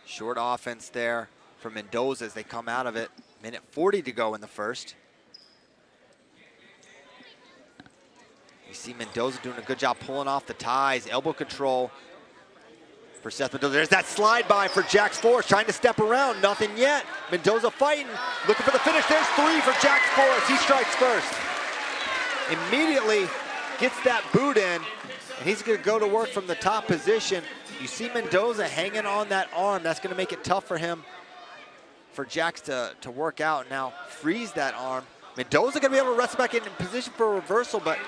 Short offense there for Mendoza as they come out of it. Minute 40 to go in the first. You see Mendoza doing a good job pulling off the ties. Elbow control for Seth Mendoza. There's that slide by for Jax Forrest, trying to step around. Nothing yet. Mendoza fighting, looking for the finish. There's 3 for Jax Forrest. He strikes first. Immediately gets that boot in, and he's going to go to work from the top position. You see Mendoza hanging on that arm. That's going to make it tough for him, for Jax to work out. Now freeze that arm. Mendoza going to be able to wrestle back in position for a reversal, but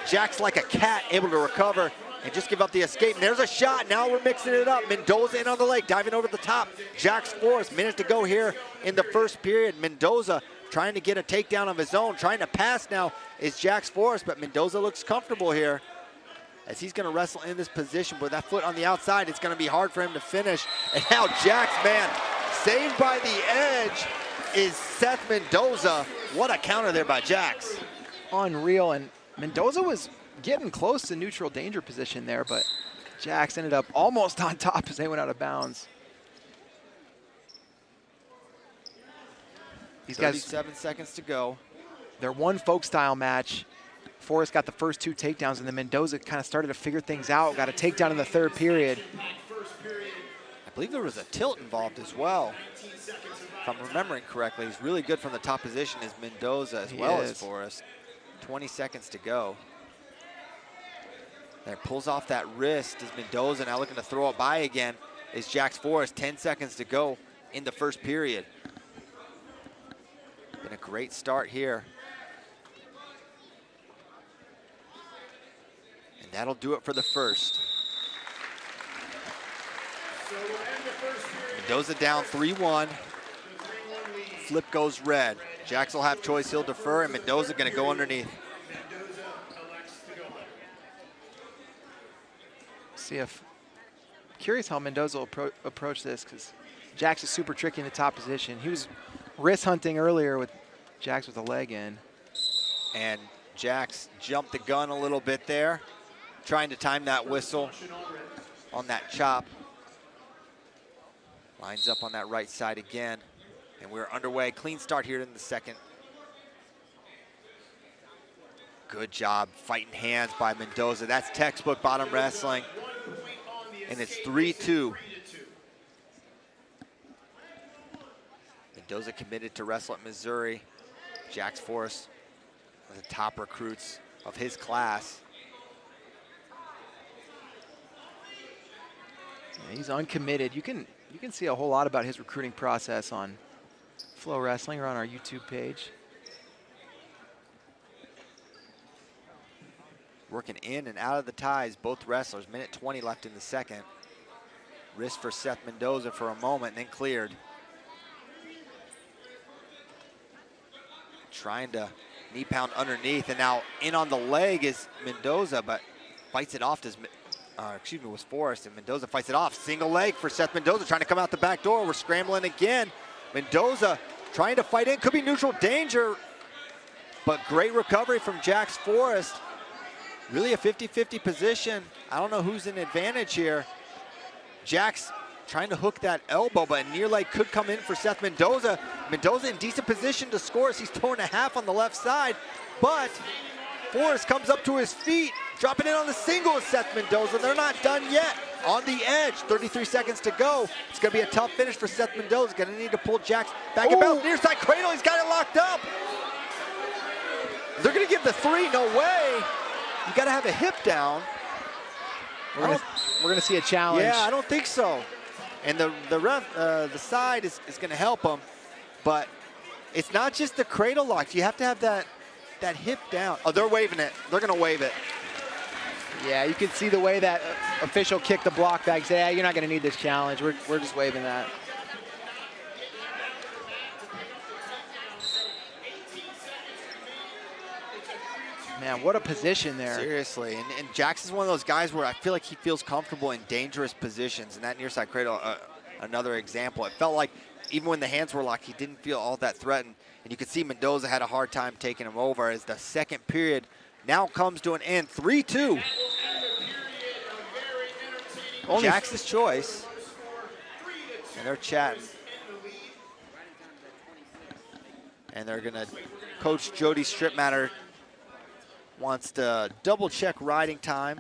Jax, like a cat, able to recover and just give up the escape. And there's a shot. Now we're mixing it up. Mendoza in on the leg, diving over the top. Jax Forrest, minute to go here in the first period. Mendoza trying to get a takedown of his own. Trying to pass now is Jax Forrest, but Mendoza looks comfortable here as he's going to wrestle in this position. With that foot on the outside, it's going to be hard for him to finish. And now Jax, man, saved by the edge is Seth Mendoza. What a counter there by Jax. Unreal, and Mendoza was getting close to neutral danger position there, but Jax ended up almost on top as they went out of bounds. These guys, 37 seconds to go. They're one folk style match. Forrest got the first 2 takedowns, and then Mendoza kind of started to figure things out. Got a takedown in the third period. I believe there was a tilt involved as well. If I'm remembering correctly, he's really good from the top position as Mendoza as well as Forrest. 20 seconds to go. There, pulls off that wrist as Mendoza now looking to throw it by again is Jax Forrest. 10 seconds to go in the first period. Been a great start here. And that'll do it for the first. Mendoza down 3-1. Flip goes red. Jax will have choice, he'll defer, and Mendoza gonna go underneath. See if, curious how Mendoza will approach this, because Jax is super tricky in the top position. He was wrist hunting earlier with Jax with a leg in. And Jax jumped the gun a little bit there, trying to time that whistle on that chop. Lines up on that right side again. And we're underway. Clean start here in the second. Good job fighting hands by Mendoza. That's textbook bottom wrestling. And it's 3-2. Mendoza committed to wrestle at Missouri. Jax Forrest, one of the top recruits of his class. Yeah, he's uncommitted. You can see a whole lot about his recruiting process on FloWrestling or on our YouTube page. Working in and out of the ties, both wrestlers. Minute 20 left in the second. Wrist for Seth Mendoza for a moment, and then cleared. Trying to knee pound underneath, and now in on the leg is Mendoza, but fights it off. Was Forrest, and Mendoza fights it off. Single leg for Seth Mendoza, trying to come out the back door. We're scrambling again. Mendoza trying to fight in, could be neutral danger, but great recovery from Jax Forrest. Really a 50-50 position. I don't know who's in advantage here. Jax trying to hook that elbow, but a near leg could come in for Seth Mendoza. Mendoza in decent position to score as he's torn in half on the left side, but Forrest comes up to his feet, dropping in on the single with Seth Mendoza. They're not done yet. On the edge, 33 seconds to go. It's gonna be a tough finish for Seth Mendoza. Gonna need to pull Jax back and bounce. Near side cradle, he's got it locked up. They're gonna give the 3, no way. You gotta have a hip down. We're gonna see a challenge. Yeah, I don't think so. And the ref, the side is gonna help him, but it's not just the cradle lock. You have to have that hip down. Oh, they're waving it. They're gonna wave it. Yeah, you can see the way that official kicked the block back. Say, yeah, you're not gonna need this challenge. We're just waving that. Man, what a position there. Seriously, and Jax is one of those guys where I feel like he feels comfortable in dangerous positions, and that near side cradle, another example. It felt like even when the hands were locked, he didn't feel all that threatened, and you could see Mendoza had a hard time taking him over as the second period now comes to an end, 3-2. Jax's choice, and they're chatting. And they're gonna, Coach Jody Stripmatter wants to double check riding time,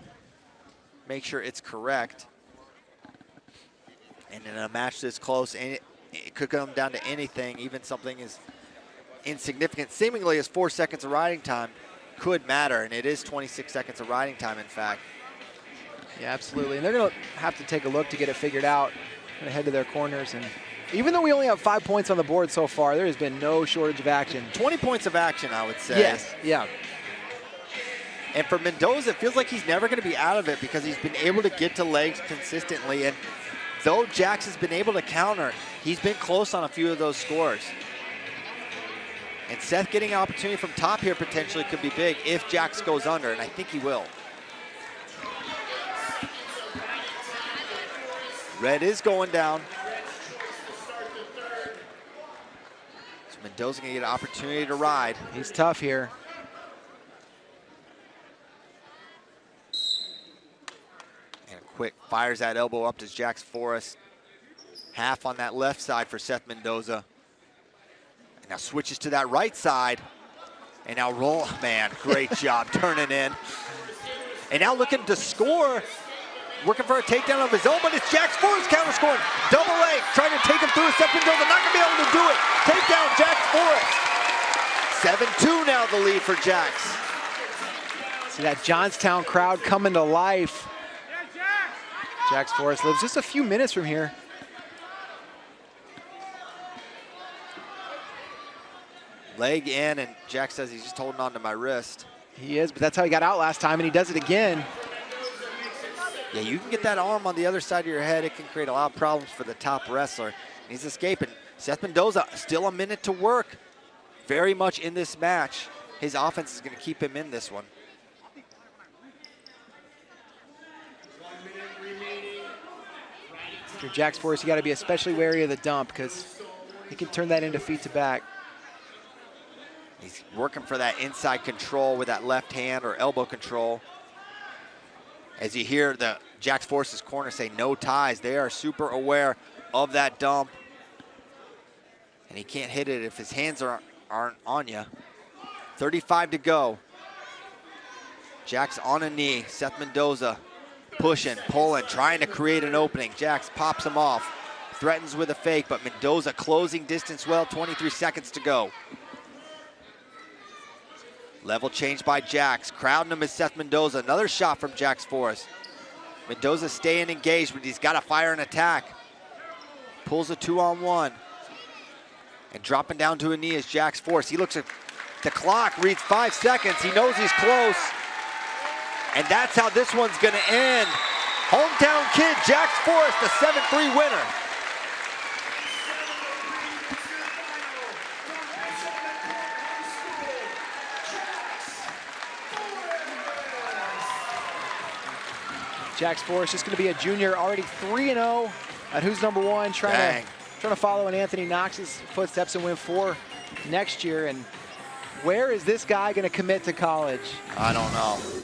make sure it's correct. And in a match this close, and it could come down to anything, even something as insignificant, seemingly as 4 seconds of riding time could matter, and it is 26 seconds of riding time, in fact. Yeah, absolutely, and they're gonna have to take a look to get it figured out and head to their corners. And even though we only have 5 points on the board so far, there has been no shortage of action. 20 points of action, I would say. Yes, yeah. And for Mendoza, it feels like he's never going to be out of it because he's been able to get to legs consistently. And though Jax has been able to counter, he's been close on a few of those scores. And Seth getting an opportunity from top here potentially could be big if Jax goes under, and I think he will. Red is going down. So Mendoza gonna get an opportunity to ride. He's tough here. And quick fires that elbow up to Jax Forrest. Half on that left side for Seth Mendoza. And now switches to that right side. And now roll, man, great job turning in. And now looking to score. Working for a takedown of his own, but it's Jax Forrest counter scoring. Double leg, trying to take him through. Seth Mendoza not gonna be able to do it. Takedown, Jax Forrest. 7-2 now the lead for Jax. See that Johnstown crowd coming to life. Jax Forrest lives just a few minutes from here. Leg in, and Jax says he's just holding on to my wrist. He is, but that's how he got out last time, and he does it again. Yeah, you can get that arm on the other side of your head. It can create a lot of problems for the top wrestler. And he's escaping. Seth Mendoza, still a minute to work. Very much in this match. His offense is going to keep him in this one. If you're Jax Forrest, you got to be especially wary of the dump because he can turn that into feet to back. He's working for that inside control with that left hand or elbow control. As you hear the Jax Forrest's corner say no ties, they are super aware of that dump. And he can't hit it if his hands aren't on you. 35 to go. Jax on a knee, Seth Mendoza pushing, pulling, trying to create an opening. Jax pops him off, threatens with a fake, but Mendoza closing distance well, 23 seconds to go. Level change by Jax. Crowding him is Seth Mendoza. Another shot from Jax Forrest. Mendoza staying engaged, but he's got to fire an attack. Pulls a 2-on-1. And dropping down to a knee is Jax Forrest. He looks at the clock, reads 5 seconds. He knows he's close. And that's how this one's going to end. Hometown kid, Jax Forrest, the 7-3 winner. Jax Forrest just going to be a junior, already 3-0 at Who's Number One, trying to follow in Anthony Knox's footsteps and win 4 next year. And where is this guy going to commit to college? I don't know.